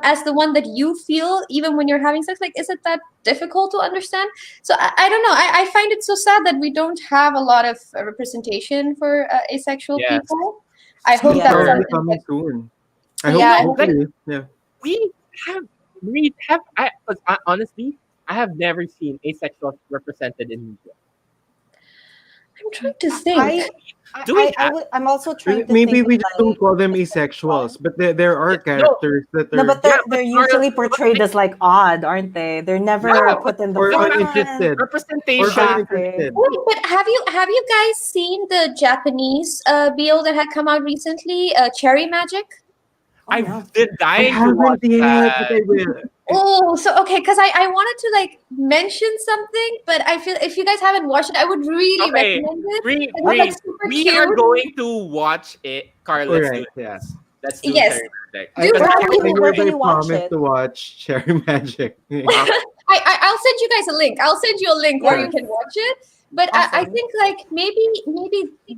as the one that you feel even when you're having sex? Like, is it that difficult to understand? So I don't know. I find it so sad that we don't have a lot of representation for asexual people. I hope that's Probably something coming that, soon. I hope. Yeah, Hopefully, yeah. We have honestly, I have never seen asexuals represented in media. I'm trying to think. I'm also trying to Maybe think we of, just don't call them asexuals, but there are characters that are no, but they're usually portrayed as like odd, aren't they? They're never put in the or front. uninterested. Representation. Or uninterested. Wait, but have you guys seen the Japanese BL that had come out recently, Cherry Magic? I've been I dying to watch haven't yet, but that. I will. Oh, so okay, because I wanted to like mention something, but I feel if you guys haven't watched it, I would really Okay, recommend it. Bree, It was like super we cute. are going to watch it. Carl, let's do Alright, this. Let's do Yes. Cherry Magic. Do I have you- where can hereby you watch promise it? to watch Cherry Magic. I'll send you guys a link. I'll send you a link where you Yes. can watch it. But I Awesome. think like maybe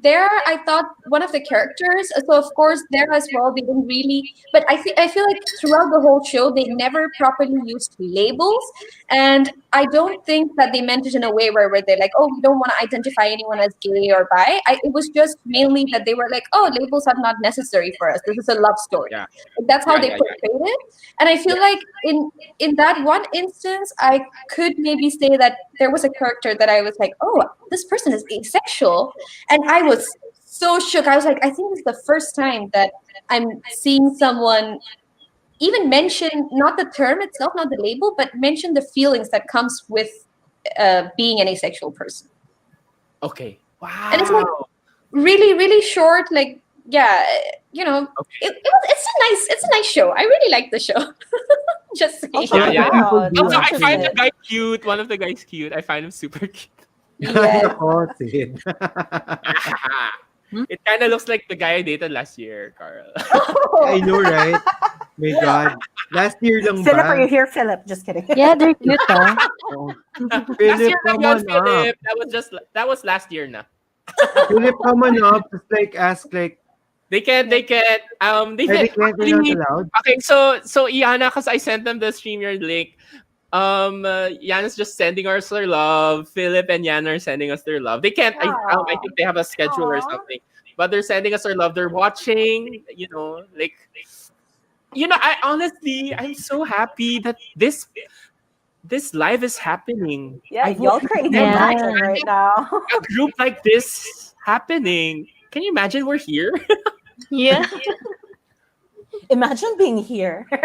there, I thought one of the characters. So of course there as well, they didn't really. But I feel like throughout the whole show they never properly used labels, and I don't think that they meant it in a way where they're like, oh, we don't want to identify anyone as gay or bi. It was just mainly that they were like, oh, labels are not necessary for us. This is a love story. Yeah. Like, that's how Yeah, they yeah, portrayed it. And I feel like in that one instance, I could maybe say that there was a character that I was like, oh, this person is asexual. And I was so shook. I was like, I think it's the first time that I'm seeing someone even mention, not the term itself, not the label, but mention the feelings that comes with being an asexual person. Okay. Wow. And it's like really, really short, like, yeah, it's a nice show. I really like the show. Just saying. Yeah. Also, I Interesting. find the guy cute. One of the guys cute. I find him super cute. Yes. It kind of looks like the guy I dated last year, Carl. I know, right? My God. Last year lang Philip, are ba? you here, Philip? Just kidding. Yeah, they're cute, huh? Oh. Last Philip, year na come yun, on up. Philip. That was last year na. Philip, come on up. Just like ask like They can't. They can't. They They're can't. not allowed. Okay, so Iana, because I sent them the StreamYard link. Yana's just sending us their love. Philip and Yana are sending us their love. They can't. I think they have a schedule or something. But they're sending us their love. They're watching. I honestly, I'm so happy that this live is happening. Yeah, I've y'all never creating Yeah. magic right now. a group like this happening. Can you imagine we're here? Yeah. Imagine being here. No,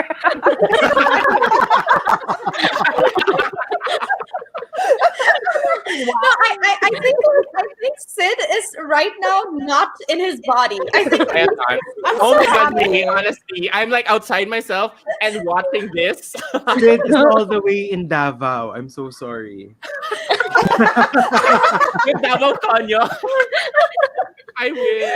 I think Sid is right now not in his body. I think I am not. I'm Oh so my god, happy. really, honestly, I'm like outside myself and watching this. Sid is all the way in Davao. I'm so sorry. With Davao Konyo. I wish.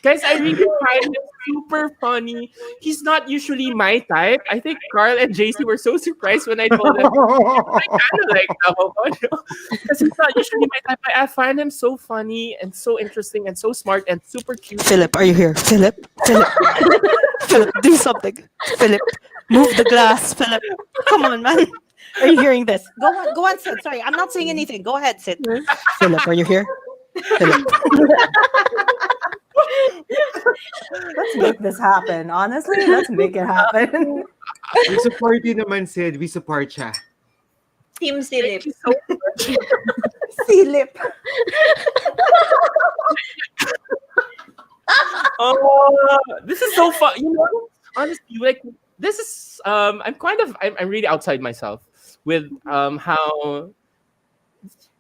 Guys, I really find him super funny. He's not usually my type. I think Carl and JC were so surprised when I told them I kind of like Davao Konyo. Because he's not usually my type. I find him so funny and so interesting and so smart and super cute. Philip, are you here? Philip? Philip, do something. Philip, move the glass. Philip, come on, man. Are you hearing this? Go on, Sid. Sorry, I'm not saying anything. Go ahead, Sid. Philip, are you here? Philip. Let's make this happen. Honestly, let's make it happen. We support you naman, Sid. We support siya. Team Silip. Silip. Oh, this is so fun. Honestly, like this is I'm really outside myself with how,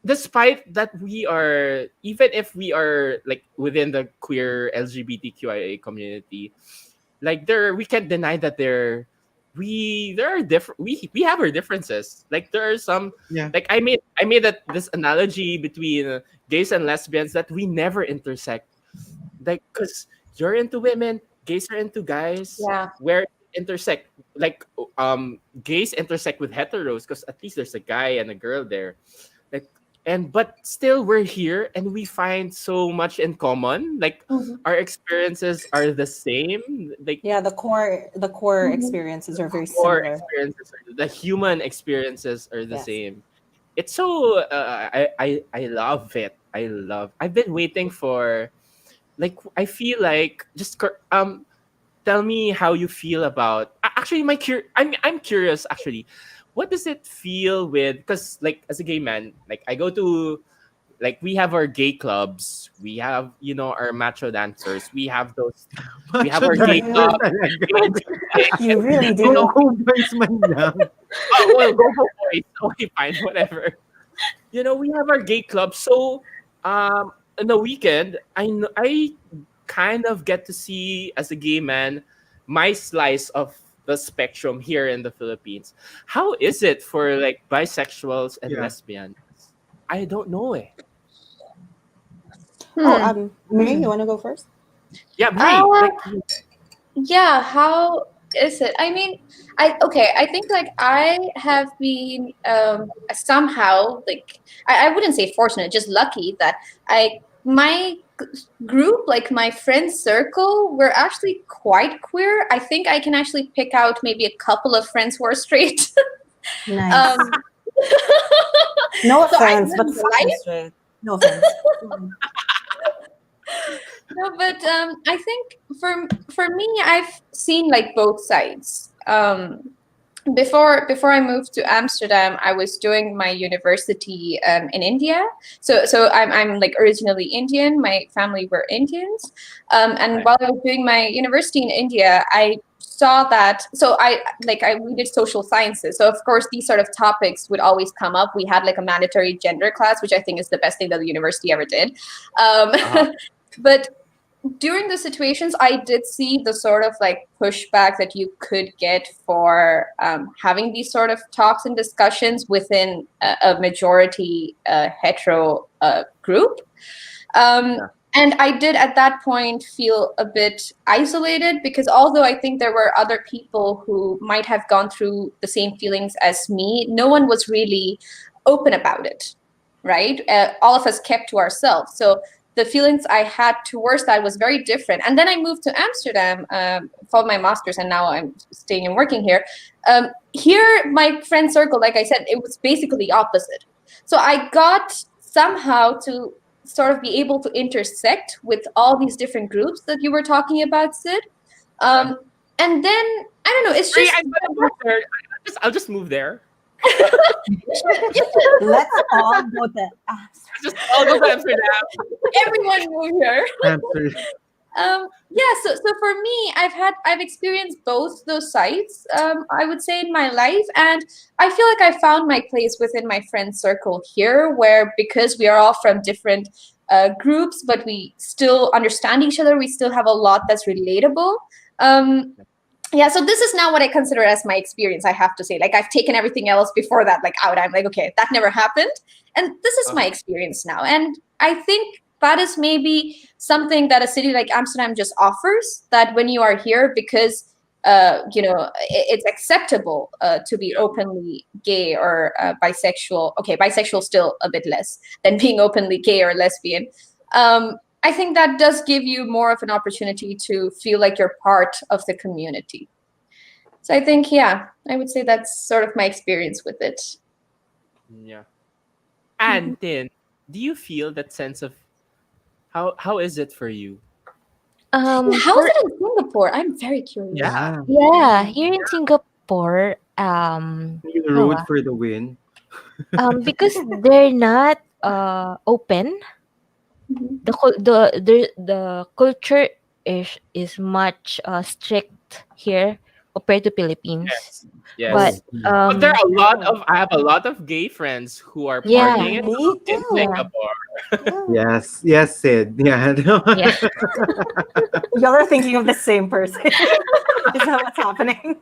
despite that we are, even if we are like within the queer LGBTQIA community, like we can't deny that there are different, we have our differences. Like there are some, like I made this analogy between gays and lesbians that we never intersect. Like, because you're into women, gays are into guys. Yeah. Where intersect, like gays intersect with heteros because at least there's a guy and a girl there. But still we're here and we find so much in common. Like our experiences are the same. Like the core experiences are very core similar. experiences, the human experiences are the same. It's so I love it. I've been waiting for, like, I feel like just tell me how you feel about, actually I'm curious actually. What does it feel with, because like as a gay man, like I go to, like we have our gay clubs, we have our macho dancers, we have our gay club. You really do. Go boys man lang. Oh well, go boys. Okay, fine, whatever. We have our gay club. So on the weekend, I kind of get to see, as a gay man, my slice of the spectrum here in the Philippines. How is it for like bisexuals and lesbians? I don't know it. May, you want to go first? Yeah, May. Yeah, how is it? I mean, I think like I have been somehow, like I wouldn't say fortunate, just lucky that my group, like my friend circle, we're actually quite queer. I think I can actually pick out maybe a couple of friends who are straight. Nice. No offense, but straight. No offense. No, but I think for me, I've seen like both sides. Before I moved to Amsterdam, I was doing my university in India. So I'm like originally Indian. My family were Indians, and while I was doing my university in India, I saw that. So we did social sciences. So of course these sort of topics would always come up. We had like a mandatory gender class, which I think is the best thing that the university ever did. But during the situations, I did see the sort of like pushback that you could get for having these sort of talks and discussions within a majority hetero group. And I did at that point feel a bit isolated, because although I think there were other people who might have gone through the same feelings as me, no one was really open about it. right? All of us kept to ourselves. So the feelings I had towards that was very different. And then I moved to Amsterdam for my master's, and now I'm staying and working here. Here, my friend circle, like I said, it was basically the opposite. So I got somehow to sort of be able to intersect with all these different groups that you were talking about, Sid. And then, I don't know, it's just... I'll just move there. Let's all go to Just all go to Amsterdam. Everyone move here. Amsterdam. Yeah, so for me, I've experienced both those sides, I would say, in my life, and I feel like I found my place within my friend circle here, where because we are all from different groups, but we still understand each other, we still have a lot that's relatable. Yeah, so this is now what I consider as my experience, I have to say. Like, I've taken everything else before that, like, out. I'm like, okay, that never happened. And this is my experience now. And I think that is maybe something that a city like Amsterdam just offers, that when you are here, because, it's acceptable to be openly gay or bisexual. Okay, bisexual still a bit less than being openly gay or lesbian. I think that does give you more of an opportunity to feel like you're part of the community. So I think, yeah, I would say that's sort of my experience with it. Yeah. And then, do you feel that sense of how is it for you? How is it in Singapore? I'm very curious. Yeah, here in Singapore, You rode for the win. because they're not open. The culture is much strict here compared to Philippines. Yes. But there are I have a lot of gay friends who are Yeah. partying in Singapore. Yes, Sid. Yeah. Y'all are thinking of the same person. Is that what's happening?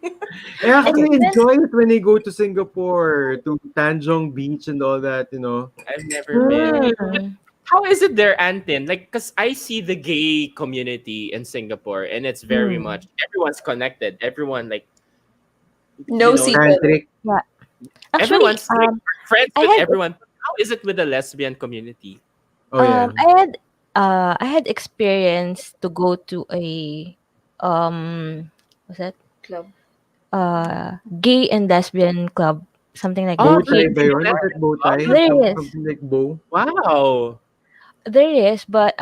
I actually enjoy it when I go to Singapore, to Tanjong Beach and all that, I've never been. How is it there, Antin? Like, because I see the gay community in Singapore, and it's very much everyone's connected. Everyone no secret. Yeah. Actually, Everyone's friends I with had- everyone. How is it with the lesbian community? Oh yeah. I had experience to go to a what's that Club. gay and lesbian club, something like Bow that. tie ba yun? Is it bow tie? There is. Something like bow? Wow. There is, but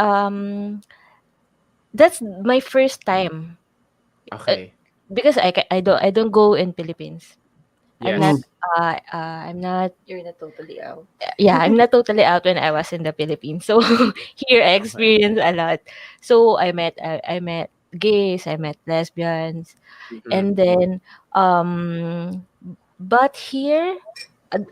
that's my first time Okay. because I don't go in Philippines. Yes. I'm not You're not totally out. yeah, I'm not totally out when I was in the Philippines. So here I experienced a lot. So I met gays, I met lesbians, and then but here,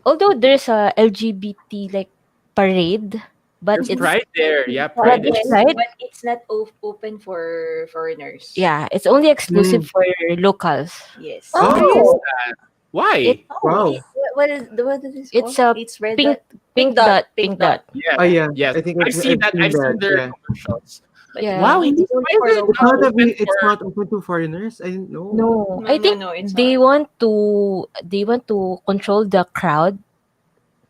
although there's a LGBT like parade, but There's it's pride there. Yeah, but pride it's is. right. But it's not open for foreigners. Yeah, it's only exclusive for locals. Yes. Oh. Why? Wow. What is this It's called? a It's red pink dot. pink dot pink dot. Yeah. Oh yeah. Yes. I think I've seen that. I've seen their yeah. commercials. Yeah. Wow, hindi It's only why for is it It's not, open it's for- not open to foreigners. I didn't know. No, No, I think no, it's they not. want to control the crowd,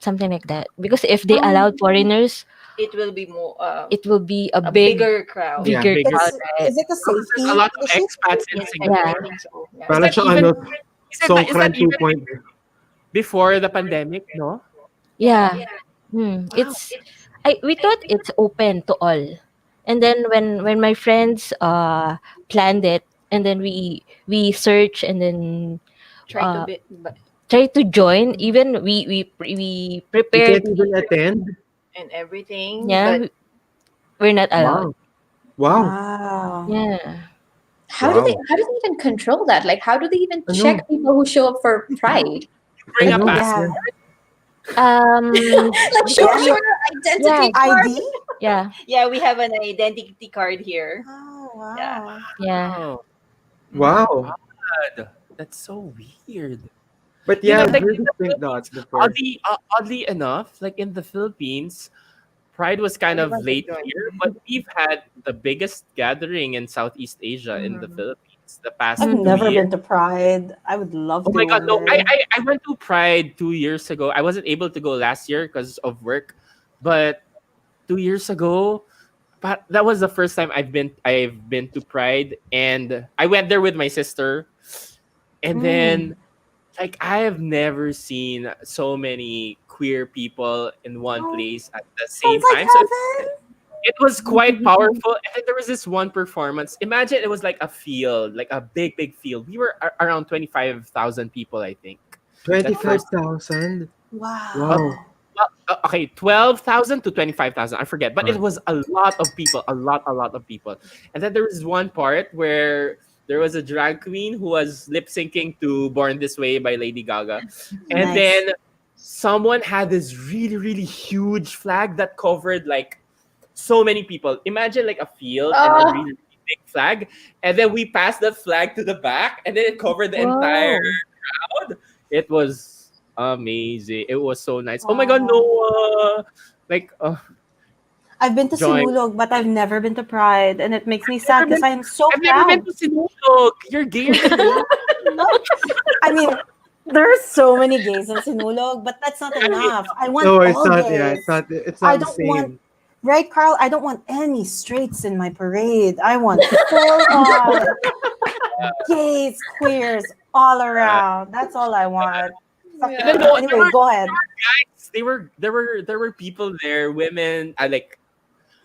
something like that. Because if they allowed foreigners, It will be more. it will be a a big bigger crowd. bigger bigger. crowd. Is it a There's safety a lot of issue? expats in Yes, Singapore. Yeah. I think so. Yeah. Para that siyang even- ano, Is that Songkran even 2.0. before the pandemic, no? Yeah. It's we thought it's open to all. And then when my friends planned it, and then we search, and then Try to be, but try to join, even we You prepared can't even attend? and everything. yeah, But we're not allowed. Wow. Wow. Yeah. How do they even control that? Like, how do they even I know. check people who show up for Pride? Bring I a know. passport. Like, show your identity card. ID? Yeah. yeah, we have an identity card here. Oh, wow. Yeah. Yeah. Oh, Wow. God. That's so weird. But You yeah, know, like, really think that before. Oddly enough, like in the Philippines, Pride was kind of Everyone's late enjoying. here, but we've had the biggest gathering in Southeast Asia in the Philippines the past I've 2 never years. been to Pride. I would love Oh to. my God, no! one day. I went to Pride 2 years ago. I wasn't able to go last year because of work, But 2 years ago, but that was the first time I've been to Pride, and I went there with my sister, and then like I have never seen so many queer people in one place at the same Sounds like time. So heaven. it was quite powerful. And then there was this one performance. Imagine it was like a field, like a big, big field. We were around 25,000 people, I think. That first 25,000? Wow. Wow. okay, 12,000 to 25,000. I forget, but it was a lot of people, a lot of people. And then there was one part where there was a drag queen who was lip syncing to "Born This Way" by Lady Gaga, and Nice. then someone had this really, really huge flag that covered like so many people. Imagine like a field and a really, really big flag, and then we passed that flag to the back, and then it covered the entire crowd. It was amazing. It was so nice. Oh my god, Noah! Like, I've been to Joy. Sinulog, but I've never been to Pride, and it makes me sad because I'm so I've never been proud. to Sinulog. You're gay in Sinulog. I mean, there are so many gays in Sinulog, but that's not enough. I want No, it's all not. gays. Yeah, it's I not the don't same. want, right, Carl? I don't want any straights in my parade. I want full on gays, queers, all around. That's all I want. Fuck And then it. Anyway, go ahead. guys, there were people there, women. I like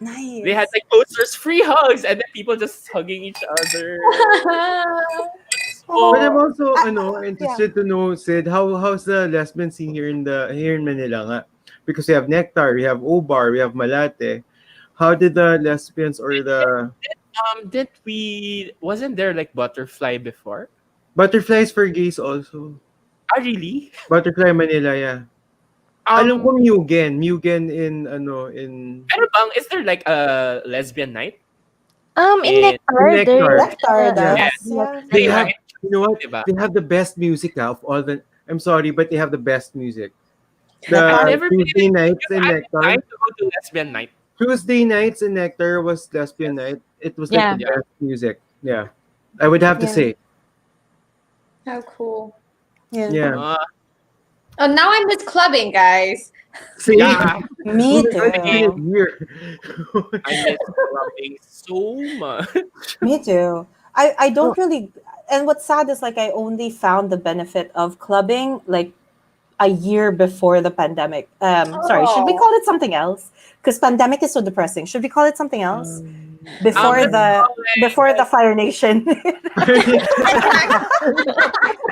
Nice. they had like posters, free hugs, and then people just hugging each other. But I'm also yeah. interested to know, Sid, how's the lesbian scene here in Manila nga? Because we have Nectar, we have Obar, we have Malate. How did the lesbians or the Did we wasn't there like Butterfly before? butterflies for gays also? Ah, really? Butterfly Manila, yeah. Alam ko Mugen in Pero bang, is there like a lesbian night? In Nectar, in Nectar. Nectar does. Yes. Yeah. They have, Right? you know what? Diba? They have the best music of all the. I'm sorry, but they have the best music. I've The never been Tuesday nights in I've been Nectar. dying to go to lesbian night. Tuesday nights in Nectar was lesbian night. It was like Yeah. the best music. Yeah, I would have to Yeah. say. How cool. Yeah. Yeah. Oh, now I miss clubbing, guys. See, Yeah, Me Who's gonna get it too. here? I miss clubbing so much. Me too. I don't really, and what's sad is like I only found the benefit of clubbing like a year before the pandemic. Sorry, should we call it something else? Because pandemic is so depressing. Should we call it something else? Before let's the Fire Nation. Is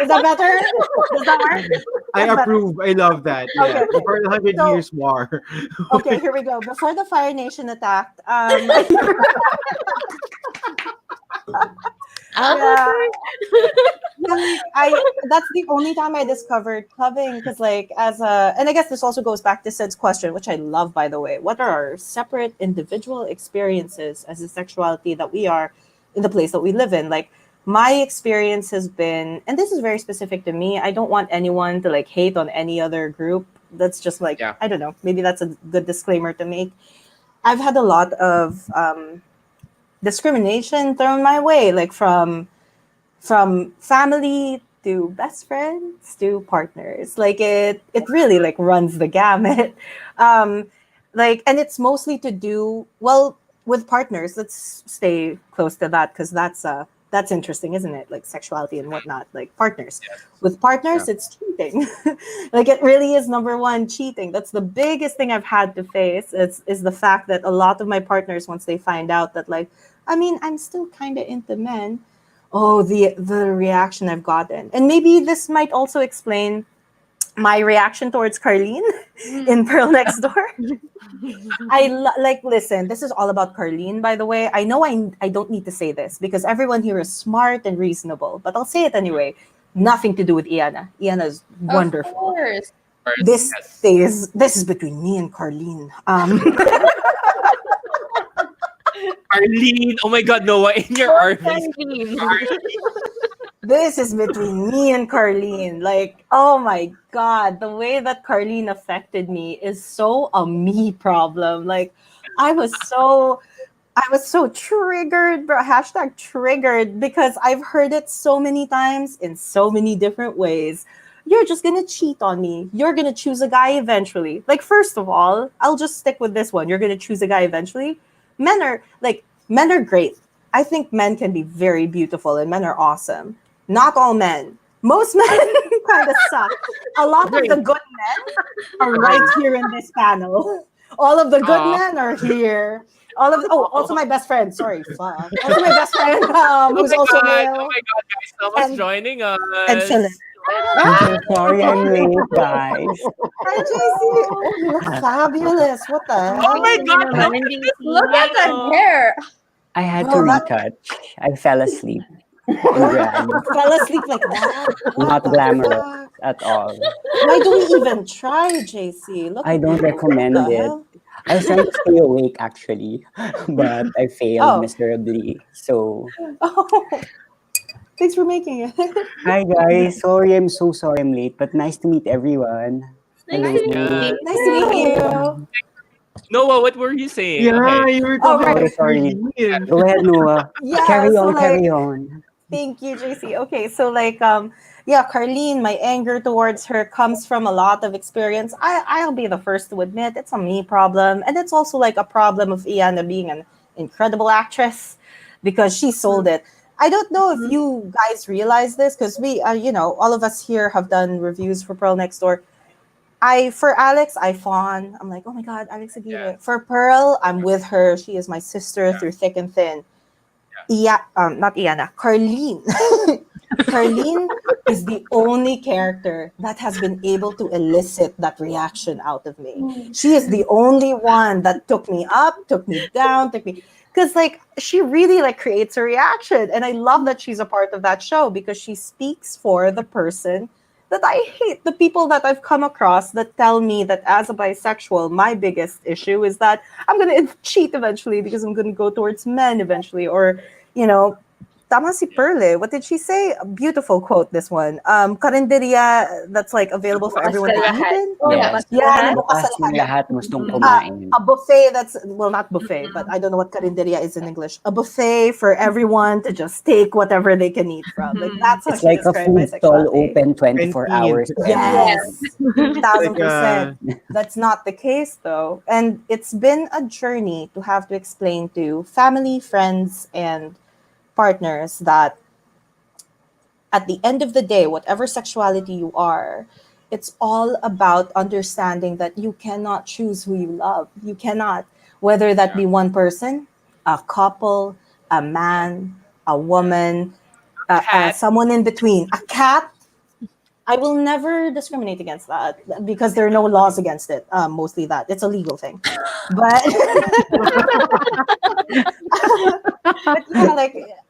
that better? Does that work? I approve. I love that. Yeah. Okay. For the 100 So- Years War. Okay, here we go. Before the Fire Nation attacked, that's the only time I discovered clubbing because and I guess this also goes back to Sid's question, which I love, by the way. What are our separate individual experiences as a sexuality that we are in the place that we live in? Like my experience has been, and this is very specific to me, I don't want anyone to like hate on any other group. That's just like, I don't know, maybe that's a good disclaimer to make. I've had a lot of discrimination thrown my way, like from family to best friends to partners. Like it really like runs the gamut. And it's mostly to do with partners. Let's stay close to that because that's interesting, isn't it? Like sexuality and whatnot, like partners. With partners, it's cheating. Like it really is number one, cheating. That's the biggest thing I've had to face is the fact that a lot of my partners, once they find out that like, I mean, I'm still kind of into men. Oh, the reaction I've gotten. And maybe this might also explain my reaction towards Carlene in Pearl Next Door. Listen, this is all about Carlene, by the way. I know I don't need to say this because everyone here is smart and reasonable, but I'll say it anyway. Nothing to do with Iana. Iana is wonderful. Of course. This is between me and Carlene. Arlene, oh my God, Noah, in your RV. This is between me and Carlene. Like, oh my God, the way that Carlene affected me is so a me problem. Like, I was so triggered, bro. # triggered because I've heard it so many times in so many different ways. you're just gonna cheat on me. You're gonna choose a guy eventually. Like, first of all, I'll just stick with this one. You're gonna choose a guy eventually. Men are great. I think men can be very beautiful and men are awesome. Not all men. Most men kind of suck. A lot of the good men are right here in this panel. All of the good men are here. Also my best friend. Sorry, fuck. Also my best friend, who's also male. Oh my god, guys, someone's joining us. And Philip. I'm so sorry I'm late, guys. Hi, JC. Oh, you look fabulous. What the hell? Oh my god, Look at the hair. I had to retouch. I fell asleep. Fell asleep like that. Not glamorous at all. Why do we even try, JC? Look, I don't recommend what the it. hell? I was trying to stay awake actually, but I failed miserably. So thanks for making it. hi guys, I'm so sorry I'm late, but nice to meet everyone. Nice to meet you. Noah, what were you saying? Yeah, Okay. you were talking about sorry. Carleen. Go ahead, Noah. Yeah, carry so on. Thank you, JC. Okay, so Carleen, my anger towards her comes from a lot of experience. I'll be the first to admit it's a me problem, and it's also like a problem of Iana being an incredible actress because she sold it. I don't know if you guys realize this because we, all of us here have done reviews for Pearl Next Door. For Alex, I fawn. I'm like, oh my God, Alex Aguirre. Yeah. For Pearl, I'm with her. She is my sister through thick and thin. Not Iana, Carleen. Carleen is the only character that has been able to elicit that reaction out of me. She is the only one that took me up, took me down, because she really creates a reaction. And I love that she's a part of that show because she speaks for the person that I hate, the people that I've come across that tell me that as a bisexual, my biggest issue is that I'm going to cheat eventually because I'm going to go towards men eventually. Or, tama si Perle. What did she say? A beautiful quote, this one. Karinderya that's available for everyone to eat in. A buffet that's, well, not buffet, but I don't know what karinderya is in English. A buffet for everyone to just take whatever they can eat from. That's how it's she like a described food stall bisexuality. open 24 hours. Yes, 1000%. That's not the case though. And it's been a journey to have to explain to family, friends, and partners that at the end of the day, whatever sexuality you are, it's all about understanding that you cannot choose who you love. You cannot, whether that be one person, a couple, a man, a woman, someone in between, a cat. I will never discriminate against that because there are no laws against it. Mostly that. It's a legal thing. But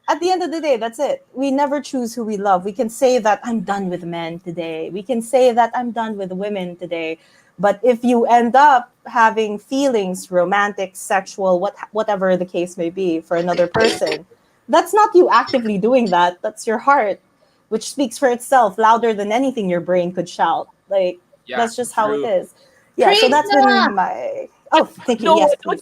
at the end of the day, that's it. We never choose who we love. We can say that I'm done with men today. We can say that I'm done with women today. But if you end up having feelings, romantic, sexual, whatever the case may be for another person, that's not you actively doing that. That's your heart, which speaks for itself louder than anything your brain could shout. That's just how it is. Yeah, so that's been my... Oh, thank you. Yes, please.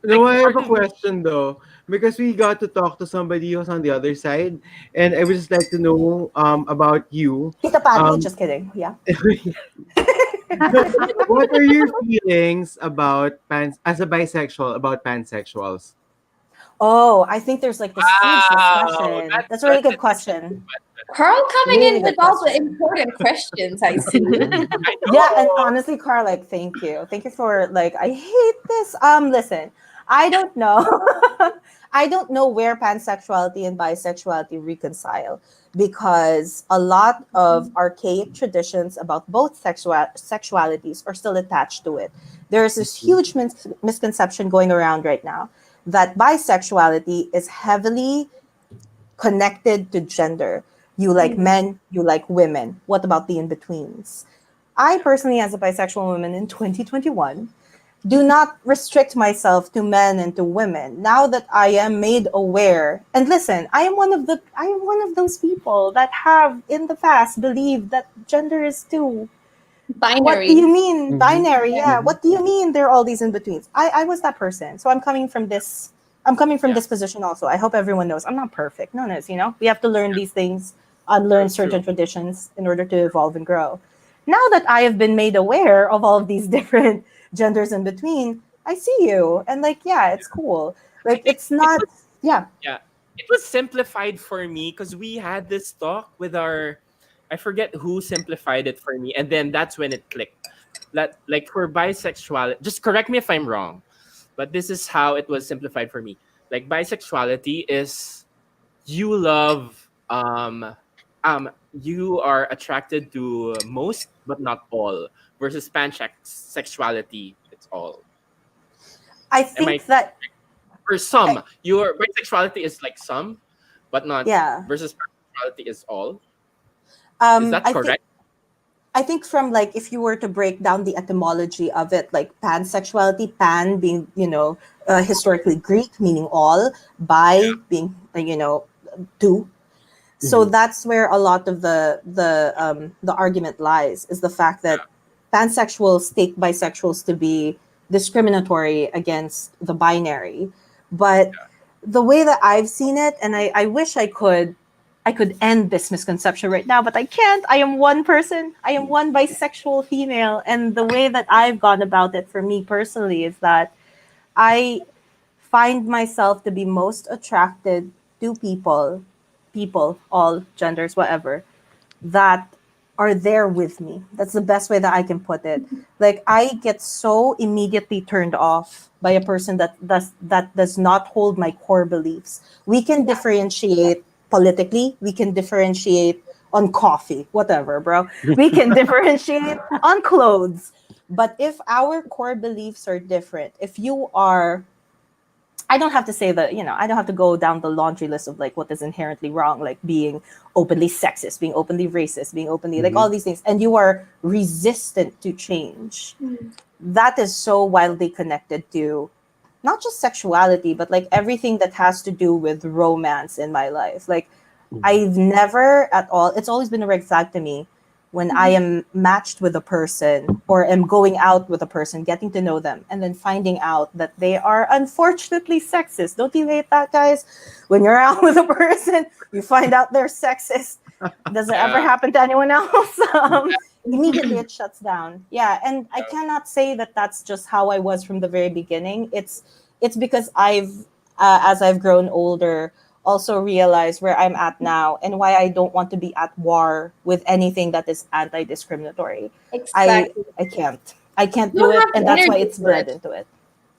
No, I have a question though, because we got to talk to somebody who's on the other side, and I would just like to know about you. Kita Pati, just kidding. Yeah. What are your feelings about as a bisexual about pansexuals? Oh, I think there's this huge discussion. That's a really good question. Carl coming in with all the important questions, I see. Yeah, and honestly, Carl, thank you. Thank you for I hate this. Listen, I don't know. I don't know where pansexuality and bisexuality reconcile because a lot of archaic traditions about both sexualities are still attached to it. There's this huge misconception going around right now that bisexuality is heavily connected to gender. You like men, you like women. What about the in-betweens? I personally, as a bisexual woman in 2021, do not restrict myself to men and to women. Now that I am made aware, and listen, I am one of those people that have in the past believed that gender is too binary. What do you mean binary? Yeah. What do you mean there are all these in-betweens? I was that person. So I'm coming from this position also. I hope everyone knows I'm not perfect. No, we have to learn these things unlearn True, certain true. traditions in order to evolve and grow. Now that I have been made aware of all of these different genders in between, I see you. And like, yeah, it's cool. I Like, think it's it not, was yeah. yeah, it was simplified for me because we had this talk with our I forget who simplified it for me, and then that's when it clicked. That like for bisexuality, just correct me if I'm wrong, but this is how it was simplified for me. Like bisexuality is you love you are attracted to most but not all versus pansexuality it's all. I Am I think that, or some? Your bisexuality is like some, but not yeah. versus pansexuality is all. Is that I think correct? I think from like if you were to break down the etymology of it, like pansexuality, pan being historically Greek, meaning all, bi being two. So that's where a lot of the argument lies, is the fact that pansexuals take bisexuals to be discriminatory against the binary. But the way that I've seen it, and I wish I could end this misconception right now, but I can't. I am one person. I am one bisexual female. And the way that I've gone about it for me personally is that I find myself to be most attracted to people, all genders, whatever, that are there with me. That's the best way that I can put it. Like I get so immediately turned off by a person that does not hold my core beliefs. We can differentiate politically, we can differentiate on coffee, whatever, bro. We can differentiate on clothes. But if our core beliefs are different, if you are I don't have to say that, I don't have to go down the laundry list of like what is inherently wrong, like being openly sexist, being openly racist, being openly like all these things, and you are resistant to change. That is so wildly connected to not just sexuality, but like everything that has to do with romance in my life. Like I've never at all, it's always been a red flag to me when I am matched with a person or am going out with a person, getting to know them, and then finding out that they are unfortunately sexist. Don't you hate that, guys? When you're out with a person, you find out they're sexist. Does it ever Yeah. happen to anyone else? Immediately it shuts down. Yeah, and I cannot say that that's just how I was from the very beginning. It's because as I've grown older, also realize where I'm at now and why I don't want to be at war with anything that is anti-discriminatory. Exactly. I can't. I can't You do don't it, have and the that's why energy it's for bled it. into it.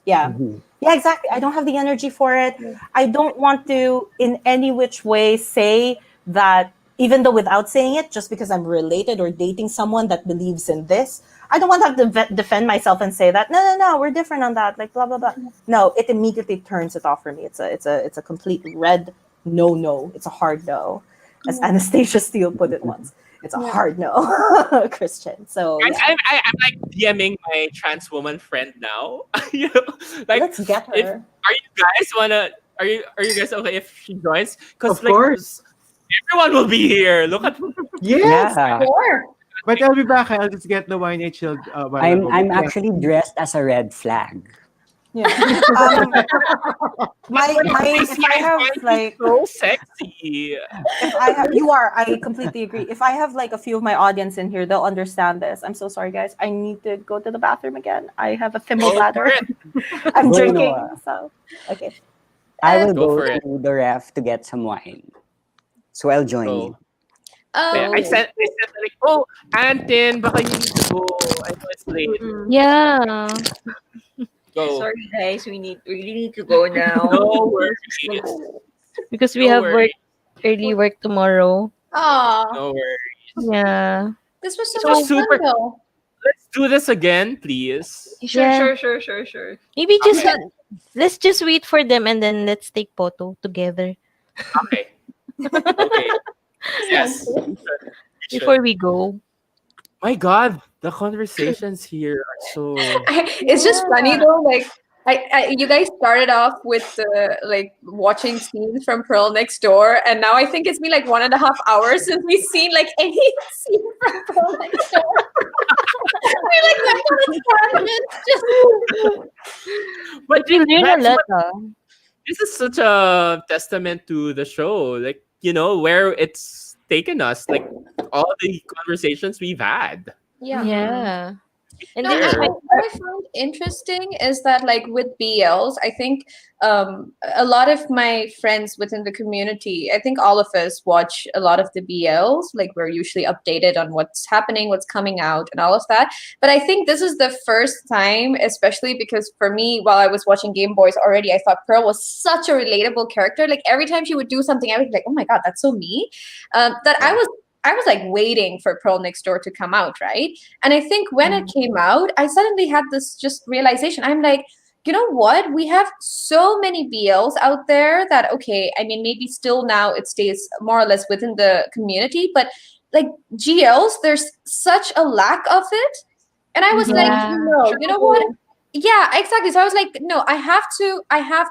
Yeah. Yeah, exactly. I don't have the energy for it. I don't want to in any which way say that, even though without saying it, just because I'm related or dating someone that believes in this, I don't want to have to defend myself and say that no, we're different on that, like blah blah blah. No, it immediately turns it off for me. It's a complete red no. It's a hard no, as Anastasia Steele put it once. It's a hard no, Christian. So Guys, yeah, I'm like DMing my trans woman friend now. you know, like let's get if her. are you guys wanna are you guys okay if she joins? Because Of like course. everyone will be here. Look at Yes. Sure. But I'll be back. I'll just get the wine chilled a while ago. But I'm yeah. actually dressed as a red flag. Yeah. If I have like so sexy. if I have you are I completely agree. If I have like a few of my audience in here, they'll understand this. I'm so sorry, guys. I need to go to the bathroom again. I have a thimble Go for bladder. it. I'm Go, drinking. Noah. So okay. I will Go go for it. to the ref to get some wine. So I'll join you. Go. I Oh. said like, oh, Antin, baka you need to go. I know it's late. Yeah. Go. Sorry guys, we really need to go now. No worries. Because we No have worries. early work tomorrow. Aw, No worries. Yeah. this was so It was much fun super. though. Let's do this again, please. Yeah. Sure. Maybe just Okay. let's just wait for them and then let's take photo together Okay. Okay. Yes. Sounds We should. before we go. My God, the conversations here are so. It's just funny though, like you guys started off with like watching scenes from Pearl Next Door, and now I think it's been like 1.5 hours since we've seen like any scene from Pearl Next Door. We like went on a tangent. But We learn a that's lot. this is such a testament to the show. Like, where it's taken us, like all the conversations we've had. Yeah. And No, this is There. my what I found interesting is that, like, with BLs, I think a lot of my friends within the community, I think all of us watch a lot of the BLs. Like, we're usually updated on what's happening, what's coming out, and all of that. But I think this is the first time, especially because for me, while I was watching Game Boys already, I thought Pearl was such a relatable character. Like, every time she would do something, I would be like, oh my God, that's so me. That I was like waiting for Pearl Next Door to come out, right? And I think when it came out, I suddenly had this just realization. I'm like, you know what? We have so many BLs out there that, okay, I mean, maybe still now it stays more or less within the community, but like GLs, there's such a lack of it. And I was like, Yeah. no, you know what? Yeah, exactly. So I was like, no, I have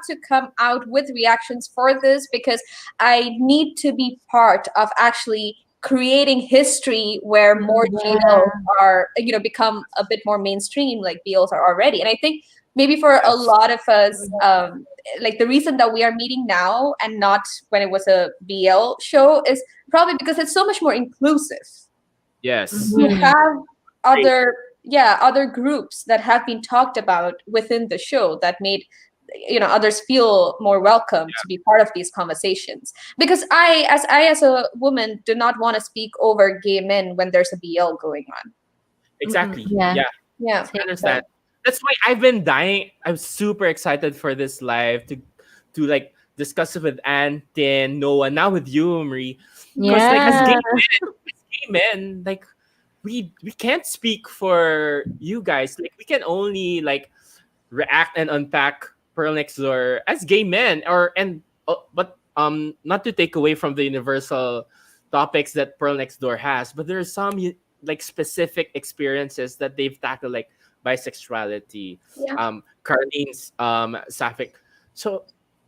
to come out with reactions for this because I need to be part of actually creating history where more GLs are, become a bit more mainstream, like BLs are already. And I think maybe for a lot of us, like the reason that we are meeting now and not when it was a BL show is probably because it's so much more inclusive. Yes. You have other groups that have been talked about within the show that made others feel more welcome to be part of these conversations, because I as a woman do not want to speak over gay men when there's a BL going on. Exactly. Yeah. Yeah. I understand. That's why I've been dying. I'm super excited for this live to like discuss it with Ann, Tin, Noah, now with you, Marie. Because like as gay men, like we can't speak for you guys. Like we can only like react and unpack Pearl Next Door as gay men, but not to take away from the universal topics that Pearl Next Door has, but there are some like specific experiences that they've tackled, like bisexuality, Carlene's sapphic. So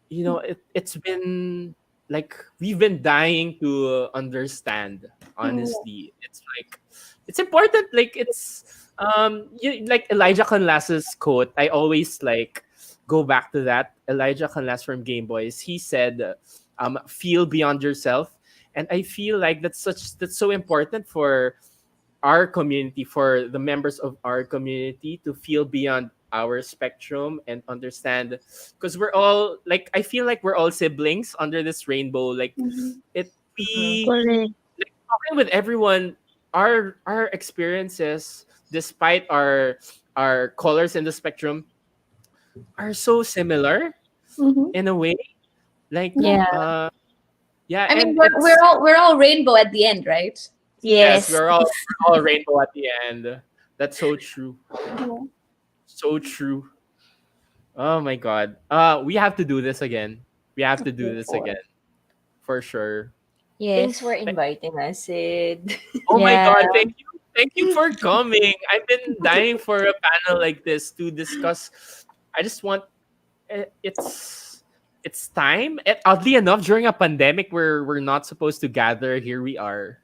it's been like we've been dying to understand. Honestly, it's like it's important. Like it's like Elijah Conlas's quote. I always like go back to that. Elijah Conlas from Game Boys. He said, "Feel beyond yourself," and I feel like that's so important for our community, for the members of our community to feel beyond our spectrum and understand, because we're all like, I feel like we're all siblings under this rainbow. Like it we Correct. like talking with everyone, our experiences, despite our colors in the spectrum, are so similar in a way. Like Yeah. yeah, I mean, and we're all rainbow at the end, right? yes, we're all rainbow at the end. That's so true. So true. Oh my god. We have to do this again. We have to do this again. For sure. Thanks Yes. for inviting us, Sid. Oh my Yeah. god, thank you. Thank you for coming. I've been dying for a panel like this to discuss. I just want it's time. And oddly enough, during a pandemic where we're not supposed to gather, here we are.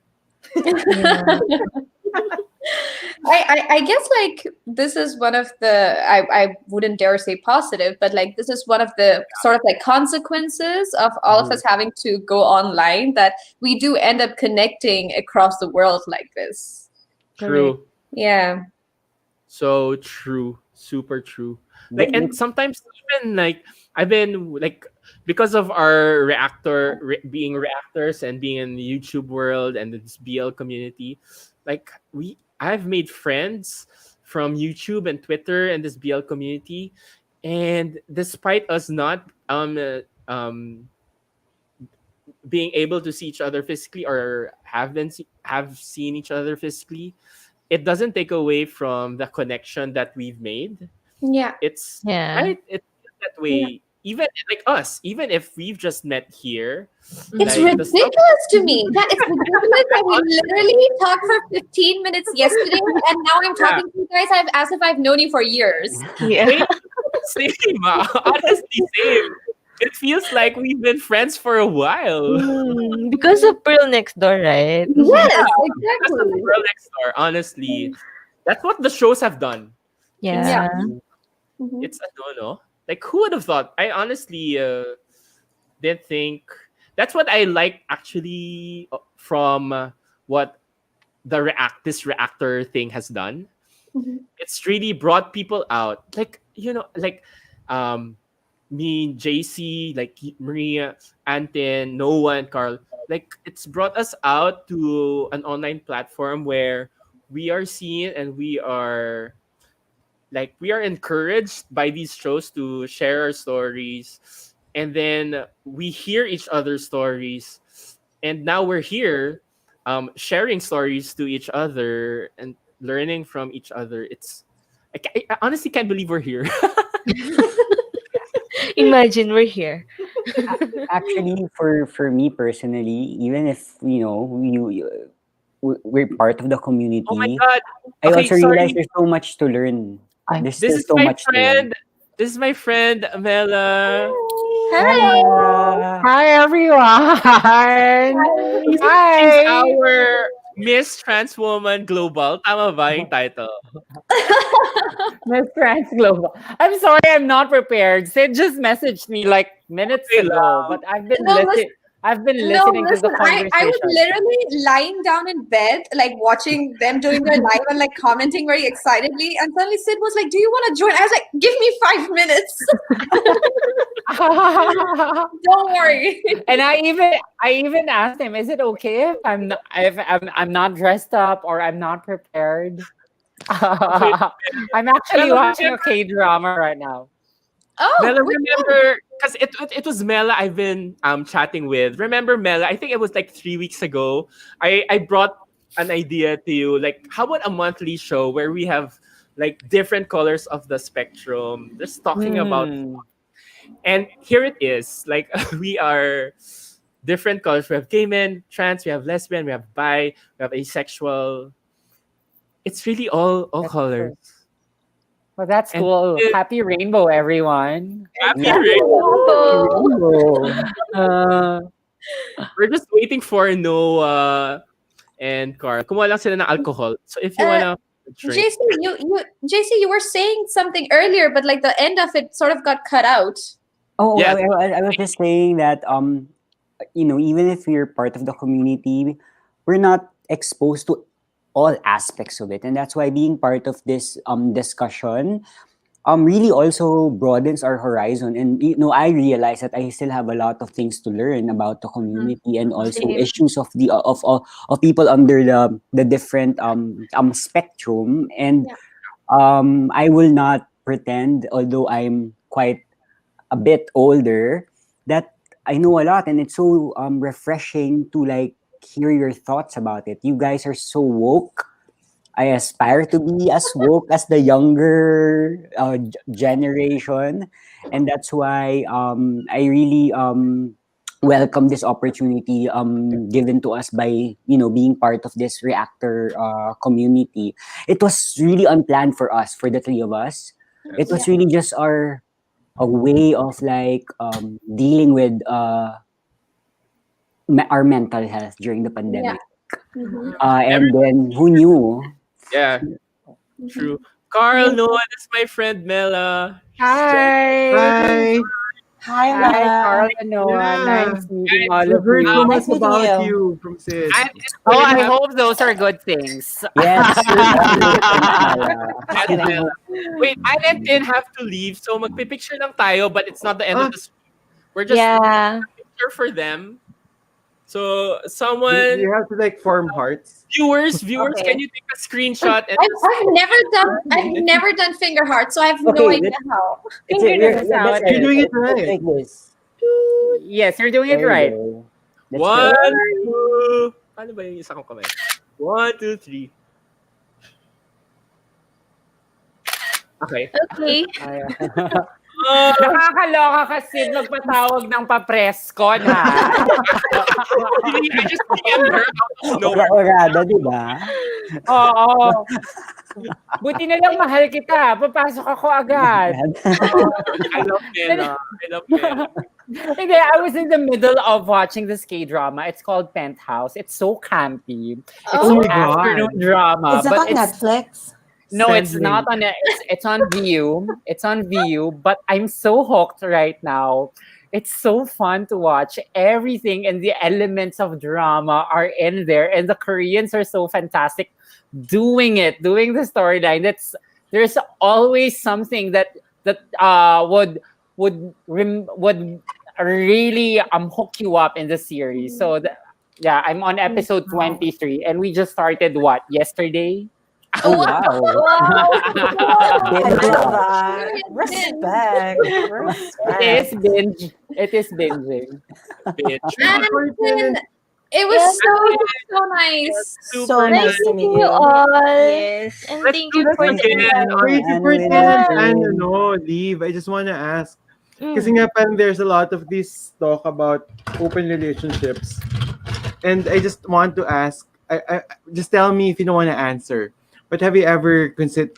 I guess like this is one of the I wouldn't dare say positive, but like this is one of the sort of like consequences of all of us having to go online, that we do end up connecting across the world like this. True. Yeah. So true. Super true. Like, and sometimes even like I've been like, because of our being reactors and being in the YouTube world and this BL community, like I've made friends from YouTube and Twitter and this BL community, and despite us not being able to see each other physically, or have seen each other physically, it doesn't take away from the connection that we've made. Yeah. It's Yeah. right. It's that way. Even like us, even if we've just met here, It's like, ridiculous to me. That it's ridiculous that we literally talked for 15 minutes yesterday, and now I'm talking to you guys as if I've known you for years. Yeah. Same. Honestly, same. It feels like we've been friends for a while. Because of Pearl Next Door, right? Yes, Because of exactly. Girl Next Door, honestly, that's what the shows have done. Yeah. It's a no-no. Like, who would have thought? I honestly didn't think. That's what I like actually from what this reactor thing has done. It's really brought people out, like me, JC, like Maria, Antin, Noah, and Carl. Like it's brought us out to an online platform where we are seen and we are encouraged by these shows to share our stories, and then we hear each other's stories, and now we're here sharing stories to each other and learning from each other. I honestly can't believe we're here. Imagine we're here. Actually, for me personally, even if we're part of the community, Oh my god. I Okay, also realize sorry. there's so much to learn. There's This still is so my much to learn. friend. This is my friend Mela. Hi. Hi, everyone. She's Hi. our Miss Trans Woman Global. Tama ba yung title? Miss Trans Global. I'm sorry, I'm not prepared. Sid just messaged me like minutes Okay ago, lang. but I've been No, listening. I've been No, listening to the listen, I was conversation. literally lying down in bed, like watching them doing their live and like commenting very excitedly. And suddenly Sid was like, "Do you want to join?" I was like, "Give me 5 minutes. Don't worry." And I even asked him, "Is it okay if I'm not dressed up or I'm not prepared?" I'm actually Mela, watching a K-drama right now. Oh, Mela, which one? remember, because it was Mela I've been chatting with. Remember Mela? I think it was like 3 weeks ago. I brought an idea to you. Like, how about a monthly show where we have like different colors of the spectrum, just talking about. And here it is. Like we are different colors. We have gay men, trans, we have lesbian, we have bi, we have asexual. It's really all colors. Well, that's And cool. Happy rainbow, everyone. Happy rainbow. We're just waiting for Noah and Carl. Kumuha lang sila ng alcohol. So if you wanna drink. JC, you were saying something earlier, but like the end of it sort of got cut out. Oh, Yes. I was just saying that even if we're part of the community, we're not exposed to all aspects of it, and that's why being part of this discussion really also broadens our horizon. And I realize that I still have a lot of things to learn about the community and also Same. issues of the of people under the different spectrum. And I will not pretend, although I'm quite a bit older, that I know a lot, and it's so refreshing to like hear your thoughts about it. You guys are so woke. I aspire to be as woke as the younger generation, and that's why I really welcome this opportunity given to us by being part of this reactor community. It was really unplanned for us, for the three of us. It was really just a way of like dealing with our mental health during the pandemic. And then who knew? Yeah, true. Carl, Noah, this is my friend Mela. Hi. Hi, Hi, Mela. Carl and Noah. Nice meeting all We've of heard so you. much meeting about you. you from Sid. Oh, I hope those are good things. Yes. Yes, Mela. Wait, I and Tin have to leave, so magpipicture lang tayo, but it's not the end of the stream. We're just Yeah. picture for them. So Do someone, you have to like form hearts? viewers, Okay. can you take a screenshot? And I've never done finger hearts, so I have no Okay, idea how. Fingers out. You're doing it right. Like this. Yes, you're doing it There you right. go. That's One, correct. two. Paano ba yung isa kong kamay? 1, 2, 3. Okay. Okay. Nakakaloka kasi magpatawag ng papresko na. I just DM her out of nowhere. Ora-orada, di ba? Oo. Buti na lang mahal kita. Papasok ako agad. I love Mela. I love Mela. Hindi, I was in the middle of watching this K-drama. It's called Penthouse. It's so campy. It's Oh an my God. afternoon drama. Is it but on Netflix? No, Send it's not link. on it. It's on View. It's on View, but I'm so hooked right now. it's so fun to watch. Everything and the elements of drama are in there, and the Koreans are so fantastic doing the storyline. There's always something that would really hook you up in the series. So yeah, I'm on episode 23, and we just started yesterday. Oh wow. I Binge love watch. that. Respect. It is binging. Bitch. And it was so nice. So nice to meet you you. all. Yes. And Let's thank do you this for again. Wait, And before Jen and Win. leave, I just want to ask. Kasi Mm. nga parang there's a lot of this talk about open relationships. And I just want to ask, just tell me if you don't want to answer. But have you ever considered,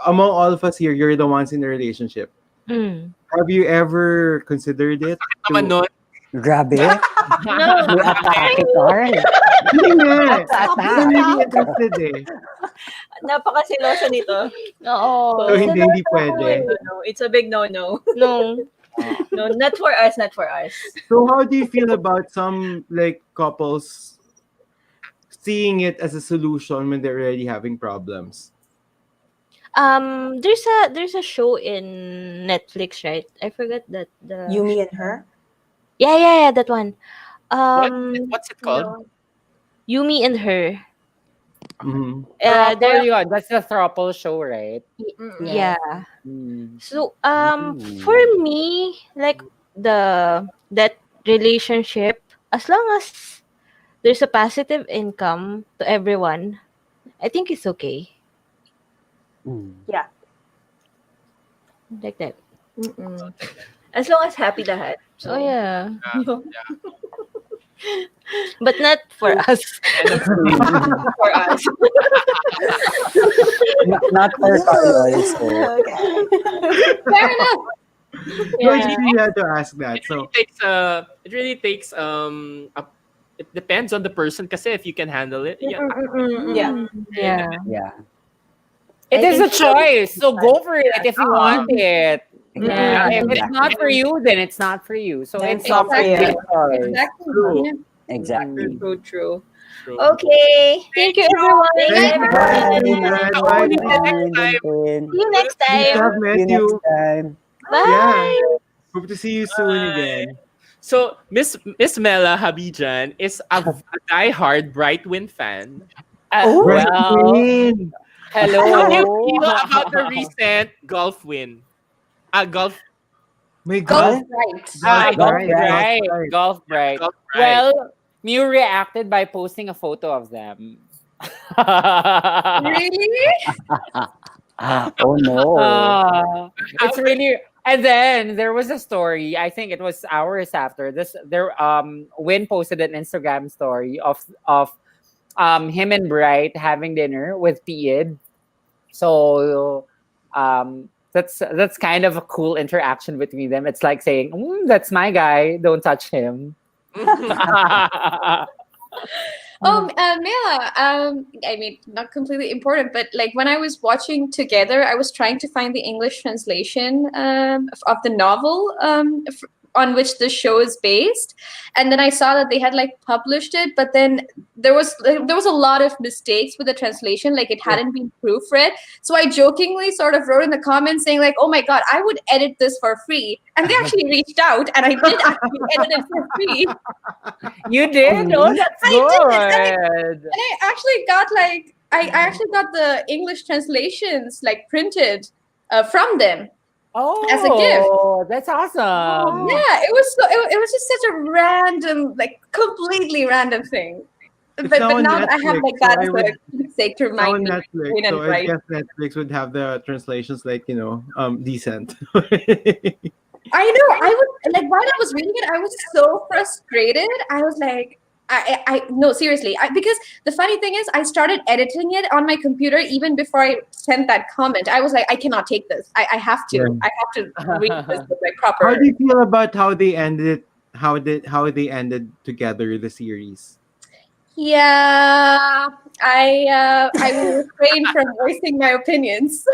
among all of us here, you're the ones in a relationship. Mm. Have you ever considered it? Naman nun. Grabe. No. May atake, Carl. Hindi nga. Stop I'm it. really interested eh. Napakasiloso nito. Oo. So hindi pwede. No, it's a big no-no. No. No, not for us, not for us. So how do you feel about some like couples seeing it as a solution when they're already having problems? There's a show in Netflix, right? I forgot that You, me, and her? Yeah, that one. What's it called? Yumi and Her. Mm-hmm. Throuple yun. That's the throuple show, right? Yeah. Mm. So for me, like that relationship, as long as there's a positive income to everyone, I think it's okay. Yeah. Like that. As long as happy lahat. So yeah. Yeah. But not for us. For us. Not for Carl also. Okay. Fair enough. No, it's really hard to ask that. So It really takes it depends on the person kasi if you can handle it. Yeah. Yeah. Yeah. Yeah. It I is a think so. choice. So go for it if you want it. Yeah. If it's not for you, then it's not for you. So Then it's it's not for you. your choice. Exactly. True. Yeah. Exactly. So true. True. Okay. Thank you, everyone. Thank you, Bye. Bye. See you next We time. have met See you you. next time. Bye. Yeah. Hope to see you soon again. So Miss Mela Habijan is a diehard Brightwin fan. Right Well, win. hello. How do you feel about the recent golf win? Golf My Golf God. right. Golf Right, Bright. right. Golf Bright. Golf Bright. Well, Mew reacted by posting a photo of them. Really? Oh no. It's really, and then there was a story, I think it was hours after this, Win posted an Instagram story of him and Bright having dinner with Pied. So that's kind of a cool interaction between them. It's like saying, that's my guy, don't touch him. Mela, I mean, not completely important, but like when I was watching together, I was trying to find the English translation of the novel on which the show is based, and then I saw that they had like published it, but then there was a lot of mistakes with the translation, like it hadn't been proofread. So I jokingly sort of wrote in the comments saying like, "Oh my god, I would edit this for free," and they actually reached out, and I did actually edit it for free. You did? Oh, that's I good. And I actually got like I actually got the English translations like printed from them as a gift. Oh, that's awesome. Yeah, it was just such a random, like completely random thing. It's But now on now I have Netflix, like so that I as would- a keepsake to It's on remind me. Netflix, Win and so I Bright. guess Netflix would have the translations like, decent. I know. I was like, while I was reading it, I was so frustrated. I was like, I no, seriously. Because the funny thing is, I started editing it on my computer even before I sent that comment. I was like, I cannot take this. I have to. Yeah. I have to read this with like proper. How do you feel about how they ended how they ended together the series? Yeah, I will refrain from voicing my opinions.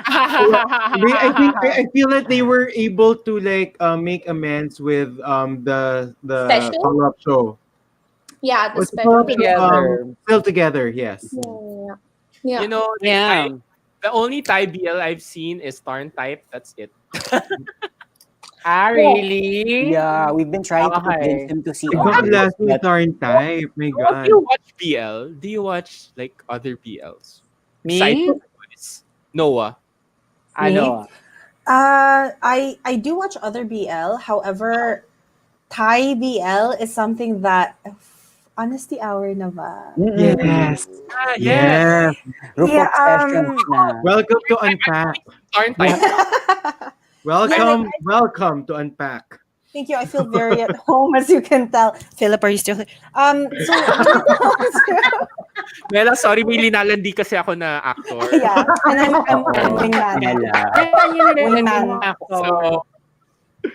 I feel that they were able to like make amends with the Special? follow-up show. Yeah, the What's the special. follow-up show? Together. Still Together, yes. Yeah. You know, like, Yeah. the only Thai BL I've seen is Tarn Type. That's it. Ah, really? Yeah, we've been trying to convince Okay. him to see Iba ang others, last ni but Tarn Type. My So, if God. you watch BL, do you watch like other BLs? Besides Me? boys? Noah. Ano? I do watch other BL. However, Thai BL is something that honesty hour na ba? Yes. Ah, Yes. RuPaul Yeah, sessions na. Welcome to Unpack. Tarn Type. Welcome to Unpack. Thank you. I feel very at home, as you can tell. Philip, are you still here? So when it comes to Mela, sorry, may linalandi kasi ako na actor. yeah, and I'm Oo, wingman. Mela. Nasaan yung nilalandi Wingman. mong actor? So,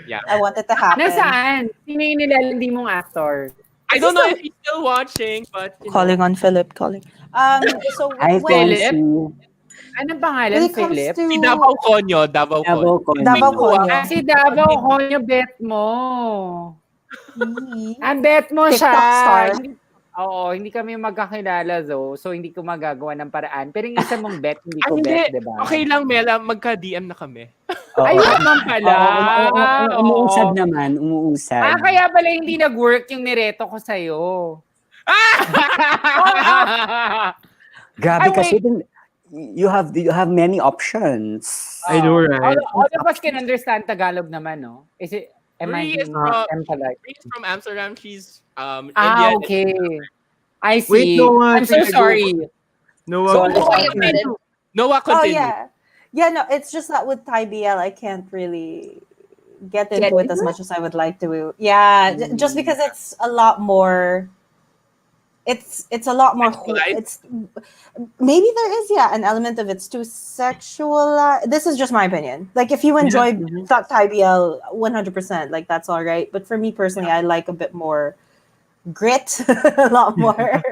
yeah. I want it to happen. Nasaan? Sino yung nilalandi mong actor? I don't know if he's still watching, but you know. Calling on Philip, calling. So Hi, when Philip? Fancy. Anong pangalan, when it comes Philip? to Si Davao Conyo, Davao Conyo. Davao Conyo. Davao Conyo, Ah, si Davao Konyo, bet mo. Ang bet mo siya. TikTok star. Oo, hindi kami magkakilala though. So, hindi ko magagawa ng paraan. Pero yung isa mong bet, hindi Ah, ko hindi. bet, diba? Okay lang, Mela. Magka-DM na kami. Oo. Ayun naman pala. Umuusad Oo. naman, umuusad. Ah, kaya pala hindi nag-work yung nireto ko sa'yo. Grabe Ay, kasi wait. din, you have many options. I know, right? All of us can understand Tagalog naman, no? Is it, am I Bree is being polite? from Amsterdam. She's Ah, Indian. okay. I see. Wait, Noah, I'm so sige, go. sorry. Noah, So, Noah, Oh continue. yeah. No, it's just that with Thai BL, I can't really get into it as much as I would like to. Yeah, just because it's a lot more. It's a lot more. It's maybe there is an element of it's too sexual. This is just my opinion. Like if you enjoy Thai BL 100%, like that's all right. But for me personally, I like a bit more grit, a lot more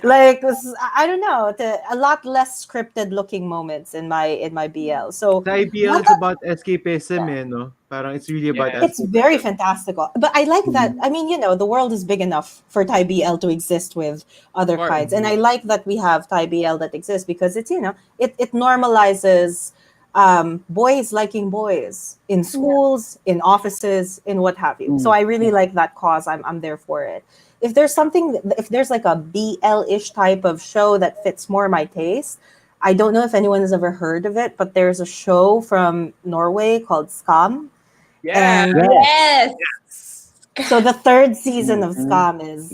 like I don't know, a lot less scripted looking moments in my BL. So Thai BL is about escapism, no? Parang it's really about it's escapism. very fantastical. But I like that. I mean, the world is big enough for Thai BL to exist with other Sure. kinds. And I like that we have Thai BL that exists because it's, it normalizes boys liking boys in schools, in offices, in what have you. So I really like that cause. I'm there for it. If there's like a BL-ish type of show that fits more my taste, I don't know if anyone has ever heard of it, but there's a show from Norway called Skam. Yeah. And Yes. so the third season of Skam is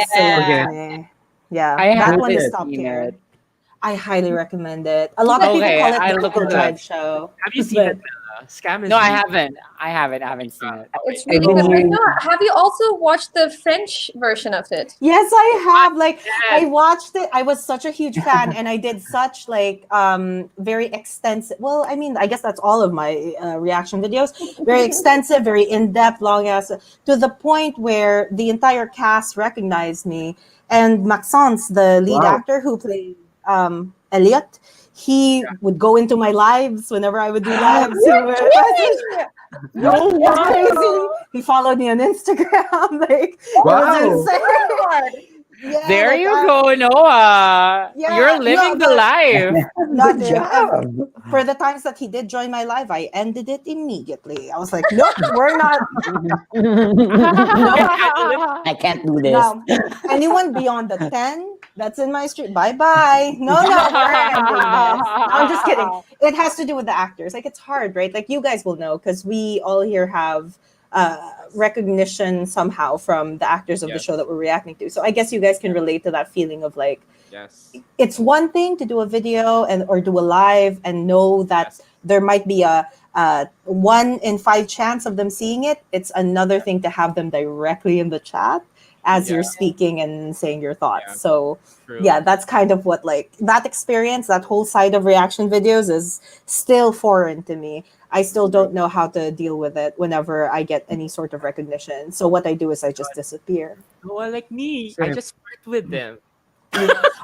excellent. Yeah, I that one is haven't top seen tier. it. I highly recommend it. A lot of people Okay, call it I'll the look Uncle into Drive it. show. Have you seen it, Mela? Scam is No, I really- haven't. I haven't seen it. It's really good. Right now, have you also watched the French version of it? Yes, I have. Like I watched it. I was such a huge fan, and I did such like very extensive. Well, I mean, I guess that's all of my reaction videos. Very extensive, very in depth, long ass, to the point where the entire cast recognized me. And Maxence, the lead actor who played Elliot, he would go into my lives whenever I would do lives. He would message. No It's crazy. He followed me on Instagram. Like it was insane. Yeah, There like, you go, Noah. yeah, You're living no, the life. Not for the times that he did join my live, I ended it immediately. I was like, nope, we're not. I can't do this. No. Anyone beyond the 10 that's in my street, bye-bye. No, we're ending this. No, I'm just kidding. It has to do with the actors. Like, it's hard, right? Like, you guys will know because we all here have recognition somehow from the actors of the show that we're reacting to. So I guess you guys can relate to that feeling of like, it's one thing to do a video or do a live and know that there might be a 1 in 5 chance of them seeing it. It's another thing to have them directly in the chat as you're speaking and saying your thoughts. So that's kind of what, like, that experience, that whole side of reaction videos is still foreign to me. I still don't know how to deal with it whenever I get any sort of recognition. So what I do is I just disappear. Well, like me, I just flirt with them.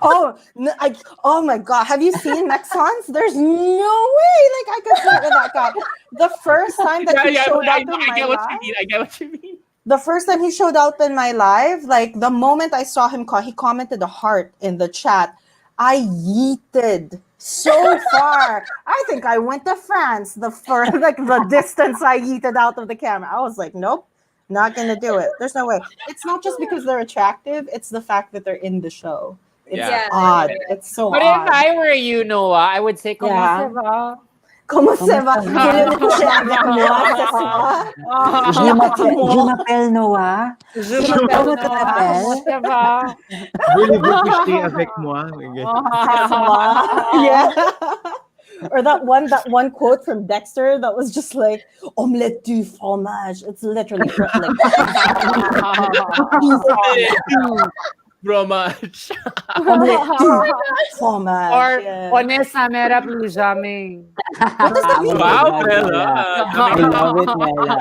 Oh my god, have you seen Mexons? There's no way like I could flirt with that guy. The first time that he showed up in my I get what you life, mean. I get what you mean. the first time he showed up in my live, like the moment I saw him he commented a heart in the chat. I yeeted so far. I think I went to France. Like the distance I yeeted out of the camera. I was like, nope, not gonna do it. There's no way. It's not just because they're attractive, it's the fact that they're in the show. It's odd. It's so But odd. if I were you, Noah, I would say, "Comment Yeah. ça va?" Comment ça va? Voulez-vous coucher avec moi ce soir? Je m'appelle Noah. Je m'appelle Noah. Comment ça va? Voulez-vous coucher avec moi? Yeah. Or that one quote from Dexter that was just like omelette du fromage. It's literally like Fromage. omelette du fromage. Or, yeah. on est sa mère plus jamais. What does that mean? Wow, Mela. I love it, Mela.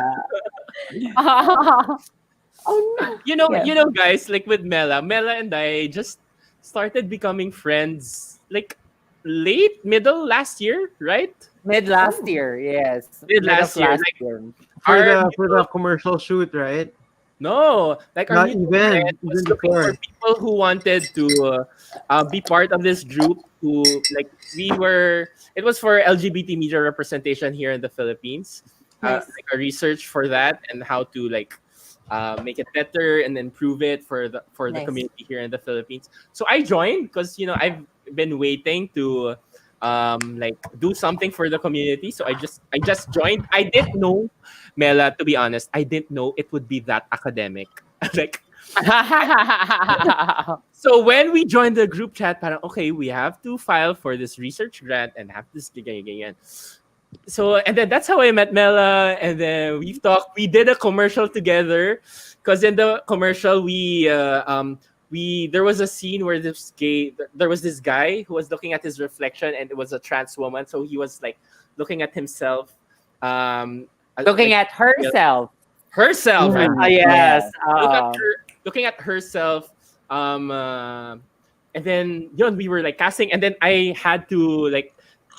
Oh no. You know, Yeah. guys, like with Mela and I just started becoming friends like middle last year, right? Mid last year, yes. Mid last year, like, For the commercial shoot, right? No, like our Not mutual even friend was looking before. for people who wanted to be part of this group. Who like it was for LGBT media representation here in the Philippines. Nice. Like a research for that and how to like make it better and improve it for the Nice. community here in the Philippines. So I joined because I've been waiting to like do something for the community. So I just joined. I didn't know, Mela, to be honest, I didn't know it would be that academic. Like so when we joined the group chat, parang okay, we have to file for this research grant and have this ganyan. So and then that's how I met Mela, and then we've talked. We did a commercial together, because in the commercial there was a scene where there was this guy who was looking at his reflection, and it was a trans woman. So he was like looking at himself, Looking at herself. herself, right? Yes. Looking at herself, and then we were like casting, and then I had to like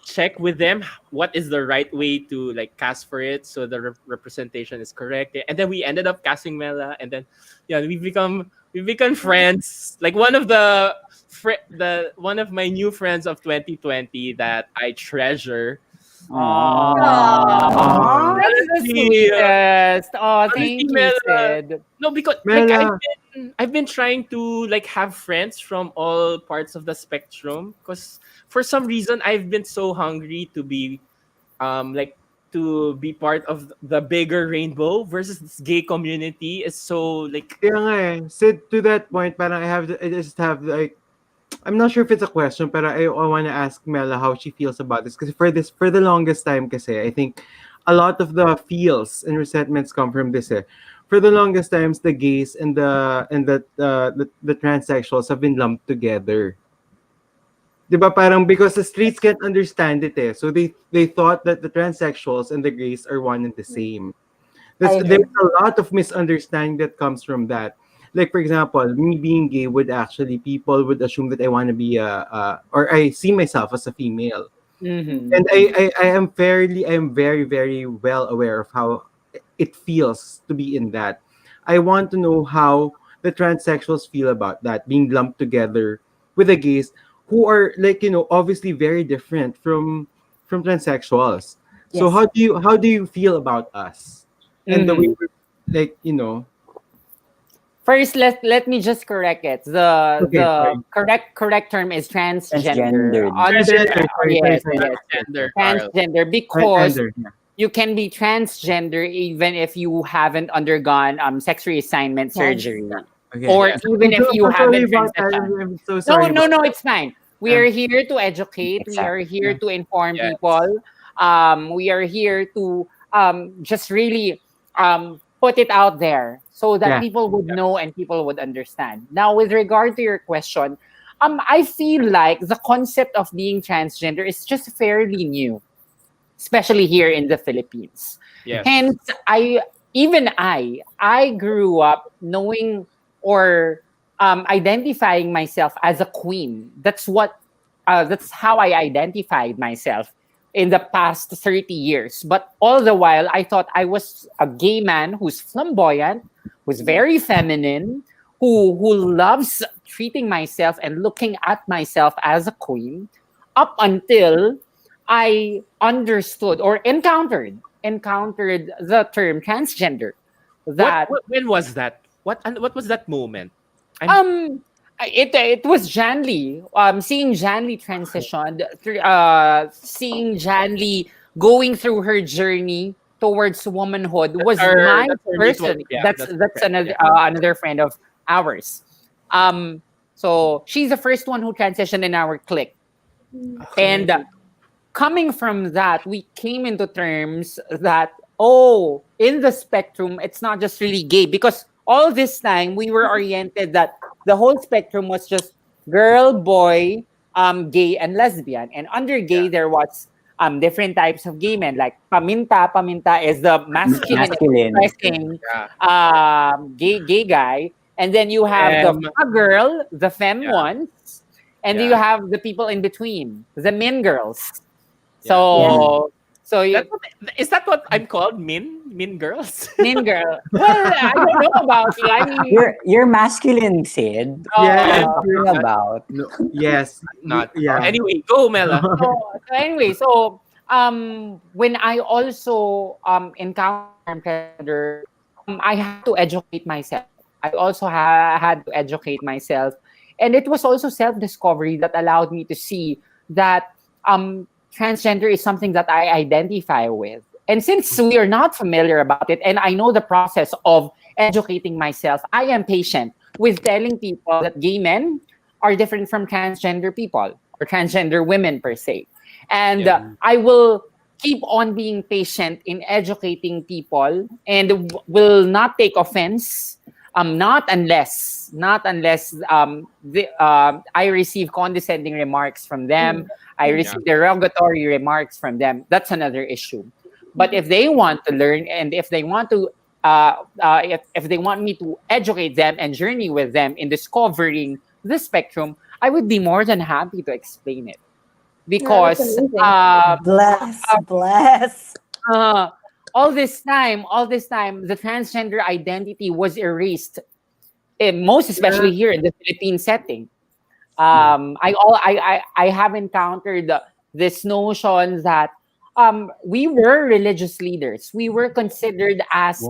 check with them what is the right way to like cast for it so the representation is correct, and then we ended up casting Mela, and then we've become friends. Like one of one of my new friends of 2020 that I treasure. Aww. That's the Honestly, sweetest. Oh, thank you, Mela. Sid. No, because like Mela. I've been trying to like have friends from all parts of the spectrum, because for some reason I've been so hungry to be like to be part of the bigger rainbow versus this gay community is so like Kaya nga eh. Sid, to that point, parang I just have like, I'm not sure if it's a question, but I want to ask Mela how she feels about this. Because for the longest time, kasi I think a lot of the feels and resentments come from this. For the longest times, the gays and the transsexuals have been lumped together. Diba, parang because the streets can't understand it, so they thought that the transsexuals and the gays are one and the same. There's a lot of misunderstanding that comes from that. Like, for example, me being gay people would assume that I want to be or I see myself as a female. Mm-hmm. And I am very, very well aware of how it feels to be in that. I want to know how the transsexuals feel about that, being lumped together with the gays, who are like, obviously very different from transsexuals. So Yes. how do you feel about us? And the way we're, like, First, let me just correct it. The correct term is transgender. Transgender, because you can be transgender even if you haven't undergone sex reassignment surgery, or even if you haven't transitioned. I'm so sorry. No, it's fine. We are here to educate. We are here to inform people. We are here to just really put it out there so that people would know and people would understand. Now, with regard to your question, I feel like the concept of being transgender is just fairly new, especially here in the Philippines. Yes. Hence, I grew up knowing or identifying myself as a queen. That's how I identified myself in the past 30 years. But all the while, I thought I was a gay man who's flamboyant, who's very feminine, who loves treating myself and looking at myself as a queen, up until I understood or encountered the term transgender. That when was that? What was that moment? it was Janly. Seeing Janly transition, seeing Janly going through her journey towards womanhood was my person. That's another friend of ours. So she's the first one who transitioned in our clique, and coming from that, we came into terms that in the spectrum, it's not just really gay, because all this time we were oriented that the whole spectrum was just girl, boy, gay, and lesbian. And under gay, there was different types of gay men. Like paminta. Paminta is the masculine expressing gay guy. And then you have the girl, the femme ones. And you have the people in between, the min girls. So is that what I'm called? Min girls? Min girl. Well, I don't know about you. I mean, you're masculine, Sid. Yes. About. No, yes. Not. Yeah. Anyway, go, Mela. So when I also encountered transgender, I had to educate myself. I also had to educate myself. And it was also self-discovery that allowed me to see that transgender is something that I identify with. And since we are not familiar about it, and I know the process of educating myself, I am patient with telling people that gay men are different from transgender people or transgender women per se. And I will keep on being patient in educating people and will not take offense. Not unless I receive condescending remarks from them, I receive derogatory remarks from them. That's another issue. But if they want to learn, and if they want to, if they want me to educate them and journey with them in discovering the spectrum, I would be more than happy to explain it. Because bless. all this time, the transgender identity was erased, most especially here in the Philippine setting. I have encountered this notion that we were religious leaders. We were considered as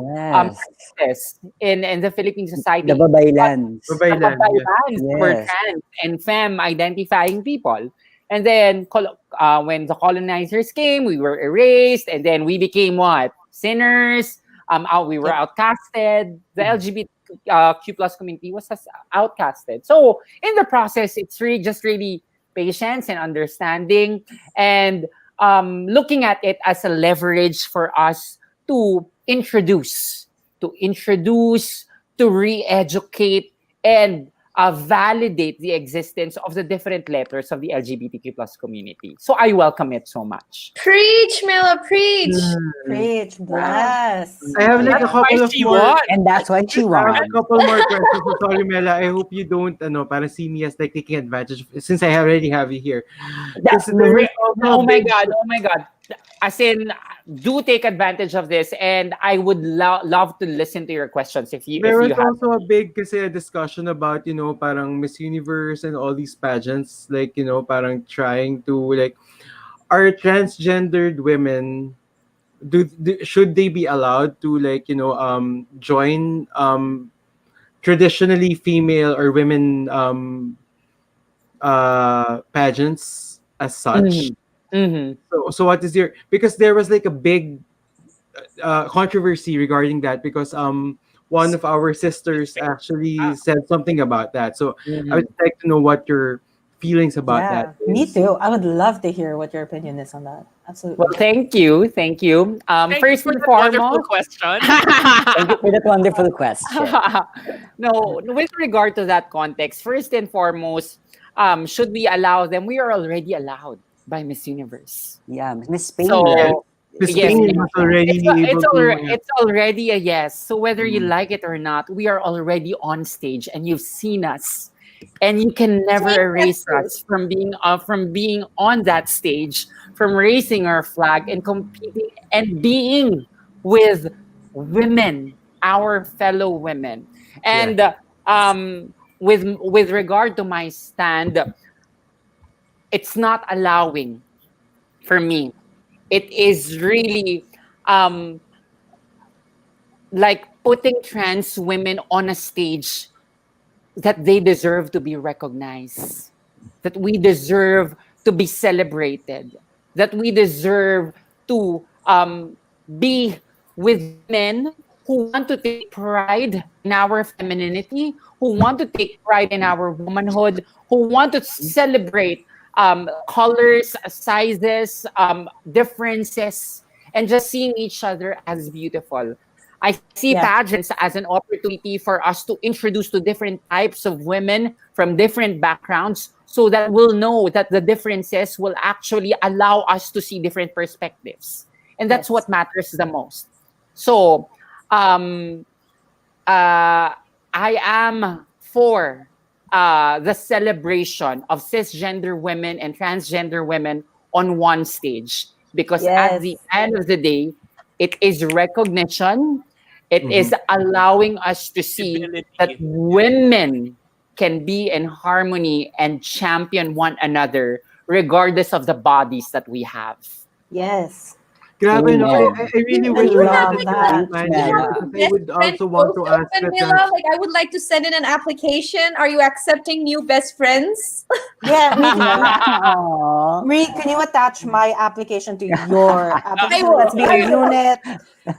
in the Philippine society. The babaylans. Were trans and femme identifying people. And then when the colonizers came, we were erased, and then we became what? Sinners. We were outcasted. The LGBTQ plus community was outcasted. So in the process, it's really patience and understanding, and looking at it as a leverage for us to introduce, to re-educate, and validate the existence of the different letters of the LGBTQ plus community. So I welcome it so much. Preach, Mela, preach. Preach, bless. I have like a couple of more. And that's why she won. I have a couple more questions. So sorry, Mela. I hope you don't para see me as like taking advantage since I already have you here. Oh my God. As in, do take advantage of this, and I would love to listen to your questions if you was have. also a big discussion about, parang Miss Universe and all these pageants, like, parang trying to, like, are transgendered women, should they be allowed to, like, join traditionally female or women pageants as such? So what is your, because there was like a big controversy regarding that, because one of our sisters actually said something about that. So I would like to know what your feelings about that is. Me too. I would love to hear what your opinion is on that. Absolutely. Well, thank you. First and foremost, question. Thank you for that wonderful question. No, with regard to that context, first and foremost, should we allow them? We are already allowed by Miss Universe. Yeah, Miss Spain. So, Yes, Spain was already able to. it's already a yes. So whether you Mm. like it or not, we are already on stage, and you've seen us, and you can never erase us from being on that stage, from raising our flag and competing and being with women, our fellow women. Yeah. And with regard to my stand, it's not allowing for me. It is really um like putting trans women on a stage that they deserve to be recognized, that we deserve to be celebrated, that we deserve to be with men who want to take pride in our femininity, who want to take pride in our womanhood, who want to celebrate colors, sizes, differences, and just seeing each other as beautiful. I see Yeah. pageants as an opportunity for us to introduce to different types of women from different backgrounds so that we'll know that the differences will actually allow us to see different perspectives. And that's Yes. what matters the most. So, um, I am for the celebration of cisgender women and transgender women on one stage because at Yes. the end of the day, it is recognition. It Mhm. is allowing us to see that Visibility. women can be in harmony and champion one another regardless of the bodies that we have. Yes. Grabe, no? Amen. I really Do wish you we have had Love a like that. trans Thanks, man do you here have Mela. a because I best would friend also want post to ask open, the Mila? trans. Like I would like to send in an application. Are you accepting new best friends? Yeah, me too. Aw. Marie, can you attach my application to your I application? Let's will. be a I will. unit.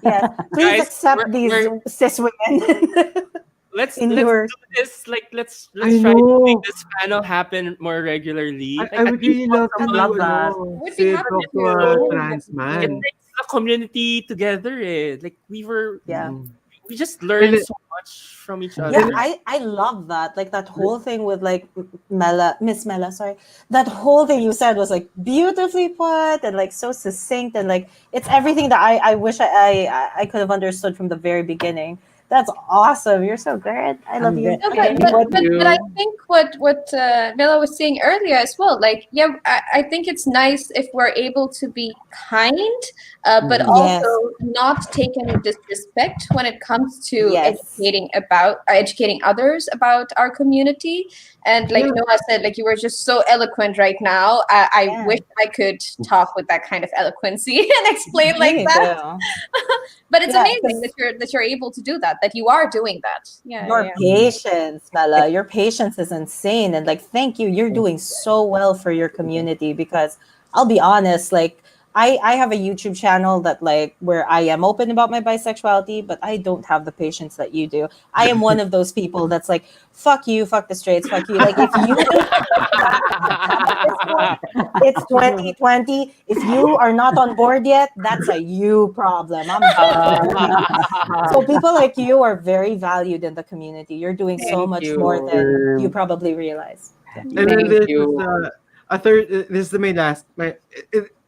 Yes. Please Guys, accept these we're cis women in let's your. do this. Like let's I try to make know. this panel happen more regularly. I Like at would least really once love a to month. do, Love that. Would be Sid happy talk to a to. trans It man. brings the community together. Like Yeah. we just And learn it, so much from each Yeah, and other. I love that. Like that whole thing with like Mela, Miss Mela, sorry. That whole thing you said was like beautifully put and like so succinct and like it's everything that I wish I could have understood from the very beginning. That's awesome. You're so good. I love you. No, Okay. but I think what Mela was saying earlier as well. Like, yeah, I think it's nice if we're able to be kind, but Mhm. Yes. also not take any disrespect when it comes to Yes. educating others about our community. And like yeah, Noah said, like you were just so eloquent right now. I Yeah. wish I could talk with that kind of eloquency and explain like Me that. too. But it's Yeah, amazing because that you're able to do that. That you are doing that. Yeah, yeah, your yeah. patience, Mela, your patience is insane. And like, thank you. You're doing so well for your community because I'll be honest, like, I have a YouTube channel that like where I am open about my bisexuality, but I don't have the patience that you do. I am one of those people that's like, fuck you, fuck the straights, fuck you. Like if you it's 2020. If you are not on board yet, that's a you problem. I'm done. So people like you are very valued in the community. You're doing so Thank much more than you you. probably realize. Yeah. and then Thank this is you. a third. This is my last.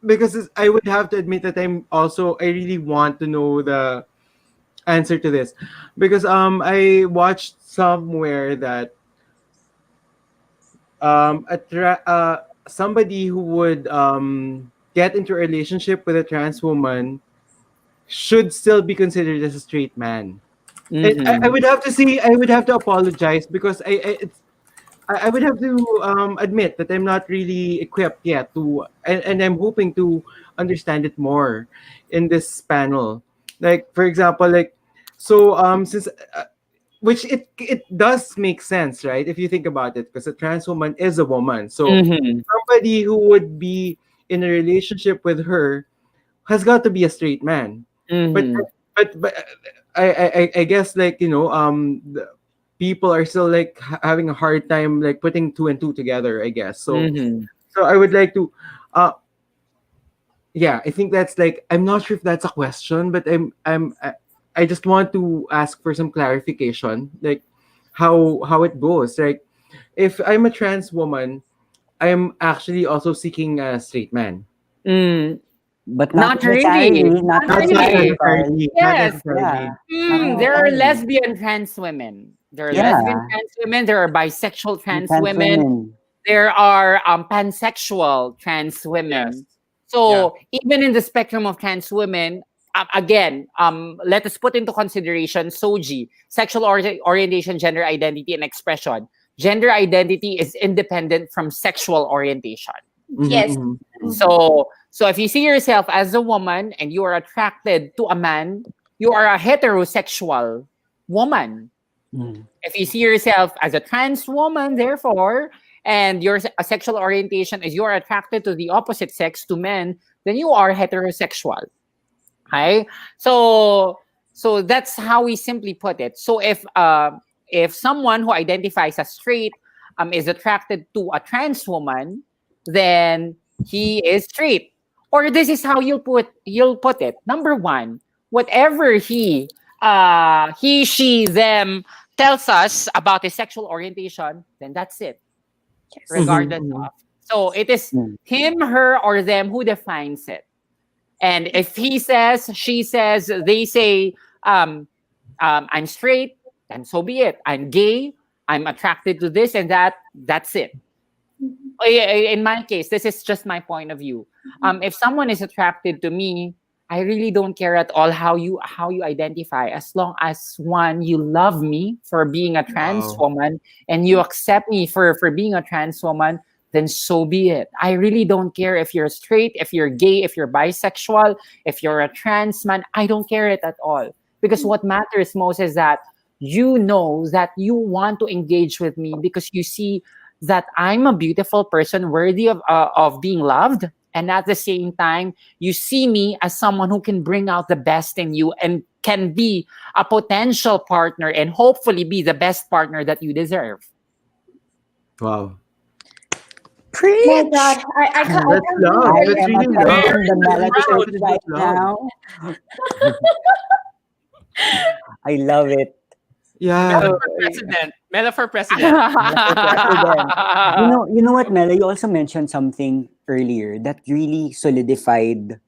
Because I would have to admit that I really want to know the answer to this because I watched somewhere that somebody who would get into a relationship with a trans woman should still be considered as a straight man. I Mhm. would have to see. I would have to apologize because I would have to admit that I'm not really equipped yet and I'm hoping to understand it more in this panel. Like for example, like so since which it does make sense, right? If you think about it, because a trans woman is a woman, so Mhm. somebody who would be in a relationship with her has got to be a straight man. But Mhm. but I guess like people are still like having a hard time like putting two and two together. I guess so. Mhm. So I would like to, uh, yeah, I think that's like I'm not sure if that's a question, but I just want to ask for some clarification, like how it goes. Like if I'm a trans woman, I'm actually also seeking a straight man. Mm. But Not not really. necessarily. Not Not really. necessarily. Not Yes. necessarily. Not There are necessarily. lesbian trans women. There are Yeah. lesbian trans women. There are bisexual trans Trans women. women. There are pansexual trans women. Yes. So even in the spectrum of trans women, again, let us put into consideration SOGIE, sexual orientation, gender identity, and expression. Gender identity is independent from sexual orientation. Yes. So if you see yourself as a woman and you are attracted to a man, you are a heterosexual woman. If you see yourself as a trans woman, therefore, and your sexual orientation is you are attracted to the opposite sex, to men, then you are heterosexual. Okay? So that's how we simply put it. So if someone who identifies as straight is attracted to a trans woman, then he is straight. Or this is how you'll put it. Number one, whatever he, she, them tells us about his sexual orientation, then that's it. Regardless of. So it is him, her, or them who defines it. And if he says, she says, they say, I'm straight, then so be it. I'm gay, I'm attracted to this and that, that's it. In my case, this is just my point of view. If someone is attracted to me, I really don't care at all how you identify, as long as one, you love me for being a trans woman and you accept me for being a trans woman, then so be it. I really don't care if you're straight, if you're gay, if you're bisexual, if you're a trans man. I don't care it at all. Because what matters most is that you know that you want to engage with me because you see that I'm a beautiful person worthy of being loved. And at the same time, you see me as someone who can bring out the best in you and can be a potential partner and hopefully be the best partner that you deserve. Wow. Oh my God, I can't. That's love. I That's am really attending the Mela love. church right now. I love it. Yeah. Mela for president. Mela for president. You know what, Mela? You also mentioned something earlier that really solidified.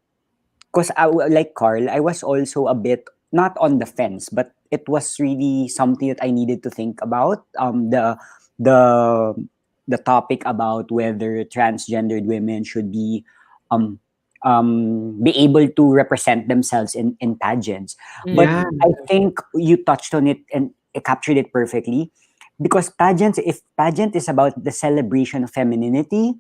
Because like Carl, I was also a bit not on the fence, but it was really something that I needed to think about. The topic about whether transgendered women should be able to represent themselves in pageants. But Yeah. I think you touched on it and it captured it perfectly. Because if pageant is about the celebration of femininity,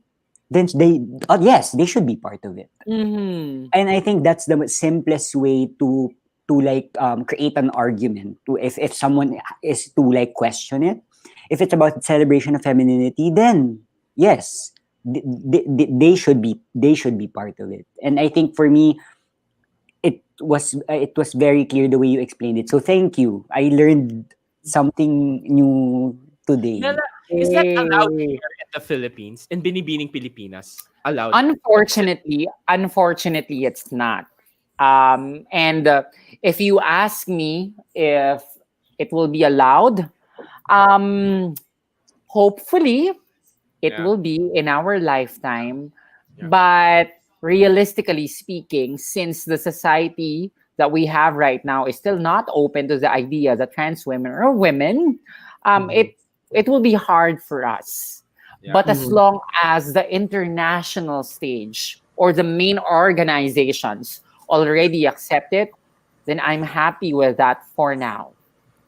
then they should be part of it. Mm-hmm. And I think that's the simplest way to create an argument to if someone is to question it. If it's about celebration of femininity, then yes, they should be part of it. And I think for me, it was very clear the way you explained it. So thank you. I learned something new today. Mela, is that allowed here in the Philippines? In Binibining Pilipinas? Allowed? Unfortunately, it's not. And if you ask me if it will be allowed, hopefully it will be in our lifetime. But realistically speaking, since the society that we have right now is still not open to the idea that trans women are women, it will be hard for us. But as long as the international stage or the main organizations already accept it, then I'm happy with that for now.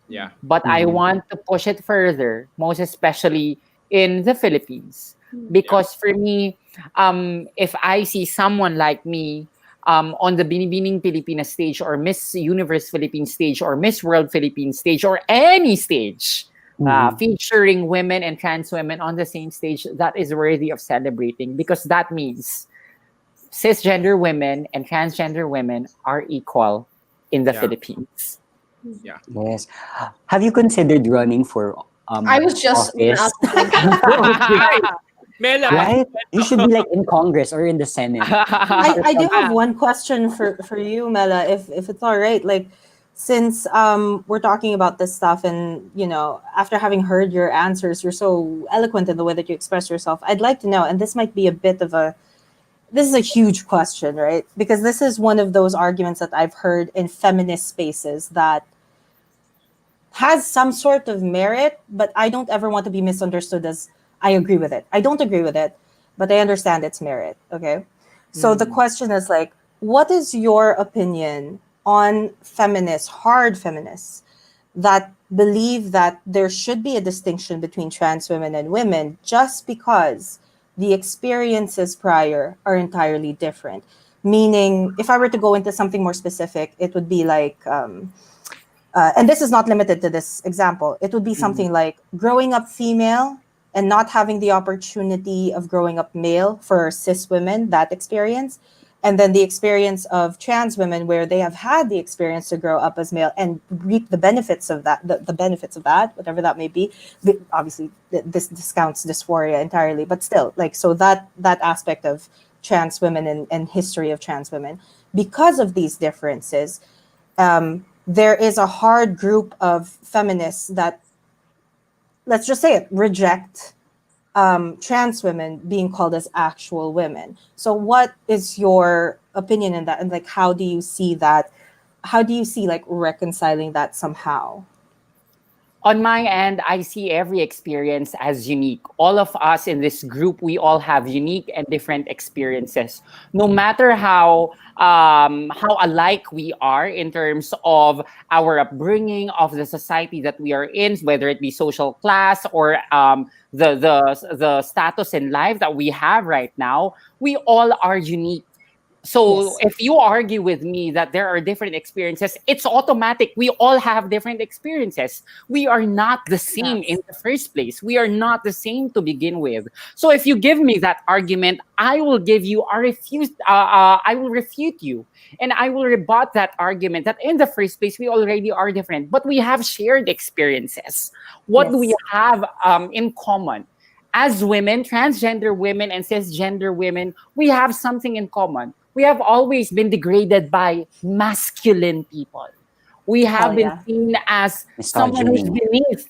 Yeah. But I want to push it further, most especially in the Philippines. Because for me, if I see someone like me on the Binibining Pilipinas stage or Miss Universe Philippines stage or Miss World Philippines stage or any stage, featuring women and trans women on the same stage, that is worthy of celebrating, because that means cisgender women and transgender women are equal in the Philippines. Yeah. Yes. Have you considered running for I was just office? Mela, right? You should be like in Congress or in the Senate. I do have one question for you, Mela, if it's all right. Like, since we're talking about this stuff, and after having heard your answers, you're so eloquent in the way that you express yourself. I'd like to know, and this might be a bit of a this is a huge question, right? Because this is one of those arguments that I've heard in feminist spaces that has some sort of merit, but I don't ever want to be misunderstood as I agree with it. I don't agree with it, but I understand its merit. Okay. So the question is like, what is your opinion on feminists, hard feminists, that believe that there should be a distinction between trans women and women just because the experiences prior are entirely different? Meaning, if I were to go into something more specific, it would be like, and this is not limited to this example, it would be something like growing up female and not having the opportunity of growing up male for cis women, that experience. And then the experience of trans women where they have had the experience to grow up as male and reap the benefits of that, the benefits of that, whatever that may be. Obviously, this discounts dysphoria entirely, but still, like, so that aspect of trans women and history of trans women, because of these differences, there is a hard group of feminists that, let's just say it, reject trans women being called as actual women. So what is your opinion in that? And like, how do you see that? How do you see like reconciling that somehow? On my end, I see every experience as unique. All of us in this group, we all have unique and different experiences. No matter how alike we are in terms of our upbringing, of the society that we are in, whether it be social class or the status in life that we have right now, we all are unique. So if you argue with me that there are different experiences, it's automatic. We all have different experiences. We are not the same in the first place. We are not the same to begin with. So if you give me that argument, I will give you I will refute you, and I will rebut that argument that in the first place we already are different, but we have shared experiences. What do we have in common? As women, transgender women and cisgender women, we have something in common. We have always been degraded by masculine people. We have been seen as someone who's beneath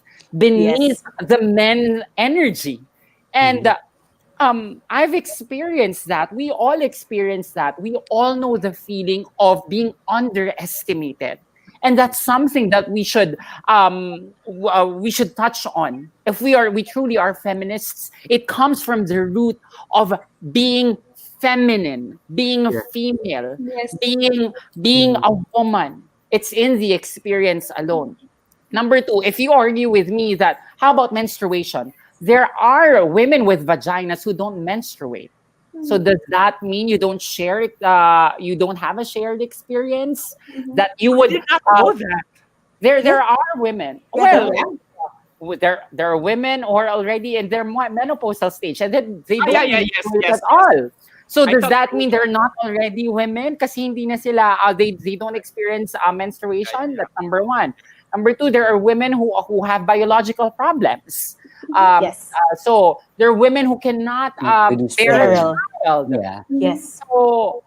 the men energy. And I've experienced that. We all experience that. We all know the feeling of being underestimated. And that's something that we should touch on. If we truly are feminists, it comes from the root of being feminine, being a female, being a woman. It's in the experience alone. Number two, if you argue with me that, how about menstruation? There are women with vaginas who don't menstruate. So does that mean you don't share it? You don't have a shared experience that you would? I did not know that. There are women. Well, there are women who are already in their menopausal stage, and then they don't menstruate at all. So does that mean they're not already women? Kasi hindi na sila, they don't experience menstruation. That's number one. Number two, there are women who have biological problems. So there are women who cannot bear a child. So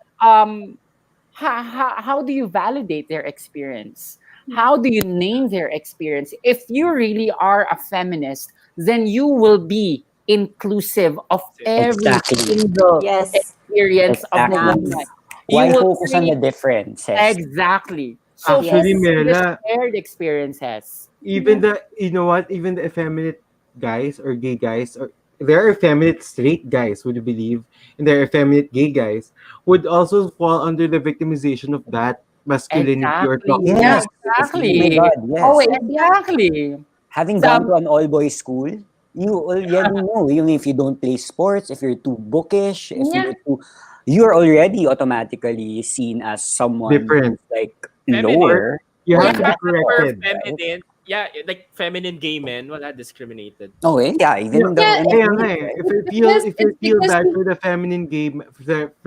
how do you validate their experience? How do you name their experience? If you really are a feminist, then you will be inclusive of every single experience of the woman. Why focus on the differences? Exactly. So Actually, Mela, shared experiences. Even even the effeminate guys or gay guys, or there are effeminate straight guys, would you believe, and there are effeminate gay guys, would also fall under the victimization of that masculinity or toxic. Yes, exactly. Oh my God, yes. Oh, exactly. Having gone to an all-boys school, you already know, even if you don't play sports, if you're too bookish, if you're already automatically seen as someone different, like Feminine. lower. You have If to be that were corrected. feminine, like feminine gay men, wala discriminated. Oh, yeah, even in the If you feel bad for the feminine gay for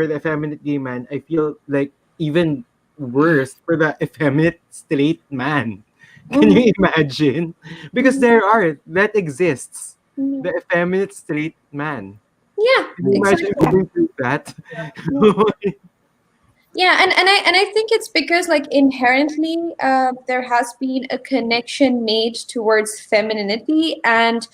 the effeminate gay man, I feel like even worse for the effeminate straight man. Can you imagine? Because that exists. The effeminate straight man. Yeah, Can you imagine living through that? Yeah, and I think it's because like inherently there has been a connection made towards femininity and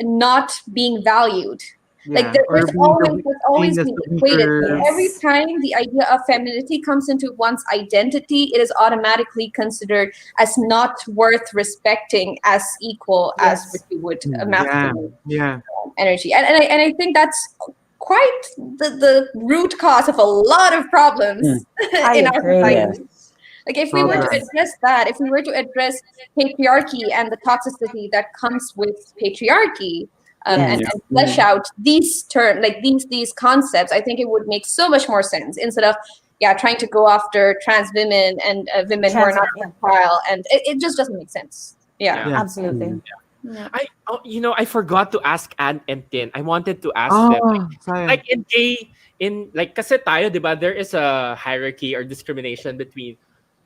not being valued. Like Yeah, or there's being always seen as been the equated. So weaker. every time the idea of femininity comes into one's identity, it is automatically considered as not worth respecting as equal as what you would a Yeah, masculine yeah. energy. And I think that's quite the root cause of a lot of problems I in our agree. society. Like if we were to Problem. address that, if we were to address patriarchy and the toxicity that comes with patriarchy, and flesh out these these concepts, I think it would make so much more sense instead of trying to go after trans women and women who are not fertile, and it just doesn't make sense. Absolutely. I forgot to ask Anne and Tin. I wanted to ask them. Like in gay, kasi tayo, di ba, there is a hierarchy or discrimination between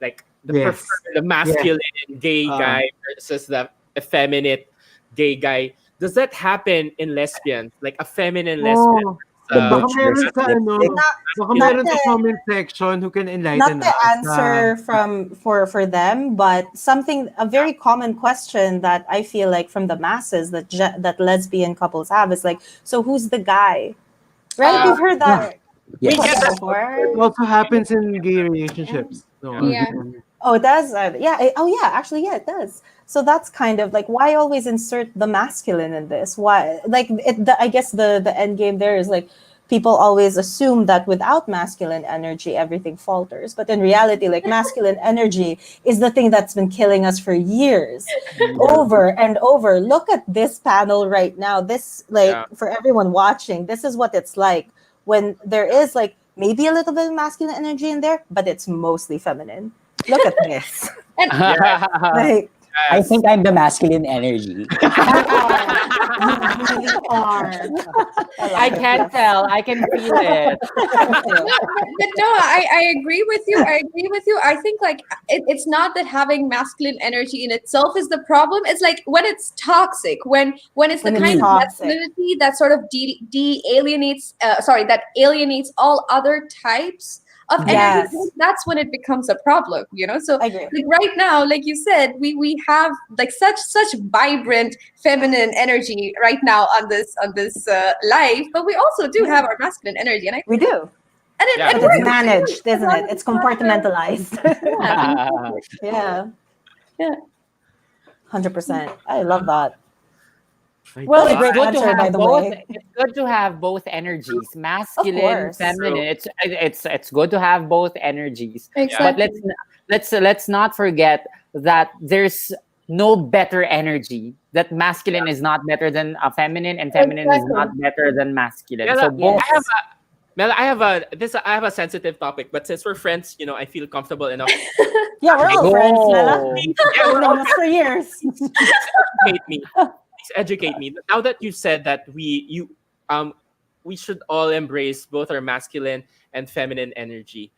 like the masculine gay guy versus the effeminate gay guy. Does that happen in lesbians? Like a feminine lesbian? Baka meron sa baka meron sa comment section who can enlighten Not the us. answer for them, but a very common question that I feel like from the masses that lesbian couples have is like, so who's the guy? Right? We've heard that before. It also happens in gay relationships. So, Oh, it does. Actually, it does. So that's kind of like, why always insert the masculine in this? Why, like, I guess the end game there is like, people always assume that without masculine energy, everything falters. But in reality, like, masculine energy is the thing that's been killing us for years, over and over. Look at this panel right now. This, for everyone watching, this is what it's like when there is like maybe a little bit of masculine energy in there, but it's mostly feminine. Look at this. Like, I think I'm the masculine energy. I can tell. I can feel it. But no, I agree with you. I think like it's not that having masculine energy in itself is the problem. It's like when it's toxic, when it's the kind of masculinity that sort of that alienates all other types of energy, that's when it becomes a problem, So like right now, like you said, we have like such vibrant feminine energy right now on this life, but we also do have our masculine energy, and we do. And but it's managed, isn't it? It's compartmentalized. Yeah. 100%. I love that. Well, That's a great answer, by the way. It's good to have both energies, masculine, feminine. It's good to have both energies. Exactly. But let's not forget that there's no better energy. That masculine is not better than a feminine, and feminine is not better than masculine. Mela, So both. I have a sensitive topic, but since we're friends, I feel comfortable enough. Yeah, we're all friends, Mela. We've known us for years. Educate me. Now that you said that we should all embrace both our masculine and feminine energy,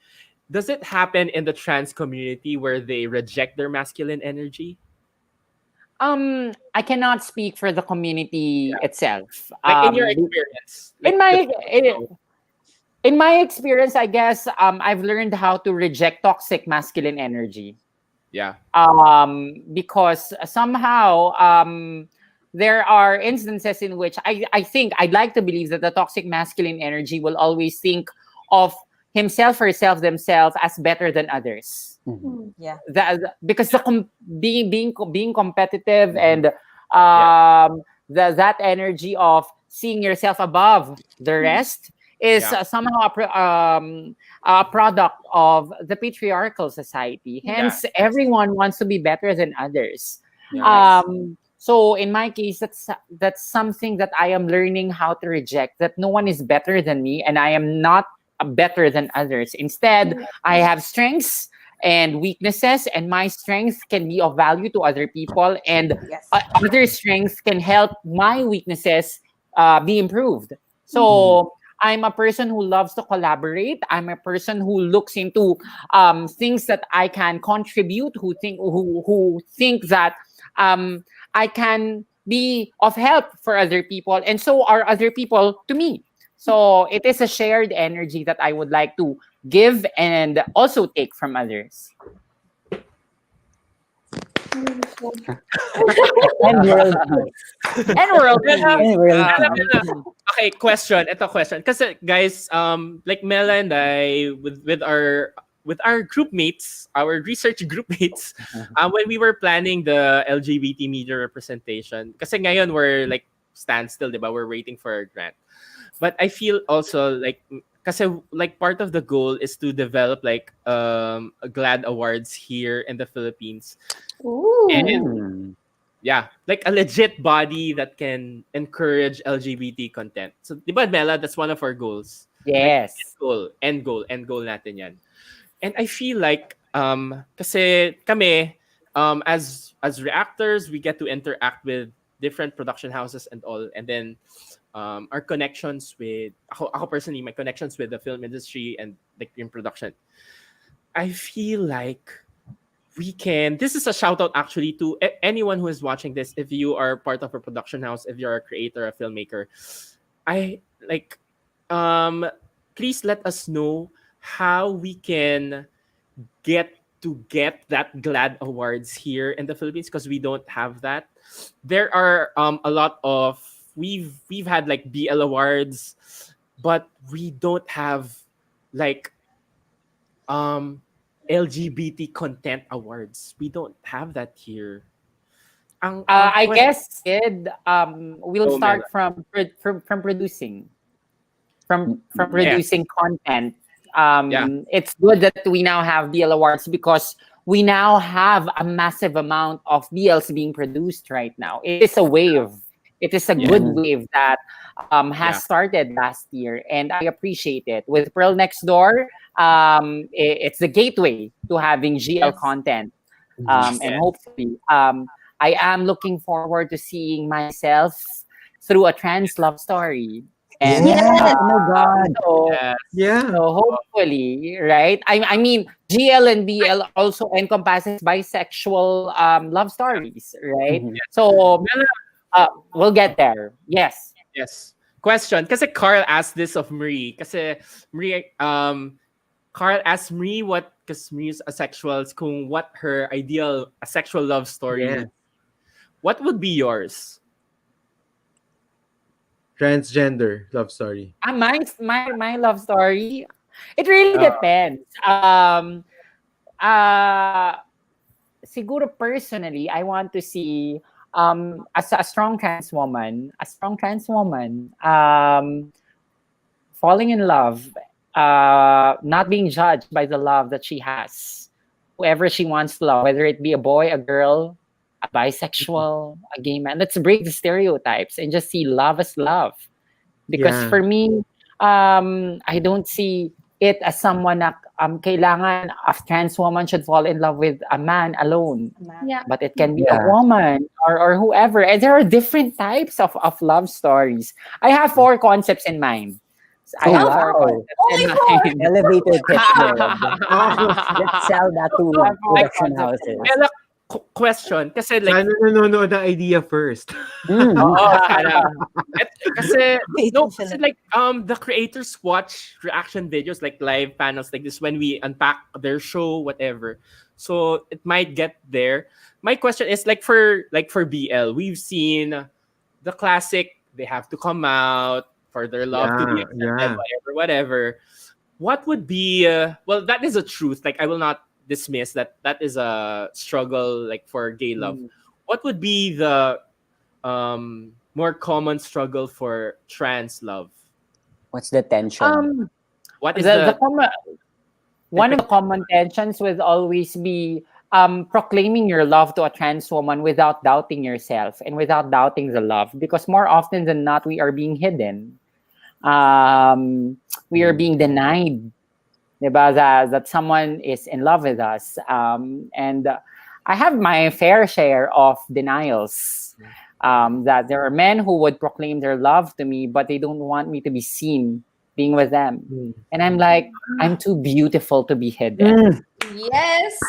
does it happen in the trans community where they reject their masculine energy? I cannot speak for the community itself. Like in your experience. In my experience, I guess I've learned how to reject toxic masculine energy. Yeah. Because somehow there are instances in which I think I'd like to believe that the toxic masculine energy will always think of himself, herself, themselves as better than others. Mm-hmm. Yeah. Because being competitive and that energy of seeing yourself above the rest is somehow a product of the patriarchal society. Hence, everyone wants to be better than others. So in my case, that's something that I am learning how to reject, that no one is better than me and I am not better than others. Instead, I have strengths and weaknesses, and my strengths can be of value to other people, and other strengths can help my weaknesses be improved. So I'm a person who loves to collaborate. I'm a person who looks into things that I can contribute, who think that I can be of help for other people, and so are other people to me. So it is a shared energy that I would like to give and also take from others. And world And world Mela, peace. and world Mela. Okay, question. Ito question. Kasi guys, like Mela and I, with our group mates, our research group mates, when we were planning the LGBT media representation, kasi ngayon we're like standstill, di ba? We're waiting for our grant. But I feel also like, kasi like part of the goal is to develop like GLAD awards here in the Philippines. And yeah, like a legit body that can encourage LGBT content. So, di ba, Mela, that's one of our goals. Yes. Like, end goal natin yan. And I feel like, kasi kami, as reactors, we get to interact with different production houses and all. And then, our connections with, ako personally, my connections with the film industry and like in production. I feel like we can, this is a shout out actually to anyone who is watching this. If you are part of a production house, if you're a creator, a filmmaker, I like, please let us know how we can get that GLAD awards here in the Philippines, because we don't have that. There are a lot of, we've had like BL awards, but we don't have like LGBT content awards. We don't have that here. I guess, Sid, we'll Go, start Mela. from producing. From Yes. producing content. Yeah. It's good that we now have BL awards because we now have a massive amount of BLs being produced right now. It is a wave. It is a good wave that has started last year, and I appreciate it. With Pearl Next Door, it's the gateway to having GL content, and hopefully, I am looking forward to seeing myself through a trans love story. And oh my god. so hopefully, right? I mean, GL and BL also encompasses bisexual love stories, right? So we'll get there. Yes. Yes. Question. Kasi Carl asked this of Marie. Kasi Marie, Carl asked Marie because Marie's asexual, kung what her ideal asexual love story is. What would be yours? Transgender love story. My love story. It really depends. Siguro personally, I want to see as a strong trans woman, falling in love, not being judged by the love that she has. Whoever she wants to love, whether it be a boy, a girl, a bisexual, a gay man. Let's break the stereotypes and just see love as love. Because for me, I don't see it as someone na kailangan a trans woman should fall in love with a man alone. Yeah. But it can be a woman or whoever. And there are different types of love stories. I have 4 concepts in mind. I have 4 concepts in mind. Elevator pitch there. Let's sell that to production houses. Mela, question. Kasi like, Sana nanonood ng idea first. sana. Kasi like the creators watch reaction videos, like live panels like this when we unpack their show, whatever. So it might get there. My question is like for BL, we've seen the classic, they have to come out for their love to be accepted, whatever. What would be well, that is a truth. Like, I will not dismiss that is a struggle like for gay love. What would be the more common struggle for trans love? What's the tension? What is one of the common tensions would always be proclaiming your love to a trans woman without doubting yourself and without doubting the love, because more often than not we are being hidden. We are being denied, diba, that someone is in love with us. And I have my fair share of denials. That there are men who would proclaim their love to me, but they don't want me to be seen being with them. And I'm like, I'm too beautiful to be hidden. Yes.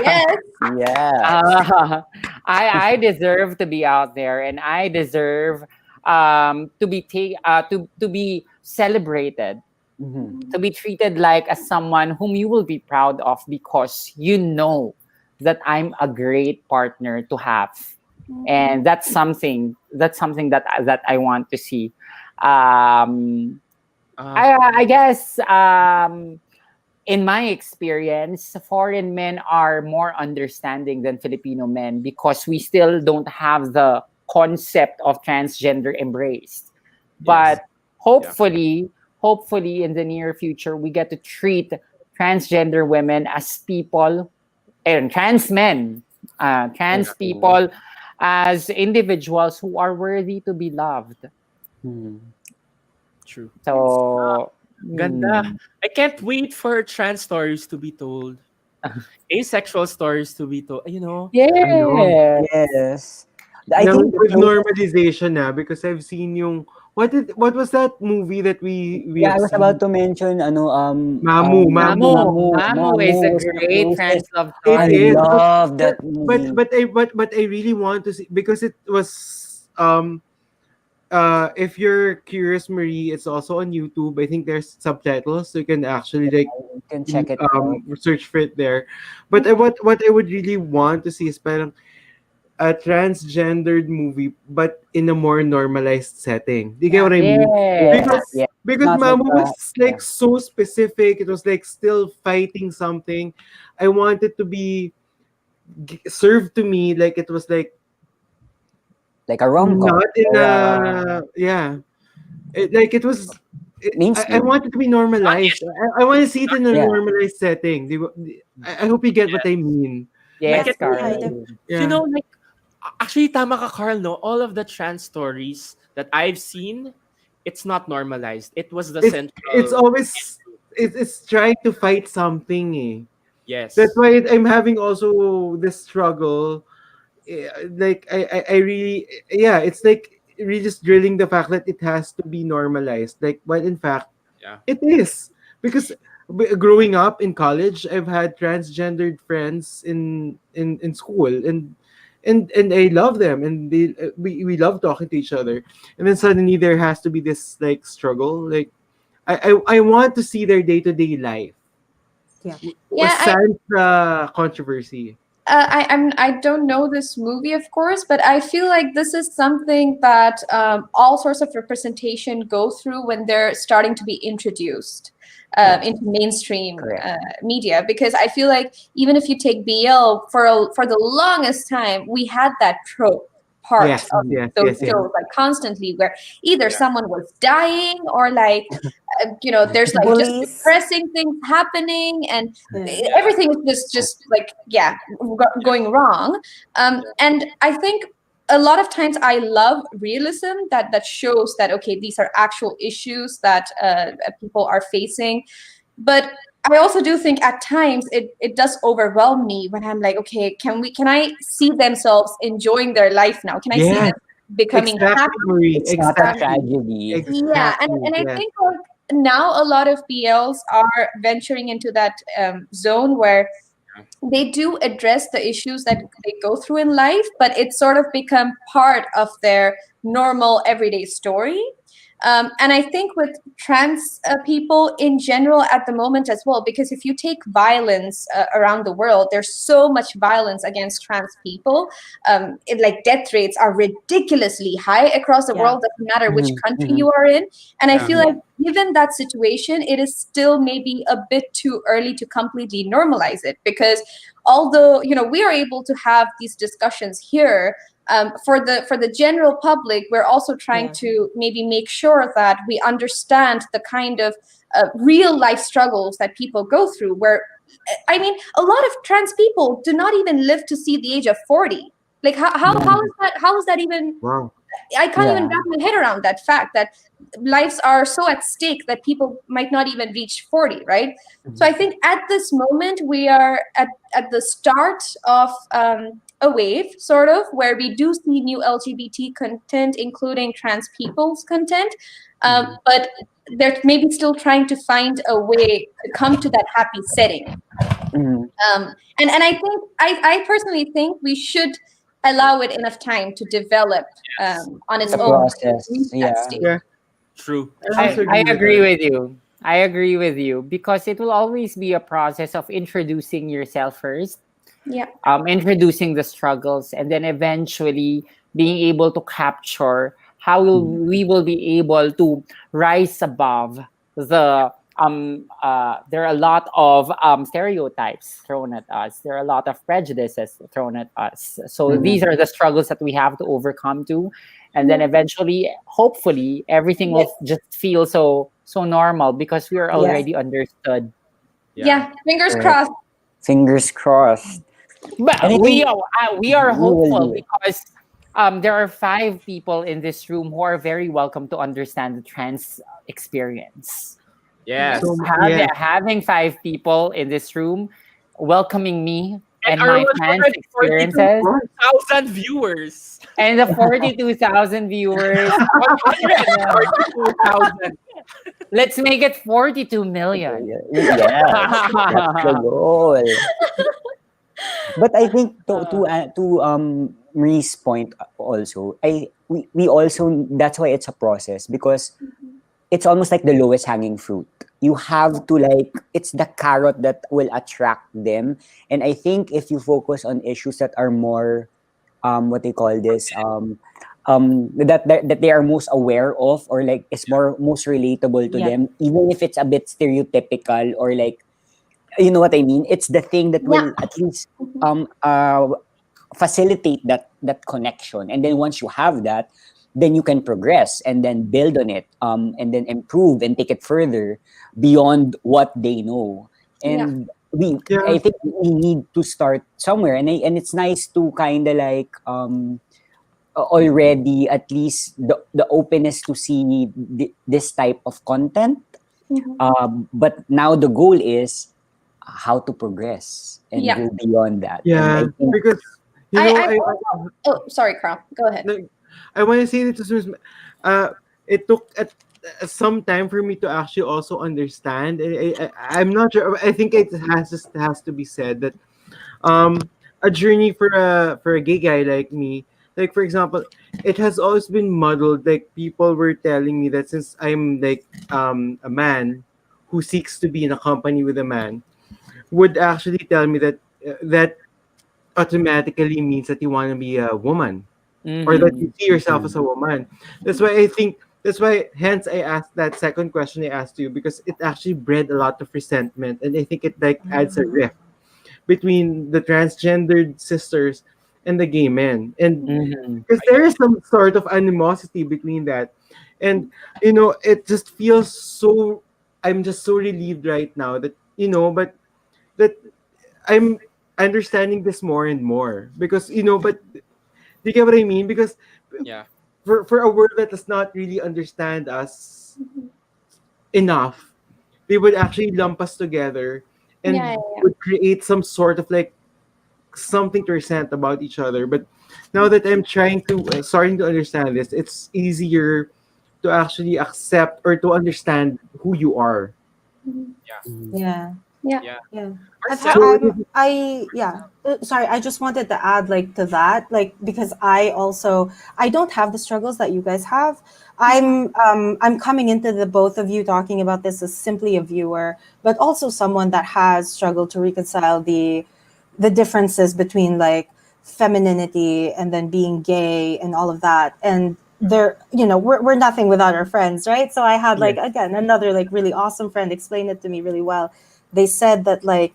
Yes. Yeah. I deserve to be out there, and I deserve to be celebrated. To be treated like as someone whom you will be proud of, because you know that I'm a great partner to have, and that's something that I want to see. I guess in my experience, foreign men are more understanding than Filipino men because we still don't have the concept of transgender embraced. But hopefully in the near future, we get to treat transgender women as people, and trans men, trans people as individuals who are worthy to be loved. True. So, Ganda. I can't wait for trans stories to be told. Asexual stories to be told. You know? I know. Yes. I Now, think the with closest, normalization na, because I've seen yung what was that movie that we yeah, I have was about seen? to mention Mamu, Mamu. Mamu is a was the great trans closest. love It I story. is, love that movie. but I really want to see, because it was if you're curious, Marie, it's also on YouTube. I think there's subtitles, so you can actually like You can check it out. search for it there. But what I would really want to see is parang a transgendered movie, but in a more normalized setting. Do you get what I mean? Yes, Because yes. because Not like Mamu was yeah. like so specific. It was like still fighting something. I wanted to be served to me like it was Like a rom-com not in or a like it was. I mainstream. want it to be normalized. I want to see it in a Yeah. normalized setting. I hope you get what I mean. I Yes, can't Yeah, I Carl. do. You Yeah. know, like, actually, tama ka, Carl, no? All of the trans stories that I've seen, it's not normalized. It was the It's central always issue. it's trying to fight something. Eh. That's Yes. why I'm having also this struggle. Like I really, yeah, it's like really just drilling the fact that it has to be normalized. Like, but in fact, Yeah. it is, because growing up in college, I've had transgendered friends in school, and I love them, and we love talking to each other, and then suddenly there has to be this like struggle. Like I want to see their day to day life. Yeah. Yeah, Sans controversy. I don't know this movie, of course, but I feel like this is something that all sorts of representation go through when they're starting to be introduced into mainstream Correct. media. Because I feel like even if you take BL for the longest time, we had that trope part Yes, of yes, those yes, yes. shows, like constantly, where either someone was dying or like there's like just Bullies. depressing things happening, and Yeah. everything is just like going wrong. And I think a lot of times I love realism that shows that okay, these are actual issues that people are facing. But I also do think at times it does overwhelm me when I'm like, okay, can I see themselves enjoying their life now? Can I see Yes, them becoming exactly, happy? Marie. It's not a Exactly. tragedy. Yeah, Exactly. and I Yes. think like now a lot of BLs are venturing into that zone where they do address the issues that they go through in life, but it's sort of become part of their normal everyday story. And I think with trans people in general at the moment as well, because if you take violence around the world, there's so much violence against trans people. Like death rates are ridiculously high across the world, doesn't matter which country you are in. And I feel like given that situation, it is still maybe a bit too early to completely normalize it, because although we are able to have these discussions here, for the general public, we're also trying to maybe make sure that we understand the kind of real life struggles that people go through. Where I mean, a lot of trans people do not even live to see the age of 40. Like how is that even? Wow. I can't even wrap my head around that fact that lives are so at stake that people might not even reach 40, right? So I think at this moment we are at the start of a wave, sort of, where we do see new LGBT content, including trans people's content, but they're maybe still trying to find a way to come to that happy setting. And I think I personally think we should allow it enough time to develop on its The own. process, Reach that yeah. stage. Yeah. True. I agree with you. I agree with you because it will always be a process of introducing yourself first. Yeah. introducing the struggles, and then eventually being able to capture how we will be able to rise above the there are a lot of stereotypes thrown at us. There are a lot of prejudices thrown at us. So these are the struggles that we have to overcome too, and then eventually, hopefully, everything will just feel so normal because we are already understood. Yeah. Fingers Correct. crossed. Fingers crossed. But And I we think are we will hopeful do it. because there are 5 people in this room who are very welcome to understand the trans experience. Yes. So, yes. Having 5 people in this room welcoming me and our my trans 142,000 experiences viewers. and the 42,000 viewers. 142,000. Let's make it 42 million. Yes, that's the goal. But I think to Marie's point also, we also, that's why it's a process, because it's almost like the lowest hanging fruit. You have to, like, it's the carrot that will attract them. And I think if you focus on issues that are more what they call this that they are most aware of, or like is most relatable to them, even if it's a bit stereotypical, or like, you know what I mean, it's the thing that will at least facilitate that connection. And then once you have that, then you can progress and then build on it, and then improve and take it further beyond what they know. And I think we need to start somewhere, and it's nice to kind of like already at least the openness to see this type of content. But now the goal is how to progress and go beyond that. Yeah, And I think, because oh, sorry, Carl. Go ahead. I want to say that it took some time for me to actually also understand. I'm not sure. I think it has to be said that a journey for a gay guy like me, like for example, it has always been muddled. Like people were telling me that since I'm like a man who seeks to be in a company with a man, would actually tell me that that automatically means that you want to be a woman, or that you see yourself as a woman. That's why hence I asked that second question I asked you, because it actually bred a lot of resentment, and I think it like adds a rift between the transgendered sisters and the gay men, and because there is some sort of animosity between that, and it just feels so. I'm just so relieved right now that but that I'm understanding this more and more, because but do you get what I mean? Because for a world that does not really understand us enough, they would actually lump us together and would create some sort of like something to resent about each other. But now that I'm starting to understand this, it's easier to actually accept or to understand who you are. Yeah. So- Sorry, I just wanted to add like to that, like, because I don't have the struggles that you guys have. I'm coming into the both of you talking about this as simply a viewer, but also someone that has struggled to reconcile the differences between like femininity and then being gay and all of that. And we're nothing without our friends, right? So I had like again another like really awesome friend explain it to me really well. They said that like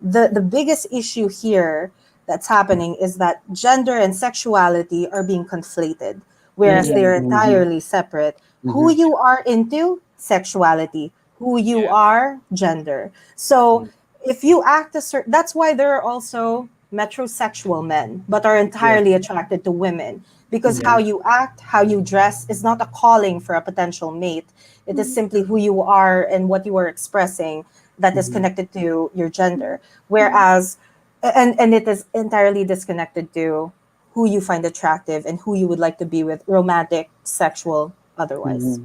the biggest issue here that's happening is that gender and sexuality are being conflated, whereas they're entirely separate. Who you are into, sexuality. Who you are, gender. So if you act a certain, that's why there are also metrosexual men, but are entirely attracted to women, because how you act, how you dress is not a calling for a potential mate. It is simply who you are and what you are expressing that is connected to your gender. Whereas, and it is entirely disconnected to who you find attractive and who you would like to be with, romantic, sexual, otherwise.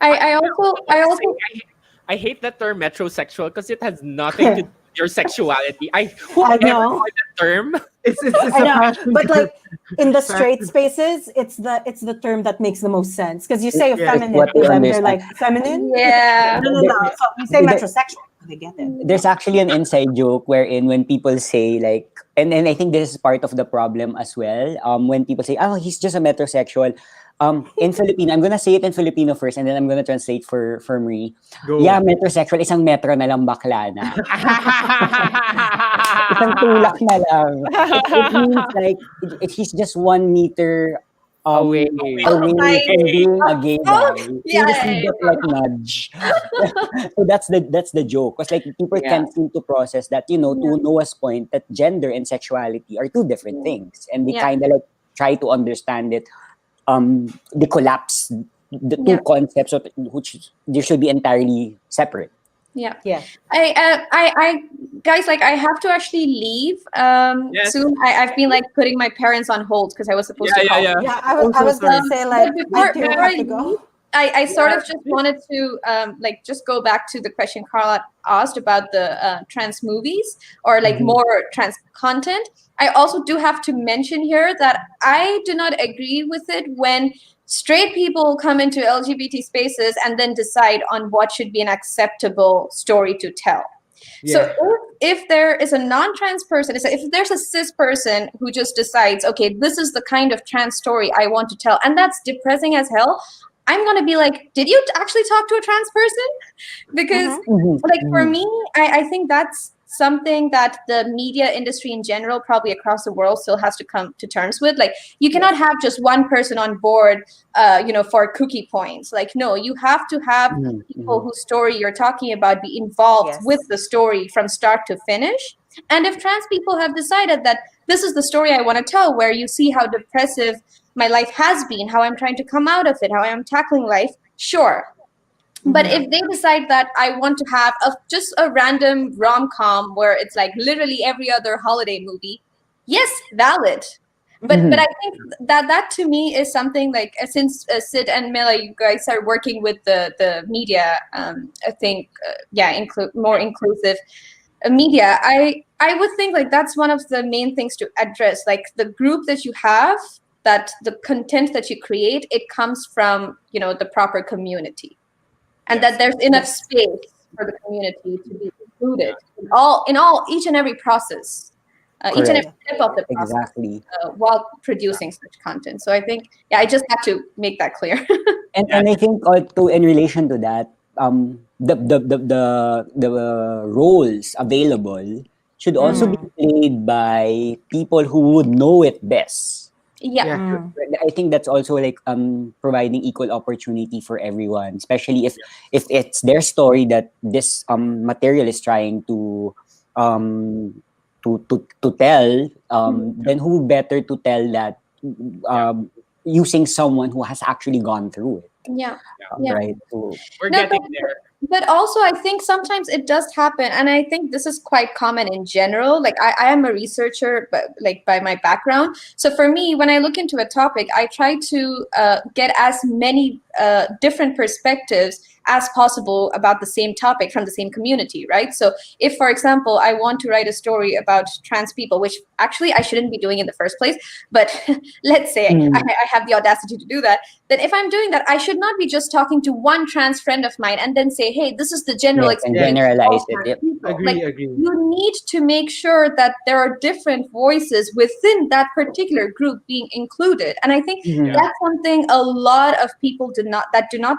I also I hate that term metrosexual because it has nothing to do with your sexuality. I Whoever know. coined that term. It's I know, but like in the straight spaces, it's the term that makes the most sense, because you say It's feminine what to they them, they're understand. like feminine. Yeah. No. So you say metrosexual. I get it. There's actually an inside joke wherein when people say like, and I think this is part of the problem as well. When people say, "Oh, he's just a metrosexual," in Filipino, I'm gonna say it in Filipino first, and then I'm gonna translate for Marie. Go. Yeah, metrosexual, isang metro na lang bakla na. Isang tulak na lang. It means like he's just 1 meter away from being a gay guy. Yeah, You just need that like nudge. So that's the joke. Because like people can't seem to process that, to Noah's point, that gender and sexuality are two different things. And they kind of like try to understand it. They collapse the two concepts of which they should be entirely separate. Yeah. Yeah. I guys, like I have to actually leave soon. I've been like putting my parents on hold because I was supposed to call. Yeah, I was gonna say like but before I I to go. leave, I sort of just wanted to like just go back to the question Carla asked about the trans movies or like more trans content. I also do have to mention here that I do not agree with it when straight people come into LGBT spaces and then decide on what should be an acceptable story to tell. So if there is a non-trans person, if there's a cis person who just decides, okay, this is the kind of trans story I want to tell, and that's depressing as hell, I'm going to be like, did you actually talk to a trans person? Because like for me, I think that's something that the media industry in general, probably across the world, still has to come to terms with. Like, you cannot have just one person on board, for cookie points. Like, no, you have to have people whose story you're talking about be involved with the story from start to finish. And if trans people have decided that this is the story I want to tell, where you see how depressive my life has been, how I'm trying to come out of it, how I'm tackling life, sure. But if they decide that I want to have just a random rom-com where it's like literally every other holiday movie, yes, valid. But I think that to me is something like, since Sid and Mela, you guys are working with the media, I think, more inclusive media. I would think like that's one of the main things to address. Like the group that you have, that the content that you create, it comes from the proper community. And that there's enough space for the community to be included in each and every process, each and every step of the process, while producing such content. So I think, I just have to make that clear. and I think in relation to that, the roles available should also be played by people who would know it best. I think that's also like providing equal opportunity for everyone, especially if it's their story that this material is trying to tell, then who better to tell that using someone who has actually gone through it. Right. So we're getting there. But also, I think sometimes it does happen, and I think this is quite common in general. Like, I am a researcher, but like by my background. So for me, when I look into a topic, I try to get as many different perspectives as possible about the same topic from the same community, right? So if, for example, I want to write a story about trans people, which actually I shouldn't be doing in the first place, but let's say I have the audacity to do that, then if I'm doing that, I should not be just talking to one trans friend of mine and then say, hey, this is the general experience. And generalize it. Agree. You need to make sure that there are different voices within that particular group being included. And I think that's something a lot of people do not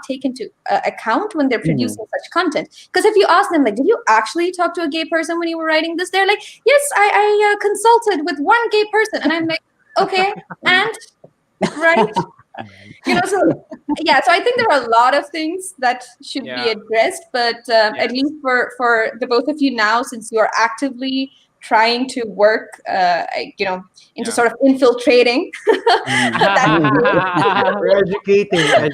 take into account when they're producing such content. Because if you ask them, like, did you actually talk to a gay person when you were writing this? They're like, yes, I consulted with one gay person. And I'm like, okay, and right? So I think there are a lot of things that should be addressed, but at least for the both of you now, since you are actively trying to work, into sort of infiltrating. We're educating the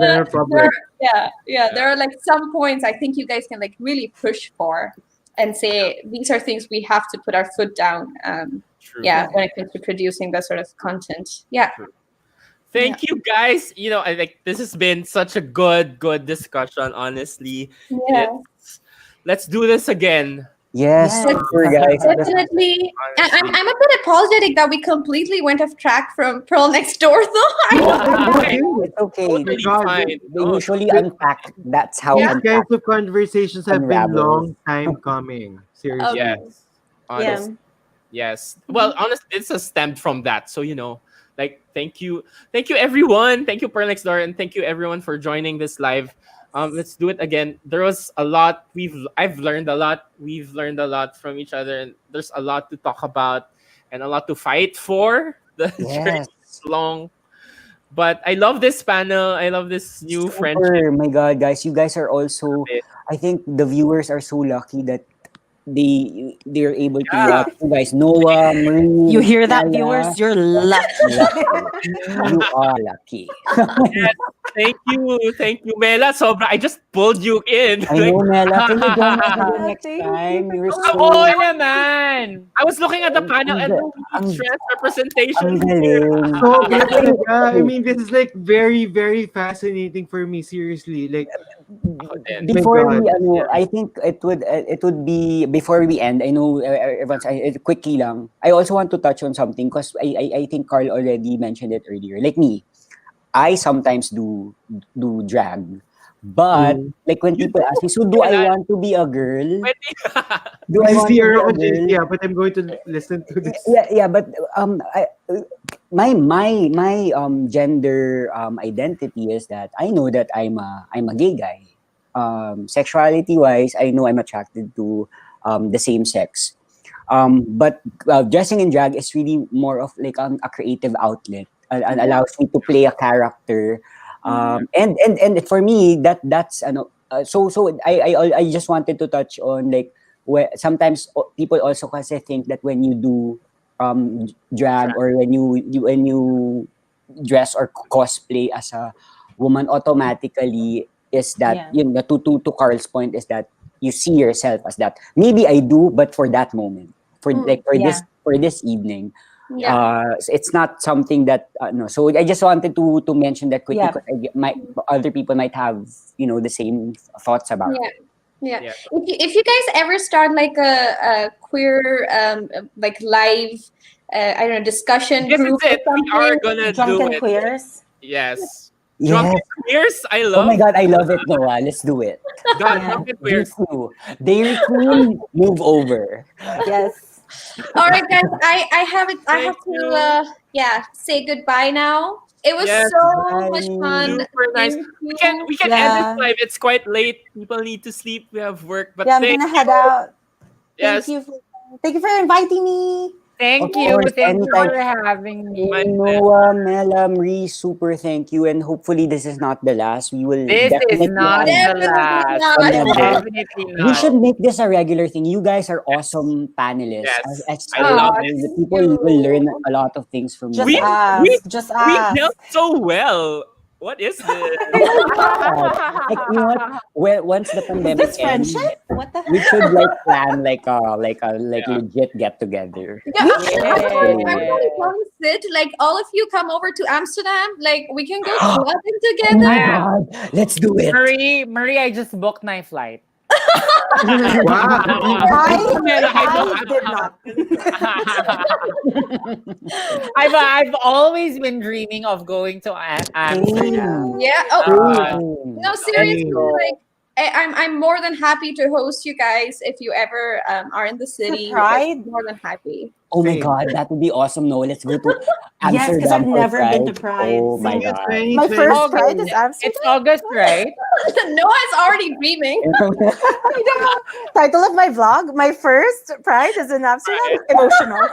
general public. There are like some points I think you guys can like really push for and say these are things we have to put our foot down. When it comes to producing that sort of content. Thank you guys. I think this has been such a good discussion, honestly. Let's do this again. Yes, Yes. super guys. Definitely. And I'm a bit apologetic that we completely went off track from Pearl Next Door, though. It's okay. Totally fine. They usually unpack. That's how These unpack kinds of conversations have been unravels. long time coming. Seriously. Yes. Honest. Yes. Well, honestly, this has stemmed from that. So, like, thank you. Thank you, everyone. Thank you, Pearl Next Door. And thank you, everyone, for joining this live. Let's do it again. There was a lot. I've learned a lot. We've learned a lot from each other. And there's a lot to talk about and a lot to fight for. The journey is long. But I love this panel. I love this new friendship. Oh my God, guys. You guys are also, I think the viewers are so lucky that they're able to watch you guys. Noah, Marie, You hear that, Mela. viewers? You're lucky. You are lucky. Yes, thank you, Mela. Sobra, I just pulled you in. I know, Mela. Can you join us again next time? You were so... Oo naman! I was looking at the panel and trans representation. So, talaga. I mean, this is like very, very fascinating for me. Seriously, like Before my we, God. I think it would be before we end. I know everyone's quickly lang. I also want to touch on something because I think Carl already mentioned it earlier. Like me, I sometimes do drag, but like when people ask me, so do I want to be a girl? Do I want to be a girl? Yeah, but I'm going to listen to this. Yeah, but my gender identity is that I know that I'm a gay guy. Sexuality wise, I know I'm attracted to the same sex. But dressing in drag is really more of like a creative outlet and allows me to play a character. And for me that's so I just wanted to touch on like where sometimes people also kasi think that when you do drag or when you dress or cosplay as a woman, automatically is that to Carl's point is that you see yourself as that. Maybe I do, but for that moment, for this evening. It's not something that no. So I just wanted to mention that quickly because other people might have the same thoughts about it. Yeah. If you guys ever start like a queer like live I don't know discussion This group is it. or something. We are gonna Drunken do it. queers. Yes. Yes. Drunken queers. I love. Oh my God, I love it, Noah. Let's do it. God, drunken queers. Dairy Queen, move over. Yes. All right, guys. I have to say goodbye now. It was so much fun. Super nice. We can end this live. It's quite late. People need to sleep. We have work. But I'm gonna head out. Yes. Thank you for inviting me. Thank Of you. course, Thank you for anytime. having me. Noah, Mela, Marie, super thank you. And hopefully this is not the last. We will This definitely is not have the last. another. Definitely We not. should make this a regular thing. You guys are awesome panelists. Yes. I love it. The people will learn a lot of things from you. We ask. dealt so well. What is this? Like, you know what? Once the pandemic This ends, friendship? What the we should like plan like a legit get together. Everybody come sit. Like all of you come over to Amsterdam. Like we can go clubbing together. Oh my God, let's do it. Marie, I just booked my flight. I did not. I've always been dreaming of going to Amsterdam. Yeah. Oh no, seriously. Like I'm more than happy to host you guys if you ever are in the city. Pride? More than happy. Oh my God, that would be awesome. No, let's go to Amsterdam. Yes, because I've for never been to Pride. Pride. Oh my God. My first Pride is Amsterdam. It's August, right? Noah's already dreaming. Title of my vlog: My first Pride is in Amsterdam. Emotional.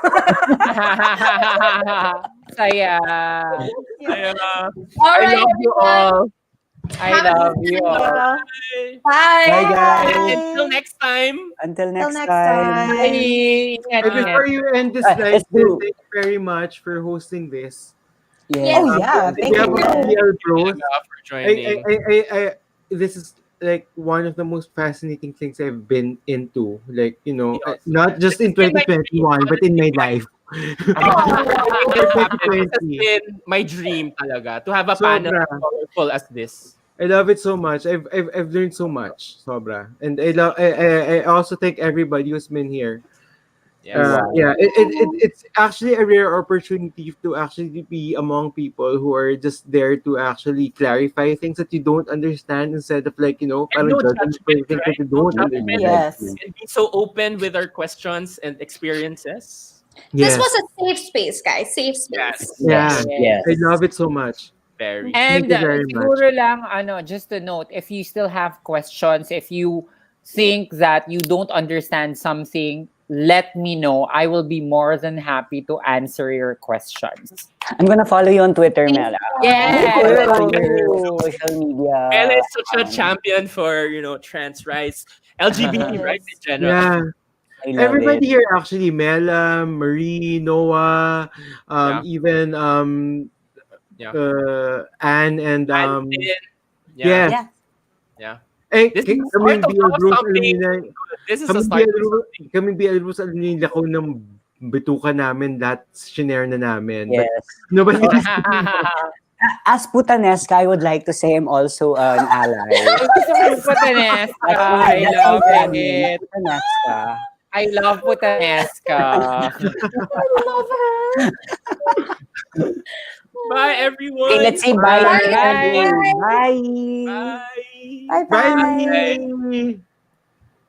Saya. All right, I love you all. I love you all. Bye. Bye, guys. Until next time. Until Till next next time. time. And before you end this live, let's do- thank you very much for hosting this. Yeah. Oh yeah, thank Yeah, you. we are bros. For joining. This is like one of the most fascinating things I've been into. Like, not just in 2021, but in my life. This has been my dream talaga to have a panel as colorful as this. I love it so much. I've learned so much, sobra. And I also thank everybody who's been here. Yes. Yeah, it's actually a rare opportunity to actually be among people who are just there to actually clarify things that you don't understand instead of like, And parang no judging for judgment, things that right? you No don't judgment. understand. Yes. And be so open with our questions and experiences. This Yes. was a safe space, guys. Safe space. Yeah. Yes. I love it so much. Very. And Thank you very much. siguro lang, just a note, if you still have questions, if you think that you don't understand something, let me know. I will be more than happy to answer your questions. I'm gonna follow you on Twitter, Mela. Yes! On your social media. Mela is such a champion for, trans rights, LGBT rights in general. Yeah. I love Everybody it. here actually, Mela, Marie, Noah, Yeah. even Yeah. Anne and Yeah. yeah. Eh, This is the kaming start of Beatrice, alam something niyo na, good. This is the kaming start of Beatrice, kaming Beatrice, alam niyo yung lakaw ng bituka namin, lahat shinare na namin. But Yes. nobody Oh. was As Putanesca, I would like to say I'm also an ally. Gusto ko yung Putanesca. I love it. Putanesca. I love Putanesca. I love her. Bye, everyone. Okay, let's say bye. Bye. Bye. Bye bye. Bye.